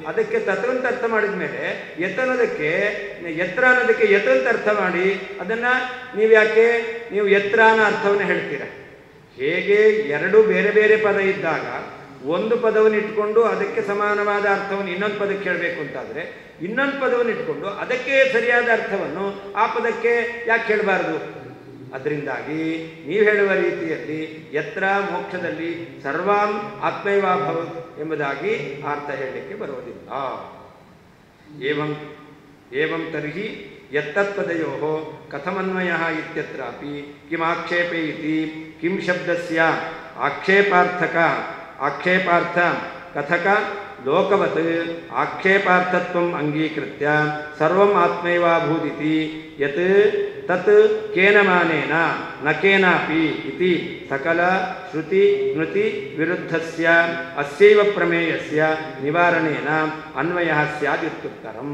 ಅದಕ್ಕೆ ತತ್ವಂತ ಅರ್ಥ ಮಾಡಿದ ಮೇಲೆ ಯತನೋದಕ್ಕೆ ಯತ್ರ ಅನ್ನೋದಕ್ಕೆ ಯತಂತ ಅರ್ಥ ಮಾಡಿ ಅದನ್ನು ನೀವು ಯಾಕೆ ನೀವು ಯತ್ರ ಅನ್ನೋ ಅರ್ಥವನ್ನು ಹೇಳ್ತೀರಾ? ಹೇಗೆ ಎರಡು ಬೇರೆ ಬೇರೆ ಪದ ಇದ್ದಾಗ ಒಂದು ಪದವನ್ನು ಇಟ್ಕೊಂಡು ಅದಕ್ಕೆ ಸಮಾನವಾದ ಅರ್ಥವನ್ನು ಇನ್ನೊಂದು ಪದಕ್ಕೆ ಹೇಳಬೇಕು ಅಂತಾದರೆ ಇನ್ನೊಂದು ಪದವನ್ನು ಇಟ್ಕೊಂಡು ಅದಕ್ಕೆ ಸರಿಯಾದ ಅರ್ಥವನ್ನು ಆ ಪದಕ್ಕೆ ಯಾಕೆ ಹೇಳಬಾರದು? ಅದರಿಂದಾಗಿ ನೀವು ಹೇಳುವ ರೀತಿಯಲ್ಲಿ ಯತ್ರ ಮೋಕ್ಷದಲ್ಲಿ ಸರ್ವಾಂ ಆತ್ಮೈವಾಭವತ್ ಎಂಬುದಾಗಿ ಅರ್ಥ ಹೇಳಲಿಕ್ಕೆ ಬರುವುದಿಲ್ಲ. ಏವಂ ತರ್ಹಿ ಯತ್ತತ್ಪದಯೋ ಕಥಮನ್ವಯಃ ಇತ್ಯತ್ರಾಪಿ ಕಿಮಾಕ್ಷೇಪೇ ಇತಿ ಕಿಂ ಶಬ್ದಸ್ಯ ಆಕ್ಷೇಪಾರ್ಥ ಕಥಕ ಲೋಕವತ್ ಆಕ್ಷೇಪಾರ್ಥತ್ವಂ ಅಂಗೀಕೃತ್ಯ ಸರ್ವಂ ಆತ್ಮೈವಾಭೂದಿತಿ ಯತ್ ತತ್ ಕೇನ ಮಾನೇನ ನ ಕೇನಾಪಿ ಇತಿ ಸಕಲ ಶ್ರುತಿ ಸ್ಮೃತಿ ವಿರುದ್ಧಸ್ಯ ಅಸ್ಯೈವ ಪ್ರಮೇಯಸ್ಯ ನಿವಾರಣೇನ ಅನ್ವಯಃ ಸ್ಯಾದಿತ್ಯುತ್ತರಂ.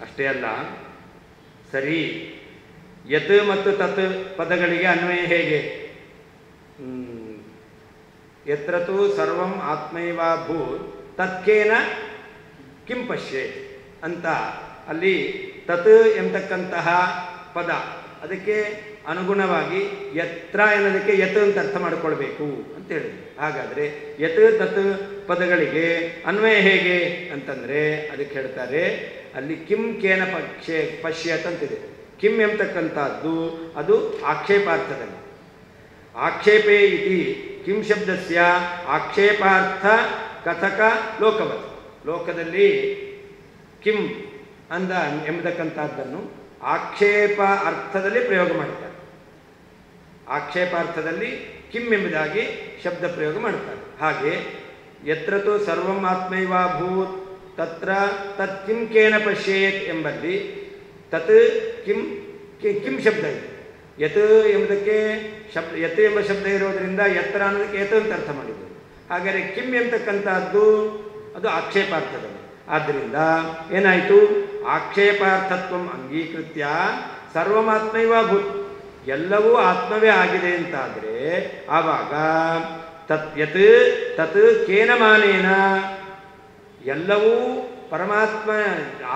ಅಷ್ಟೇ ಅಲ್ಲ, ಸರಿ, ಯತ್ ಮತ್ತು ತತ್ ಪದಗಳಿಗೆ ಅನ್ವಯ ಹೇಗೆ? ಯತ್ರ ತು ಸರ್ವಂ ಆತ್ಮೈವಾಭೂತ್ ತತ್ಕೇನ ಕಿಂ ಪಶ್ಯೇತ್ ಅಂತ ಅಲ್ಲಿ ತತ್ ಎಂಬತಕ್ಕಂತಹ ಪದ ಅದಕ್ಕೆ ಅನುಗುಣವಾಗಿ ಯತ್ರ ಎನ್ನೋದಕ್ಕೆ ಯತ್ ಅಂತ ಅರ್ಥ ಮಾಡಿಕೊಳ್ಬೇಕು ಅಂತ ಹೇಳಿದ್ರು. ಹಾಗಾದರೆ ಯತ್ ತತ್ ಪದಗಳಿಗೆ ಅನ್ವಯ ಹೇಗೆ ಅಂತಂದರೆ ಅದಕ್ಕೆ ಹೇಳ್ತಾರೆ ಅಲ್ಲಿ ಕಿಂ ಕೇನ ಪಶ್ಯತ್ ಅಂತಿದೆ. ಕಿಂ ಎಂಬತಕ್ಕಂಥದ್ದು ಅದು ಆಕ್ಷೇಪಾರ್ಥದಲ್ಲಿ. ಆಕ್ಷೇಪೇ ಇತಿ ಕಿಂ ಶಬ್ದಸ್ಯ ಆಕ್ಷೇಪಾರ್ಥ ಕಥಕ ಲೋಕವತ್. ಲೋಕದಲ್ಲಿ ಕಿಂ ಅಂದ ಎಂಬತಕ್ಕಂಥದ್ದನ್ನು ಆಕ್ಷೇಪ ಅರ್ಥದಲ್ಲಿ ಪ್ರಯೋಗ ಮಾಡ್ತಾರೆ. ಆಕ್ಷೇಪಾರ್ಥದಲ್ಲಿ ಕಿಂ ಎಂಬುದಾಗಿ ಶಬ್ದ ಪ್ರಯೋಗ ಮಾಡ್ತಾರೆ. ಹಾಗೆ ಯತ್ರ ತು ಸರ್ವಂ ಆತ್ಮೈವಾಭೂತ್ ತತ್ರ ತತ್ ಕಿಂ ಕೇನ ಪಶ್ಯೇತ್ ಎಂಬಲ್ಲಿ ತತ್ ಕಿಂ ಕಿಂ ಶಬ್ದ ಇದೆ. ಯತ್ ಎಂಬುದಕ್ಕೆ ಶಬ್ದ ಯತ್ ಎಂಬ ಶಬ್ದ ಇರೋದರಿಂದ ಎತ್ತರ ಅನ್ನೋದಕ್ಕೆ ಯತ್ ಅಂತ ಅರ್ಥ ಮಾಡಿದ್ರು. ಹಾಗಾದರೆ ಕಿಂ ಎಂಬತಕ್ಕಂಥದ್ದು ಅದು ಆಕ್ಷೇಪಾರ್ಥದಲ್ಲಿ. ಆದ್ದರಿಂದ ಏನಾಯಿತು, ಆಕ್ಷೇಪಾರ್ಥತ್ವಂ ಅಂಗೀಕೃತ್ಯ ಸರ್ವಮಾತ್ಮೈವಾಭೂತ್, ಎಲ್ಲವೂ ಆತ್ಮವೇ ಆಗಿದೆ ಅಂತಾದರೆ ಆವಾಗ ತತ್ ಯತ್ ತತ್ ಕೇನ ಮಾನೇನ, ಎಲ್ಲವೂ ಪರಮಾತ್ಮ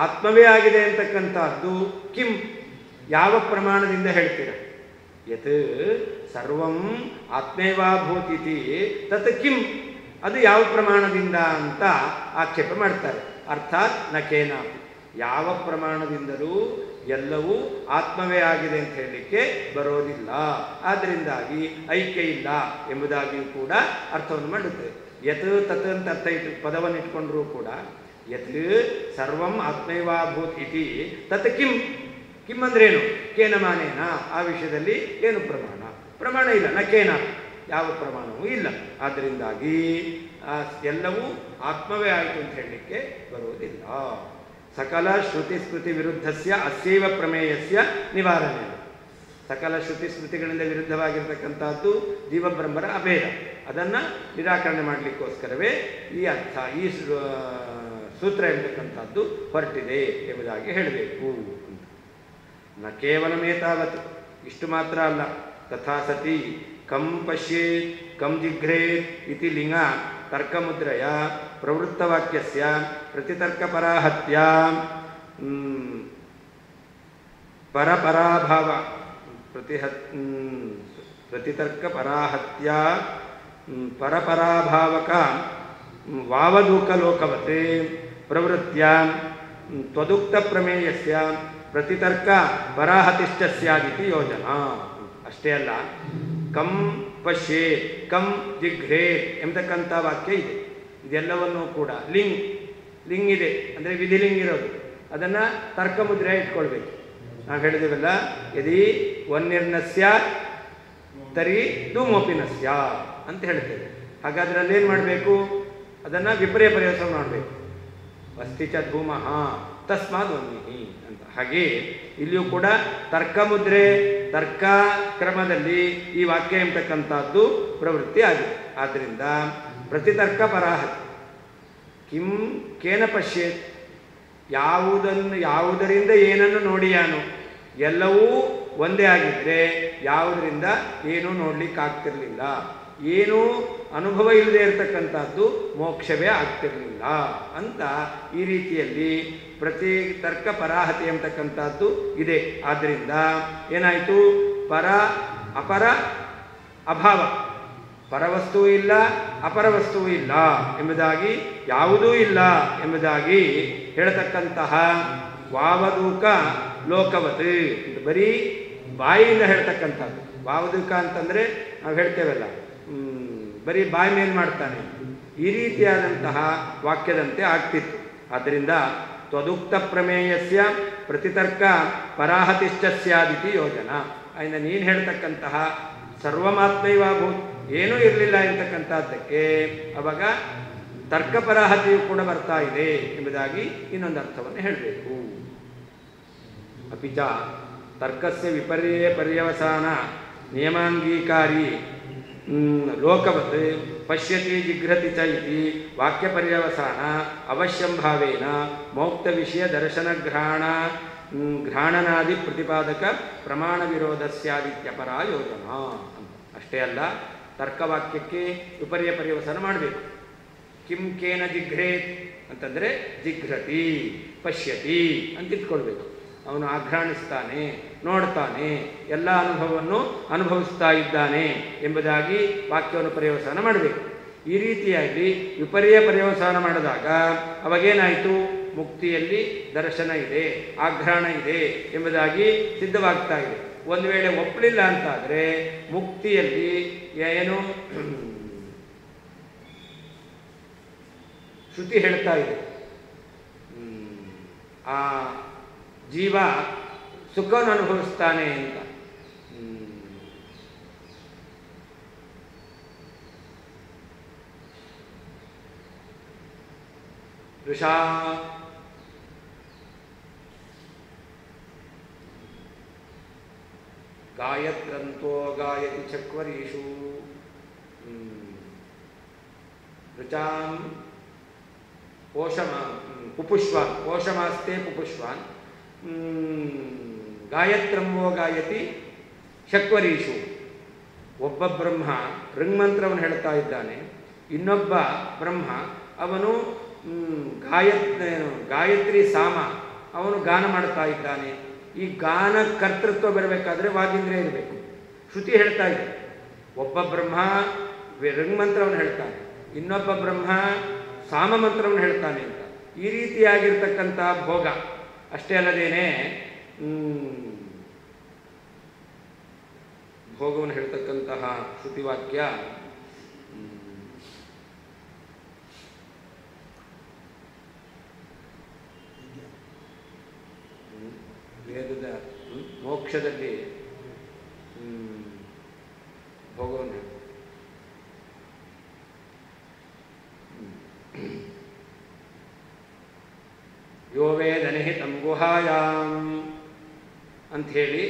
ಆತ್ಮವೇ ಆಗಿದೆ ಅಂತಕ್ಕಂಥದ್ದು ಕಿಂ ಯಾವ ಪ್ರಮಾಣದಿಂದ ಹೇಳ್ತೀರ? ಯತ್ ಸರ್ವಂ ಆತ್ಮೇವಾಭೂತಿತಿ ತತ್ ಕಿಂ, ಅದು ಯಾವ ಪ್ರಮಾಣದಿಂದ ಅಂತ ಆಕ್ಷೇಪ ಮಾಡ್ತಾರೆ. ಅರ್ಥಾತ್ ನಕೇನ, ಯಾವ ಪ್ರಮಾಣದಿಂದಲೂ ಎಲ್ಲವೂ ಆತ್ಮವೇ ಆಗಿದೆ ಅಂತ ಹೇಳಲಿಕ್ಕೆ ಬರೋದಿಲ್ಲ. ಆದ್ದರಿಂದಾಗಿ ಐಕ್ಯ ಇಲ್ಲ ಎಂಬುದಾಗಿಯೂ ಕೂಡ ಅರ್ಥವನ್ನು ಮಾಡುತ್ತೆ. ಯತ್ ತತ್ ಅಂತ ಅರ್ಥ ಪದವನ್ನು ಇಟ್ಕೊಂಡ್ರೂ ಕೂಡ ಯತ್ ಸರ್ವಂ ಆತ್ಮೈವಾಭೂತ್ ಇತಿ ತತ್ ಕಿಂ, ಕಿಂ ಅಂದ್ರೇನು? ಕೇನ ಮಾನೇನ, ಆ ವಿಷಯದಲ್ಲಿ ಏನು ಪ್ರಮಾಣ? ಪ್ರಮಾಣ ಇಲ್ಲ. ನಕೇನ, ಯಾವ ಪ್ರಮಾಣವೂ ಇಲ್ಲ. ಆದ್ದರಿಂದಾಗಿ ಎಲ್ಲವೂ ಆತ್ಮವೇ ಆಯಿತು ಅಂತ ಹೇಳಲಿಕ್ಕೆ ಬರುವುದಿಲ್ಲ. ಸಕಲ ಶ್ರುತಿ ಸ್ಮೃತಿ ವಿರುದ್ಧಸ್ಯ ಅಸ್ಯೈವ ಪ್ರಮೇಯಸ್ಯ ನಿವಾರಣೆ. ಸಕಲ ಶ್ರುತಿ ಸ್ಮೃತಿಗಳಿಂದ ವಿರುದ್ಧವಾಗಿರ್ತಕ್ಕಂಥದ್ದು ಜೀವಬ್ರಹ್ಮರ ಅಭೇದ, ಅದನ್ನು ನಿರಾಕರಣೆ ಮಾಡಲಿಕ್ಕೋಸ್ಕರವೇ ಈ ಅರ್ಥ, ಈ ಸೂತ್ರ ಎಂಬತಕ್ಕಂಥದ್ದು ಹೊರಟಿದೆ ಎಂಬುದಾಗಿ ಹೇಳಬೇಕು. ನ ಕೇವಲಮೇತಾವತ್, ಇಷ್ಟು ಮಾತ್ರ ಅಲ್ಲ. ತಥಾ ಸತಿ ಕಂ ಪಶ್ಯೇತ್ ಕಂ ಜಿಘ್ರೇತ್ ಇತಿ ಲಿಂಗ ತರ್ಕಮುದ್ರಯ ಪ್ರವೃತ್ತವಾಕ್ಯಸ್ಯ ಪ್ರತಿತರ್ಕಪರಾಹತ್ಯ ಪರಪರಾಭಾವ ಪ್ರತಿತರ್ಕಪರಾಹತ್ಯ ಪರಪರಾಭಾವಕ ವಾವದೂಕಲೋಕವತೆ ಪ್ರವೃತ್ಯ ತ್ವದುಕ್ತ ಪ್ರಮೇಯಸ್ಯ ಪ್ರತಿತರ್ಕ ಪರಾಹತಿಶ್ಚ ಸ್ಯಾದಿತಿ ಯೋಜನಾ. ಅಷ್ಟೇ ಅಲ್ಲ, ಕಂ ಪಶ್ಯೇತ್ ಕಂ ಜಿಘ್ರೇತ್ ಎಂಬತಕ್ಕಂಥ ವಾಕ್ಯ ಇದೆ. ಇದೆಲ್ಲವನ್ನೂ ಕೂಡ ಲಿಂಗ್ ಇದೆ, ಅಂದರೆ ವಿಧಿಲಿಂಗ್ ಇರೋದು, ಅದನ್ನು ತರ್ಕಮುದ್ರೆ ಇಟ್ಕೊಳ್ಬೇಕು. ನಾವು ಹೇಳಿದೇವಲ್ಲ, ಯದಿ ವನ್ನಿರ್ನಸ್ಯ ತರಿ ಧೂಮೋಪಿನಸ್ಯ ಅಂತ ಹೇಳ್ತೇವೆ. ಹಾಗಾದ್ರೆ ಅಲ್ಲೇನು ಮಾಡಬೇಕು? ಅದನ್ನು ವಿಪರ್ಯ ಪರ್ಯಾಸ ಮಾಡಬೇಕು. ಅಸ್ತಿ ಚ ಧೂಮಃ ತಸ್ಮಾದ್ ವನ್ನಿಹಿ ಅಂತ. ಹಾಗೆ ಇಲ್ಲಿಯೂ ಕೂಡ ತರ್ಕಮುದ್ರೆ, ತರ್ಕ ಕ್ರಮದಲ್ಲಿ ಈ ವಾಕ್ಯ ಎಂಬತಕ್ಕಂಥದ್ದು ಪ್ರವೃತ್ತಿ ಆಗಿದೆ. ಆದ್ದರಿಂದ ಪ್ರತಿತರ್ಕ ಪರಾಹತಿ ಕಿಂ ಕೇನ ಪಶ್ಯೇತ್, ಯಾವುದರಿಂದ ಏನನ್ನು ನೋಡಿಯಾನು, ಎಲ್ಲವೂ ಒಂದೇ ಆಗಿದ್ದರೆ ಯಾವುದರಿಂದ ಏನೂ ನೋಡಲಿಕ್ಕಾಗ್ತಿರ್ಲಿಲ್ಲ. ಏನೂ ಅನುಭವ ಇಲ್ಲದೆ ಇರತಕ್ಕಂಥದ್ದು ಮೋಕ್ಷವೇ ಆಗ್ತಿರಲಿಲ್ಲ ಅಂತ ಈ ರೀತಿಯಲ್ಲಿ ಪ್ರತಿ ತರ್ಕ ಪರಾಹತಿ ಎಂಬತಕ್ಕಂಥದ್ದು ಇದೆ. ಆದ್ದರಿಂದ ಏನಾಯಿತು? ಪರ ಅಪರ ಅಭಾವ, ಪರವಸ್ತು ಇಲ್ಲ ಅಪರವಸ್ತುವು ಇಲ್ಲ ಎಂಬುದಾಗಿ, ಯಾವುದೂ ಇಲ್ಲ ಎಂಬುದಾಗಿ ಹೇಳ್ತಕ್ಕಂತಹ ವಾವದೂಕ ಲೋಕವತ್, ಬರೀ ಬಾಯಿಯಿಂದ ಹೇಳ್ತಕ್ಕಂಥದ್ದು. ವಾವದೂಕ ಅಂತಂದರೆ ನಾವು ಹೇಳ್ತೇವಲ್ಲ, ಬರೀ ಬಾಯಿ ಮೇಲೆ ಮಾಡ್ತಾನೆ, ಈ ರೀತಿಯಾದಂತಹ ವಾಕ್ಯದಂತೆ ಆಗ್ತಿತ್ತು. ಆದ್ದರಿಂದ ತ್ವದುಕ್ತ ಪ್ರಮೇಯಸ್ಯ ಪ್ರತಿತರ್ಕ ಪರಾಹತಿಶ್ಚ ಸ್ಯಾದಿತಿ ಯೋಜನಾ. ಅದನ್ನು ನೀನು ಹೇಳ್ತಕ್ಕಂತಹ ಸರ್ವಮಾತ್ಮೈವಾಭೂತ್, ಏನೂ ಇರಲಿಲ್ಲ ಎಂತಕ್ಕಂಥದ್ದಕ್ಕೆ ಅವಾಗ ತರ್ಕಪರಾಹತಿಯು ಕೂಡ ಬರ್ತಾ ಇದೆ ಎಂಬುದಾಗಿ ಇನ್ನೊಂದು ಅರ್ಥವನ್ನು ಹೇಳಬೇಕು. ಅಪಿಚ ತರ್ಕಸ್ಯ ವಿಪರ್ಯೇ ಪರ್ಯವಸಾನ ನಿಯಮಾಂಗೀಕಾರಿ ಲೋಕವತ್ ಪಶ್ಯತಿ ಜಿಘ್ರತಿ ಚ ಇತಿ ವಾಕ್ಯ ಪರ್ಯವಸಾನ ಅವಶ್ಯಂ ಭಾವೇನ ಮೌಕ್ತ ವಿಷಯ ದರ್ಶನ ಘ್ರಾಣನಾದಿ ಪ್ರತಿಪಾದಕ ಪ್ರಮಾಣ ವಿರೋಧ ಸ್ಯಾದಿತ್ಯಪರ ಯೋಜನಾ. ಅಷ್ಟೇ ಅಲ್ಲ, ತರ್ಕವಾಕ್ಯಕ್ಕೆ ವಿಪರ್ಯ ಪರ್ಯವಸಾನ ಮಾಡಬೇಕು. ಕಿಂ ಕೇನ ಜಿಘ್ರೇತ್ ಅಂತಂದರೆ ಜಿಘ್ರತಿ ಪಶ್ಯತಿ ಅಂತ ಇಟ್ಕೊಳ್ಬೇಕು. ಅವನು ಆಘ್ರಾಣಿಸ್ತಾನೆ, ನೋಡ್ತಾನೆ, ಎಲ್ಲ ಅನುಭವವನ್ನು ಅನುಭವಿಸ್ತಾ ಇದ್ದಾನೆ ಎಂಬುದಾಗಿ ವಾಕ್ಯವನ್ನು ಪರ್ಯವಸಾನ ಮಾಡಬೇಕು. ಈ ರೀತಿಯಾಗಿ ವಿಪರ್ಯ ಪರ್ಯವಸಾನ ಮಾಡಿದಾಗ ಅವಾಗೇನಾಯಿತು? ಮುಕ್ತಿಯಲ್ಲಿ ದರ್ಶನ ಇದೆ, ಆಘ್ರಾಣ ಇದೆ ಎಂಬುದಾಗಿ ಸಿದ್ಧವಾಗ್ತಾ ಇದೆ. ಒಂದು ವೇಳೆ ಒಪ್ಪಲಿಲ್ಲ ಅಂತಾದರೆ ಮುಕ್ತಿಯಲ್ಲಿ ಏನು ಶ್ರುತಿ ಹೇಳ್ತಾ ಇದೆ, ಆ ಜೀವ ಸುಖವನ್ನು ಅನುಭವಿಸ್ತಾನೆ ಅಂತ. ಋಷಾ ಗಾಯತ್ರಂತೋ ಗಾಯತಿ ಚಕ್ವರೀಷು ಋಚಾಂ ಪುಪುಷ್ವಾನ್ ಪೋಷಮಾಸ್ತೆ ಪುಪುಷ್ವಾನ್ ಗಾಯತ್ರಂವೋ ಗಾಯತಿ ಚಕ್ವರೀಷು. ಒಬ್ಬ ಬ್ರಹ್ಮ ಋಂಗ್ಮಂತ್ರವನ್ನು ಹೇಳ್ತಾ ಇದ್ದಾನೆ, ಇನ್ನೊಬ್ಬ ಬ್ರಹ್ಮ ಅವನು ಗಾಯತ್ರಿ ಸಾಮ ಅವನು ಗಾನ ಮಾಡ್ತಾ ಇದ್ದಾನೆ. ಈ ಗಾನ ಕರ್ತೃತ್ವ ಬರಬೇಕಾದ್ರೆ ವಾಗೀಂದ್ರಿಯ ಇರಬೇಕು. ಶ್ರುತಿ ಹೇಳ್ತಾ ಇದೆ, ಒಬ್ಬ ಬ್ರಹ್ಮ ಋಂಗ್ಮಂತ್ರವನ್ನು ಹೇಳ್ತಾನೆ, ಇನ್ನೊಬ್ಬ ಬ್ರಹ್ಮ ಸಾಮ ಮಂತ್ರವನ್ನು ಹೇಳ್ತಾನೆ ಅಂತ. ಈ ರೀತಿಯಾಗಿರ್ತಕ್ಕಂಥ ಭೋಗ ಅಷ್ಟೇ ಅಲ್ಲದೇನೆ ಭೋಗವನ್ನು ಹೇಳ್ತಕ್ಕಂತಹ ಶ್ರುತಿವಾಕ್ಯ ವೇದದ ಮೋಕ್ಷದಲ್ಲಿ ಭೋಗವನ್ನು ಯೋ ವೇದನಿಹಿತಂ ಗುಹಾಯಾಮ್ ಅಂಥೇಳಿ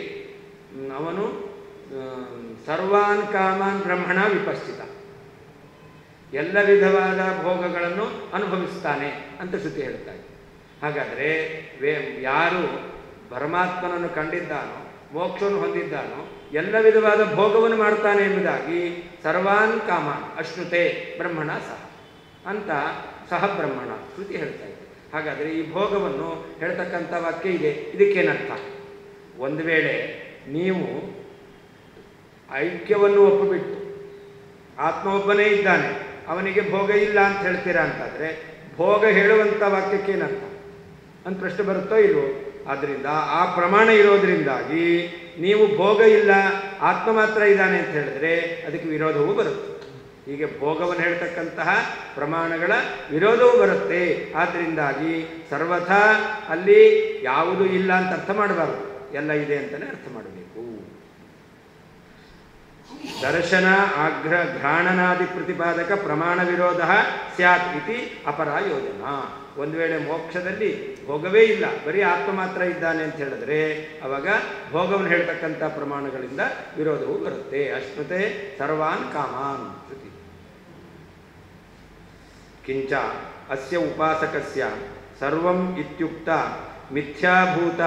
ಅವನು ಸರ್ವಾನ್ ಕಾಮಾನ್ ಬ್ರಹ್ಮಣ ವಿಪಶ್ಚಿತ, ಎಲ್ಲ ವಿಧವಾದ ಭೋಗಗಳನ್ನು ಅನುಭವಿಸ್ತಾನೆ ಅಂತ ಶ್ರುತಿ ಹೇಳ್ತಾರೆ. ಹಾಗಾದರೆ ಯಾರು ಪರಮಾತ್ಮನನ್ನು ಕಂಡಿದ್ದಾನೋ, ಮೋಕ್ಷವನ್ನು ಹೊಂದಿದ್ದಾನೋ, ಎಲ್ಲ ವಿಧವಾದ ಭೋಗವನ್ನು ಮಾಡ್ತಾನೆ ಎಂಬುದಾಗಿ ಸರ್ವಾನ್ ಕಾಮಾನ್ ಅಶ್ನುತೆ ಬ್ರಹ್ಮಣ ಸಹ ಅಂತ ಸಹ ಬ್ರಹ್ಮಣ ಶ್ರುತಿ ಹೇಳ್ತಾ ಇದೆ. ಹಾಗಾದರೆ ಈ ಭೋಗವನ್ನು ಹೇಳ್ತಕ್ಕಂಥ ವಾಕ್ಯ ಇದೆ. ಇದಕ್ಕೇನರ್ಥ? ಒಂದು ವೇಳೆ ನೀವು ಐಕ್ಯವನ್ನು ಒಪ್ಪುಬಿಟ್ಟು ಆತ್ಮ ಒಬ್ಬನೇ ಇದ್ದಾನೆ, ಅವನಿಗೆ ಭೋಗ ಇಲ್ಲ ಅಂತ ಹೇಳ್ತೀರಾ ಅಂತಾದರೆ ಭೋಗ ಹೇಳುವಂಥ ವಾಕ್ಯಕ್ಕೇನರ್ಥ ಅಂತ ಪ್ರಶ್ನೆ ಬರುತ್ತೋ ಇಲ್ವೋ? ಆದ್ದರಿಂದ ಆ ಪ್ರಮಾಣ ಇರೋದರಿಂದಾಗಿ ನೀವು ಭೋಗ ಇಲ್ಲ ಆತ್ಮ ಮಾತ್ರ ಇದ್ದಾನೆ ಅಂತ ಹೇಳಿದ್ರೆ ಅದಕ್ಕೆ ವಿರೋಧವೂ ಬರುತ್ತೆ. ಹೀಗೆ ಭೋಗವನ್ನು ಹೇಳ್ತಕ್ಕಂತಹ ಪ್ರಮಾಣಗಳ ವಿರೋಧವೂ ಬರುತ್ತೆ. ಆದ್ದರಿಂದಾಗಿ ಸರ್ವಥಾ ಅಲ್ಲಿ ಯಾವುದೂ ಇಲ್ಲ ಅಂತ ಅರ್ಥ ಮಾಡಬಾರ್ದು, ಎಲ್ಲ ಇದೆ ಅಂತಲೇ ಅರ್ಥ ಮಾಡಬೇಕು. ದರ್ಶನ ಘ್ರಾಣನಾದಿ ಪ್ರತಿಪಾದಕ ಪ್ರಮಾಣ ವಿರೋಧ ಸ್ಯಾತ್ ಇತಿ ಅಪರ ಯೋಜನಾ. ಒಂದು ವೇಳೆ ಮೋಕ್ಷದಲ್ಲಿ ಭೋಗವೇ ಇಲ್ಲ, ಬರೀ ಆತ್ಮ ಮಾತ್ರ ಇದ್ದಾನೆ ಅಂತ ಹೇಳಿದ್ರೆ ಅವಾಗ ಭೋಗವನ್ನು ಹೇಳ್ತಕ್ಕಂಥ ಪ್ರಮಾಣಗಳಿಂದ ವಿರೋಧವೂ ಬರುತ್ತೆ. ಅಶ್ನುತೆ ಸರ್ವಾನ್ ಕಾಮಾನ್ ಶ್ರುತಿ. ಕಿಂಚ ಅಸ್ಯ ಉಪಾಸಕಸ್ಯ ಸರ್ವಂ ಇತ್ಯುಕ್ತ ಮಿಥ್ಯಾಭೂತ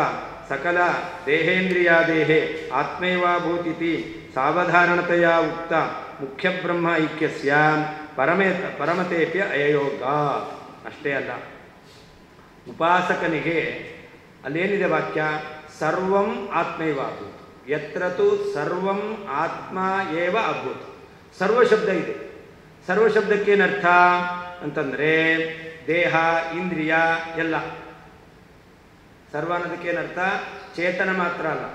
ಸಕಲ ದೇಹೇಂದ್ರಿಯಾದೇಹೇ ಆತ್ಮೈವಾಭೂತಿತಿ ಸಾವಧಾರಣತೆಯ ಉಕ್ತ ಮುಖ್ಯಬ್ರಹ್ಮ ಐಕ್ಯಸ್ಯ ಪರಮತೇಪ್ಯ ಅಯೋಗ. ಅಷ್ಟೇ ಅಲ್ಲ, ಉಪಾಸಕನಿಗೆ ಅಲ್ಲೇನಿದೆ ವಾಕ್ಯ? ಸರ್ವಂ ಆತ್ಮೈವ ಅಭೂತ್, ಯತ್ರತು ಸರ್ವಂ ಆತ್ಮ ಏವ ಅಭೂತ್. ಸರ್ವ ಶಬ್ದ ಇದೆ. ಸರ್ವ ಶಬ್ದಕ್ಕೇನರ್ಥ ಅಂತಂದರೆ ದೇಹ, ಇಂದ್ರಿಯ ಎಲ್ಲ. ಸರ್ವ ಅನ್ನೋದಕ್ಕೇನರ್ಥ? ಚೇತನ ಮಾತ್ರ ಅಲ್ಲ,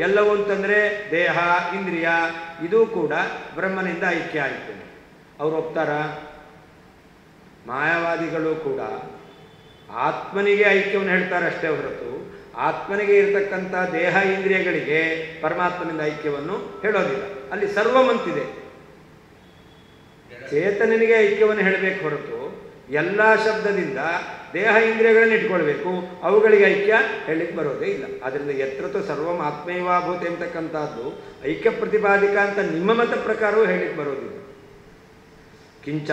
ಎಲ್ಲವೂ ಅಂತಂದರೆ ದೇಹ, ಇಂದ್ರಿಯ ಇದೂ ಕೂಡ ಬ್ರಹ್ಮನಿಂದ ಐಕ್ಯ ಆಯಿತು. ಅವರು ಒಪ್ತಾರ? ಮಾಯಾವಾದಿಗಳು ಕೂಡ ಆತ್ಮನಿಗೆ ಐಕ್ಯವನ್ನು ಹೇಳ್ತಾರೆ ಅಷ್ಟೇ ಹೊರತು ಆತ್ಮನಿಗೆ ಇರತಕ್ಕಂಥ ದೇಹ ಇಂದ್ರಿಯಗಳಿಗೆ ಪರಮಾತ್ಮನಿಂದ ಐಕ್ಯವನ್ನು ಹೇಳೋದಿಲ್ಲ. ಅಲ್ಲಿ ಸರ್ವಮಂತಿದೆ. ಚೇತನನಿಗೆ ಐಕ್ಯವನ್ನು ಹೇಳಬೇಕು ಹೊರತು ಎಲ್ಲ ಶಬ್ದದಿಂದ ದೇಹ ಇಂದ್ರಿಯಗಳನ್ನು ಇಟ್ಕೊಳ್ಬೇಕು, ಅವುಗಳಿಗೆ ಐಕ್ಯ ಹೇಳಲಿಕ್ಕೆ ಬರೋದೇ ಇಲ್ಲ. ಆದ್ದರಿಂದ ಯತ್ರತು ಸರ್ವಂ ಆತ್ಮೈವಾಭೂತ ಎಂಬತಕ್ಕಂಥದ್ದು ಐಕ್ಯ ಪ್ರತಿಪಾದಿಕ ಅಂತ ನಿಮ್ಮ ಮತ ಪ್ರಕಾರವೂ ಹೇಳಲಿಕ್ಕೆ ಬರೋದಿಲ್ಲ. ಕಿಂಚ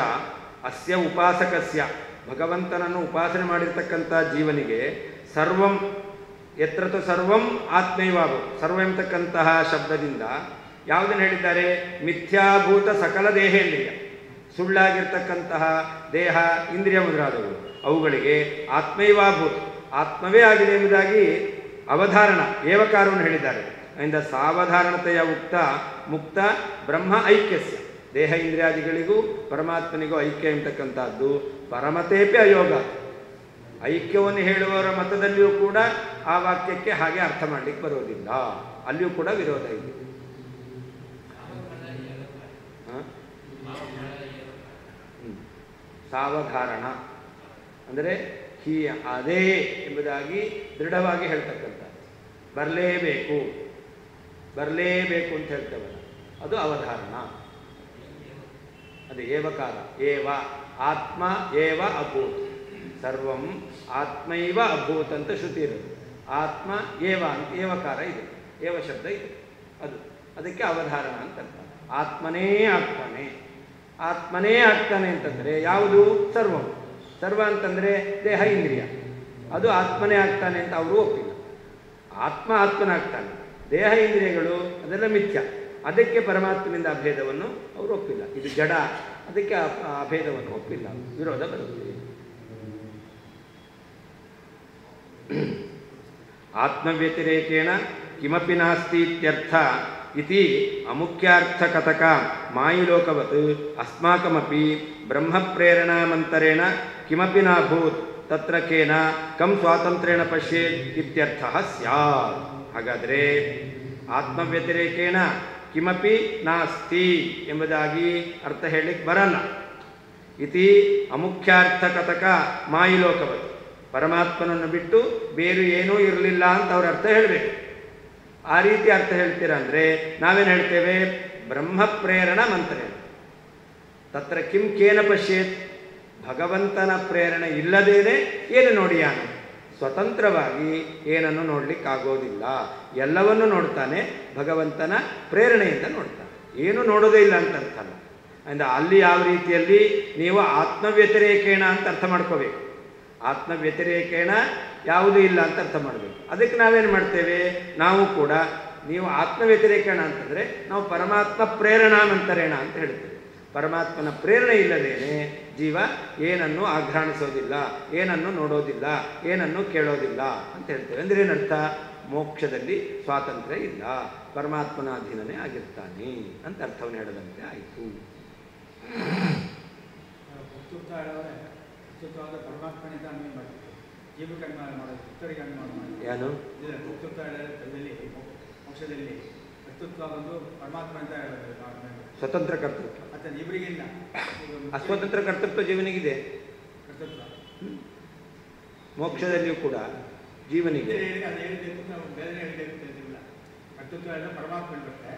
ಅಸ್ಯ ಉಪಾಸಕಸ್ಯ, ಭಗವಂತನನ್ನು ಉಪಾಸನೆ ಮಾಡಿರ್ತಕ್ಕಂಥ ಜೀವನಿಗೆ ಸರ್ವಂ ಯತ್ರತು ಸರ್ವಂ ಆತ್ಮೈವಾಭೂತ, ಸರ್ವ ಎಂಬತಕ್ಕಂತಹ ಶಬ್ದದಿಂದ ಯಾವುದನ್ನು ಹೇಳಿದ್ದಾರೆ? ಮಿಥ್ಯಾಭೂತ ಸಕಲ ದೇಹೇಂದ್ರಿಯ, ಸುಳ್ಳಾಗಿರ್ತಕ್ಕಂತಹ ದೇಹ, ಇಂದ್ರಿಯ ಮೊದಲಾದವು ಅವುಗಳಿಗೆ ಆತ್ಮೈವಾಭೂತ, ಆತ್ಮವೇ ಆಗಿದೆ ಎಂಬುದಾಗಿ ಅವಧಾರಣ ಏವಕಾರವನ್ನು ಹೇಳಿದ್ದಾರೆ. ಅದರಿಂದ ಸಾವಧಾರಣತೆಯ ಉಕ್ತ ಮುಕ್ತ ಬ್ರಹ್ಮ ಐಕ್ಯಸ್ಯ, ದೇಹ ಇಂದ್ರಿಯಾದಿಗಳಿಗೂ ಪರಮಾತ್ಮನಿಗೂ ಐಕ್ಯ ಎಂಬತಕ್ಕಂಥದ್ದು ಪರಮತೇಪಿ ಅಯೋಗ. ಐಕ್ಯವನ್ನು ಹೇಳುವವರ ಮತದಲ್ಲಿಯೂ ಕೂಡ ಆ ವಾಕ್ಯಕ್ಕೆ ಹಾಗೆ ಅರ್ಥ ಮಾಡಲಿಕ್ಕೆ ಬರೋದಿಲ್ಲ, ಅಲ್ಲಿಯೂ ಕೂಡ ವಿರೋಧ ಇದೆ. ಸಾವಧಾರಣ ಅಂದರೆ ಅದೇ ಎಂಬುದಾಗಿ ದೃಢವಾಗಿ ಹೇಳ್ತಕ್ಕಂಥದ್ದು. ಬರಲೇಬೇಕು ಅಂತ ಹೇಳ್ತೇವಲ್ಲ, ಅದು ಅವಧಾರಣ. ಅದು ಏವಕಾರ, ಏವ ಆತ್ಮ ಏವ ಅಭೂತ್, ಸರ್ವಂ ಆತ್ಮೈವ ಅಭೂತ್ ಅಂತ ಶ್ರುತಿ ಇರೋದು. ಆತ್ಮ ಏವ ಅಂತ ಏವಕಾರ ಇದೆ, ಏವ ಶಬ್ದ ಇದೆ, ಅದಕ್ಕೆ ಅವಧಾರಣ ಅಂತ ಅರ್ಥ. ಆತ್ಮನೇ ಆಗ್ತಾನೆ, ಆತ್ಮನೇ ಆಗ್ತಾನೆ ಅಂತಂದರೆ ಯಾವುದು? ಸರ್ವಂ. ಸರ್ವ ಅಂತಂದರೆ ದೇಹ ಇಂದ್ರಿಯ, ಅದು ಆತ್ಮನೇ ಆಗ್ತಾನೆ ಅಂತ ಅವರು ಒಪ್ಪಿಲ್ಲ. ಆತ್ಮನಾಗ್ತಾನೆ, ದೇಹ ಇಂದ್ರಿಯಗಳು ಅದೆಲ್ಲ ಮಿಥ್ಯ, ಅದಕ್ಕೆ ಪರಮಾತ್ಮನಿಂದ ಅಭೇದವನ್ನು ಅವರು ಒಪ್ಪಿಲ್ಲ. ಇದು ಜಡ, ಅದಕ್ಕೆ ಅಭೇದವನ್ನು ಒಪ್ಪಿಲ್ಲ, ವಿರೋಧ ಬರುತ್ತದೆ. ಆತ್ಮವ್ಯತಿರೇಕೇಣ ಕಿಮಪಿ ನಾಸ್ತಿ ಇತ್ಯರ್ಥ ಇತಿ ಅಮುಖ್ಯಾರ್ಥಕಥಕ ಮಾಯಿಲೋಕವತ್ ಅಸ್ಮಾಕಮಪಿ ಬ್ರಹ್ಮಪ್ರೇರಣಾಮಂತರೇಣ ಕಿಮಪಿ ನಾಭೂತ್ ತತ್ರ ಕೇನ ಕಂ ಸ್ವಾತಂತ್ರ್ಯೇಣ ಪಶ್ಯೇತ್ ಇತ್ಯರ್ಥಃ ಸ್ಯಾತ್. ಹಾಗಾದರೆ ಆತ್ಮವ್ಯತಿರೇಕೇಣ ಕಿಮಪಿ ನಾಸ್ತಿ ಎಂಬುದಾಗಿ ಅರ್ಥ ಹೇಳಲಿಕ್ಕೆ ಬರಲ್ಲ. ಇತಿ ಅಮುಖ್ಯಾರ್ಥಕಥಕ ಮಾಯಿಲೋಕವತ್, ಪರಮಾತ್ಮನನ್ನು ಬಿಟ್ಟು ಬೇರೆ ಏನೂ ಇರಲಿಲ್ಲ ಅಂತ ಅವ್ರ ಅರ್ಥ ಹೇಳಬೇಕು. ಆ ರೀತಿ ಅರ್ಥ ಹೇಳ್ತೀರಾ ಅಂದರೆ ನಾವೇನು ಹೇಳ್ತೇವೆ? ಬ್ರಹ್ಮ ಪ್ರೇರಣ ಮಂತ್ರೇಣ ತತ್ರ ಕಿಂ ಕೇನ ಪಶ್ಯೇತ್, ಭಗವಂತನ ಪ್ರೇರಣೆ ಇಲ್ಲದೇನೆ ಏನು ನೋಡಿಯಾನ? ಸ್ವತಂತ್ರವಾಗಿ ಏನನ್ನು ನೋಡಲಿಕ್ಕಾಗೋದಿಲ್ಲ, ಎಲ್ಲವನ್ನೂ ನೋಡ್ತಾನೆ, ಭಗವಂತನ ಪ್ರೇರಣೆಯಿಂದ ನೋಡ್ತಾನೆ, ಏನು ನೋಡೋದೇ ಇಲ್ಲ ಅಂತ ಅರ್ಥ ಅಲ್ಲ. ಅಂದರೆ ಅಲ್ಲಿ ಯಾವ ರೀತಿಯಲ್ಲಿ ನೀವು ಆತ್ಮವ್ಯತಿರೇಕೇಣ ಅಂತ ಅರ್ಥ ಮಾಡ್ಕೋಬೇಕು. ಆತ್ಮವ್ಯತಿರೇಕೇಣ ಯಾವುದೂ ಇಲ್ಲ ಅಂತ ಅರ್ಥ ಮಾಡಬೇಕು. ಅದಕ್ಕೆ ನಾವೇನು ಮಾಡ್ತೇವೆ? ನಾವು ಕೂಡ ನೀವು ಆತ್ಮವ್ಯತಿರೇಕೇಣ ಅಂತಂದರೆ ನಾವು ಪರಮಾತ್ಮ ಪ್ರೇರಣಾಮಂತರೇಣ ಅಂತ ಹೇಳ್ತೇವೆ. ಪರಮಾತ್ಮನ ಪ್ರೇರಣೆ ಇಲ್ಲದೇನೆ ಜೀವ ಏನನ್ನು ಆಘ್ರಾಣಿಸೋದಿಲ್ಲ, ಏನನ್ನು ನೋಡೋದಿಲ್ಲ, ಏನನ್ನು ಕೇಳೋದಿಲ್ಲ ಅಂತ ಹೇಳ್ತೇವೆ. ಅಂದರೆ ಏನರ್ಥ? ಮೋಕ್ಷದಲ್ಲಿ ಸ್ವಾತಂತ್ರ್ಯ ಇಲ್ಲ, ಪರಮಾತ್ಮನ ಅಧೀನನೇ ಆಗಿರ್ತಾನೆ ಅಂತ ಅರ್ಥವನ್ನು ಹೇಳದಂತೆ ಆಯಿತು. ಪರಮಾತ್ಮನಿಂದ ಜೀವಕರ್ಮ ಮಾಡೋದು, ಉತ್ತರಿಗೆ ಏನು ಮೋಕ್ಷದಲ್ಲಿ ಕರ್ತೃತ್ವ ಒಂದು ಪರಮಾತ್ಮನಿಂದ ಸ್ವತಂತ್ರ ಕರ್ತೃತ್ವ. ಮತ್ತೆ ಇವರಿಗಿಲ್ಲ, ಅಸ್ವತಂತ್ರ ಕರ್ತೃತ್ವ ಜೀವನಿಗಿದೆ. ಕರ್ತೃತ್ವ ಮೋಕ್ಷದಲ್ಲಿಯೂ ಕೂಡ ಜೀವನಿಗೆ ಅದು ಹೇಳಬೇಕು, ನಾವು ಬೇರೆ ಹೇಳಬೇಕು ಅಂತಿಲ್ಲ. ಕರ್ತೃತ್ವ ಎಲ್ಲ ಪರಮಾತ್ಮ ಬರುತ್ತೆ,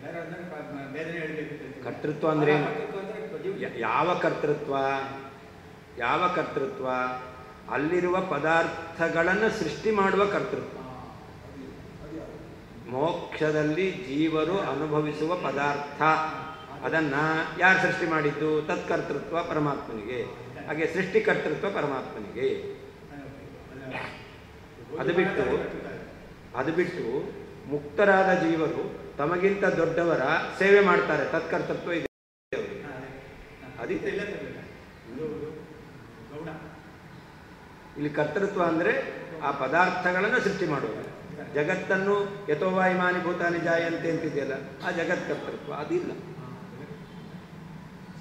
ಬೇರೆ ಬೇರೆ ಹೇಳಬೇಕು. ಕರ್ತೃತ್ವ ಅಂದರೆ ಯಾವ ಕರ್ತೃತ್ವ? ಯಾವ ಕರ್ತೃತ್ವ? ಅಲ್ಲಿರುವ ಪದಾರ್ಥಗಳನ್ನು ಸೃಷ್ಟಿ ಮಾಡುವ ಕರ್ತೃತ್ವ. ಮೋಕ್ಷದಲ್ಲಿ ಜೀವರು ಅನುಭವಿಸುವ ಪದಾರ್ಥ, ಅದನ್ನು ಯಾರು ಸೃಷ್ಟಿ ಮಾಡಿದ್ದು? ತತ್ಕರ್ತೃತ್ವ ಪರಮಾತ್ಮನಿಗೆ. ಹಾಗೆ ಸೃಷ್ಟಿಕರ್ತೃತ್ವ ಪರಮಾತ್ಮನಿಗೆ. ಅದು ಬಿಟ್ಟು ಮುಕ್ತರಾದ ಜೀವರು ತಮಗಿಂತ ದೊಡ್ಡವರ ಸೇವೆ ಮಾಡ್ತಾರೆ, ತತ್ಕರ್ತೃತ್ವ ಇದೆ. ಇಲ್ಲಿ ಕರ್ತೃತ್ವ ಅಂದರೆ ಆ ಪದಾರ್ಥಗಳನ್ನು ಸೃಷ್ಟಿ ಮಾಡುವುದು. ಜಗತ್ತನ್ನು ಯಥೋವಾಯಿಮಾನಿ ಭೂತಾನಿ ಜಾಯಂತೆ ಅಂತಿದೆಯಲ್ಲ, ಆ ಜಗತ್ ಕರ್ತೃತ್ವ ಅದಿಲ್ಲ,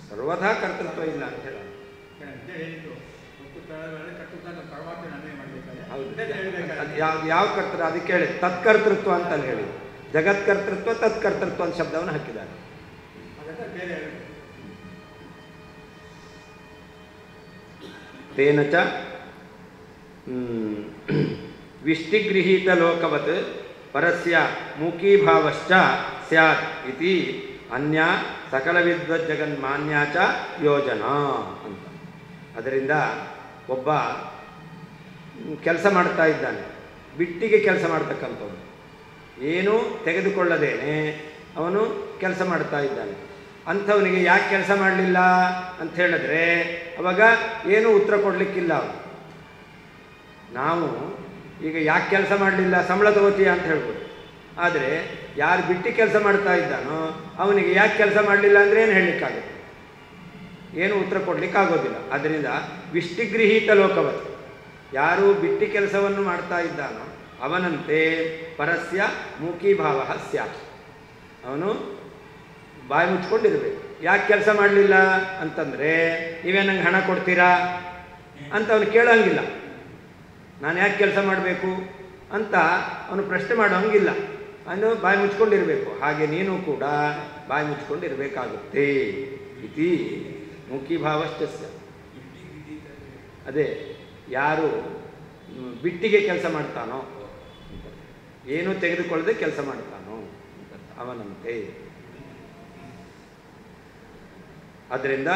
ಸರ್ವಥಾ ಕರ್ತೃತ್ವ ಇಲ್ಲ ಅಂತ ಹೇಳ. ಯಾವ ಕರ್ತೃ? ಅದಕ್ಕೆ ಹೇಳಿ ತತ್ಕರ್ತೃತ್ವ ಅಂತ ಅಲ್ಲಿ ಹೇಳಿ, ಜಗತ್ಕರ್ತೃತ್ವ ತತ್ಕರ್ತೃತ್ವ ಅಂತ ಶಬ್ದವನ್ನು ಹಾಕಿದ್ದಾರೆ. ತೇನ ಚ ವಿಷ್ಟಿಗೃಹೀತ ಲೋಕವತ್ ಪರಸ್ಯ ಮೂಕೀಭಾವಶ್ಚ ಸ್ಯಾತ್ ಇತಿ ಅನ್ಯ ಸಕಲ ವಿದ್ವಜ್ಜಗನ್ಮಾನ್ಯ ಚ ಯೋಜನಾ ಅಂತ. ಅದರಿಂದ ಒಬ್ಬ ಕೆಲಸ ಮಾಡ್ತಾ ಇದ್ದಾನೆ, ಬಿಟ್ಟಿಗೆ ಕೆಲಸ ಮಾಡ್ತಕ್ಕಂಥವನು, ಏನೂ ತೆಗೆದುಕೊಳ್ಳದೇನೆ ಅವನು ಕೆಲಸ ಮಾಡ್ತಾ ಇದ್ದಾನೆ. ಅಂಥವನಿಗೆ ಯಾಕೆ ಕೆಲಸ ಮಾಡಲಿಲ್ಲ ಅಂತ ಹೇಳಿದ್ರೆ ಅವಾಗ ಏನೂ ಉತ್ತರ ಕೊಡಲಿಕ್ಕಿಲ್ಲ ಅವನು. ನಾವು ಈಗ ಯಾಕೆ ಕೆಲಸ ಮಾಡಲಿಲ್ಲ, ಸಂಬಳ ತಗೋತೀಯ ಅಂತ ಹೇಳ್ಬೋದು. ಆದರೆ ಯಾರು ಬಿಟ್ಟು ಕೆಲಸ ಮಾಡ್ತಾ ಇದ್ದಾನೋ ಅವನಿಗೆ ಯಾಕೆ ಕೆಲಸ ಮಾಡಲಿಲ್ಲ ಅಂದರೆ ಏನು ಹೇಳಲಿಕ್ಕಾಗುತ್ತೆ? ಏನು ಉತ್ತರ ಕೊಡಲಿಕ್ಕಾಗೋದಿಲ್ಲ. ಆದ್ದರಿಂದ ವಿಷ್ಟಿಗೃಹೀತ ಲೋಕವತ್, ಯಾರು ಬಿಟ್ಟು ಕೆಲಸವನ್ನು ಮಾಡ್ತಾ ಇದ್ದಾನೋ ಅವನಂತೆ ಪರಸ್ಯ ಮೂಕೀಭಾವ ಸ್ಯಾತ್, ಅವನು ಬಾಯಿ ಮುಚ್ಕೊಂಡಿರಬೇಕು. ಯಾಕೆ ಕೆಲಸ ಮಾಡಲಿಲ್ಲ ಅಂತಂದರೆ ನೀವೇ ನಂಗೆ ಹಣ ಕೊಡ್ತೀರಾ ಅಂತ ಅವನು ಕೇಳೋಂಗಿಲ್ಲ. ನಾನು ಯಾಕೆ ಕೆಲಸ ಮಾಡಬೇಕು ಅಂತ ಅವನು ಪ್ರಶ್ನೆ ಮಾಡೋಂಗಿಲ್ಲ, ಅವನು ಬಾಯಿ ಮುಚ್ಕೊಂಡಿರಬೇಕು. ಹಾಗೆ ನೀನು ಕೂಡ ಬಾಯಿ ಮುಚ್ಕೊಂಡಿರಬೇಕಾಗುತ್ತೆ. ಇತಿ ಮುಖೀಭಾವಶ್ಚ. ಅದೇ ಯಾರು ಬಿಟ್ಟಿಗೆ ಕೆಲಸ ಮಾಡ್ತಾನೋ, ಏನೂ ತೆಗೆದುಕೊಳ್ಳದೆ ಕೆಲಸ ಮಾಡ್ತಾನೋ ಅವನಂತೆ. ಅದರಿಂದ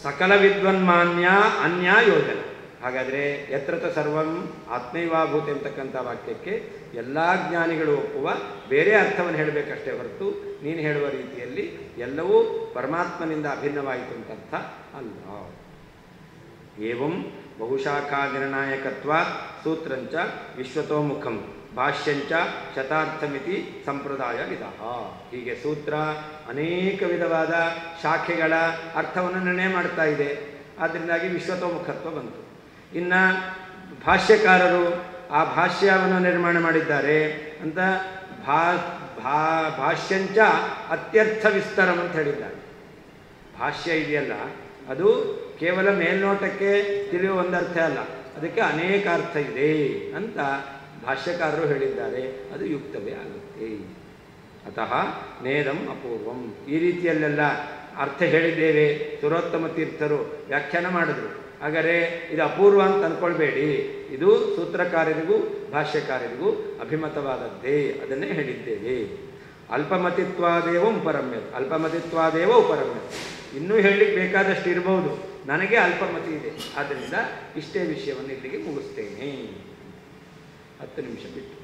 ಸಕಲ ವಿದ್ವನ್ಮಾನ್ಯ ಅನ್ಯ ಯೋಜನ. ಹಾಗಾದರೆ ಯತ್ರತ ಸರ್ವಂ ಆತ್ಮೈವಾಭೂತ ಎಂತಕ್ಕಂಥ ವಾಕ್ಯಕ್ಕೆ ಎಲ್ಲ ಜ್ಞಾನಿಗಳು ಒಪ್ಪುವ ಬೇರೆ ಅರ್ಥವನ್ನು ಹೇಳಬೇಕಷ್ಟೇ ಹೊರತು ನೀನು ಹೇಳುವ ರೀತಿಯಲ್ಲಿ ಎಲ್ಲವೂ ಪರಮಾತ್ಮನಿಂದ ಅಭಿನ್ನವಾಯಿತು ಅಂತ ಅರ್ಥ ಅಲ್ಲ. ಏವಂ ಬಹುಶಾಖಾ ನಿರ್ಣಾಯಕತ್ವ ಸೂತ್ರಂಚ ವಿಶ್ವತೋಮುಖಂ ಭಾಷ್ಯಂಚ ಶತಾರ್ಥಮಿತಿ ಸಂಪ್ರದಾಯ ವಿಧ. ಹೀಗೆ ಸೂತ್ರ ಅನೇಕ ವಿಧವಾದ ಶಾಖೆಗಳ ಅರ್ಥವನ್ನು ನಿರ್ಣಯ ಮಾಡ್ತಾ ಇದೆ. ಆದ್ದರಿಂದಾಗಿ ವಿಶ್ವತೋಮುಖತ್ವ ಬಂತು. ಇನ್ನು ಭಾಷ್ಯಕಾರರು ಆ ಭಾಷ್ಯವನ್ನು ನಿರ್ಮಾಣ ಮಾಡಿದ್ದಾರೆ ಅಂತ ಭಾಷ್ಯಂಚ ಅತ್ಯರ್ಥ ವಿಸ್ತರಂ ಅಂತ ಹೇಳಿದ್ದಾರೆ. ಭಾಷ್ಯ ಇದೆಯಲ್ಲ ಅದು ಕೇವಲ ಮೇಲ್ನೋಟಕ್ಕೆ ತಿಳಿಯುವ ಒಂದರ್ಥ ಅಲ್ಲ, ಅದಕ್ಕೆ ಅನೇಕ ಅರ್ಥ ಇದೆ ಅಂತ ಭಾಷ್ಯಕಾರರು ಹೇಳಿದ್ದಾರೆ. ಅದು ಯುಕ್ತವೇ ಆಗುತ್ತೆ. ಅತಃ ನೇದಂ ಅಪೂರ್ವಂ. ಈ ರೀತಿಯಲ್ಲೆಲ್ಲ ಅರ್ಥ ಹೇಳಿದ್ದೇವೆ. ಸುರೋತ್ತಮ ತೀರ್ಥರು ವ್ಯಾಖ್ಯಾನ ಮಾಡಿದ್ರು. ಹಾಗಾದರೆ ಇದು ಅಪೂರ್ವ ಅಂತ ಅಂದ್ಕೊಳ್ಬೇಡಿ, ಇದು ಸೂತ್ರಕಾರರಿಗೂ ಭಾಷ್ಯಕಾರರಿಗೂ ಅಭಿಮತವಾದದ್ದೇ, ಅದನ್ನೇ ಹೇಳಿದ್ದೇವೆ. ಅಲ್ಪಮತಿತ್ವಾದೇವ ಉಪರಮ್ಯತೆ, ಅಲ್ಪಮತಿತ್ವಾದೇವ ಉಪರಮ್ಯತೆ. ಇನ್ನೂ ಹೇಳಲಿಕ್ಕೆ ಬೇಕಾದಷ್ಟು ಇರಬಹುದು, ನನಗೆ ಅಲ್ಪಮತಿ ಇದೆ, ಆದ್ದರಿಂದ ಇಷ್ಟೇ ವಿಷಯವನ್ನು ಇಲ್ಲಿಗೆ ಮುಗಿಸ್ತೇನೆ. 10 ನಿಮಿಷ ಬಿಟ್ಟು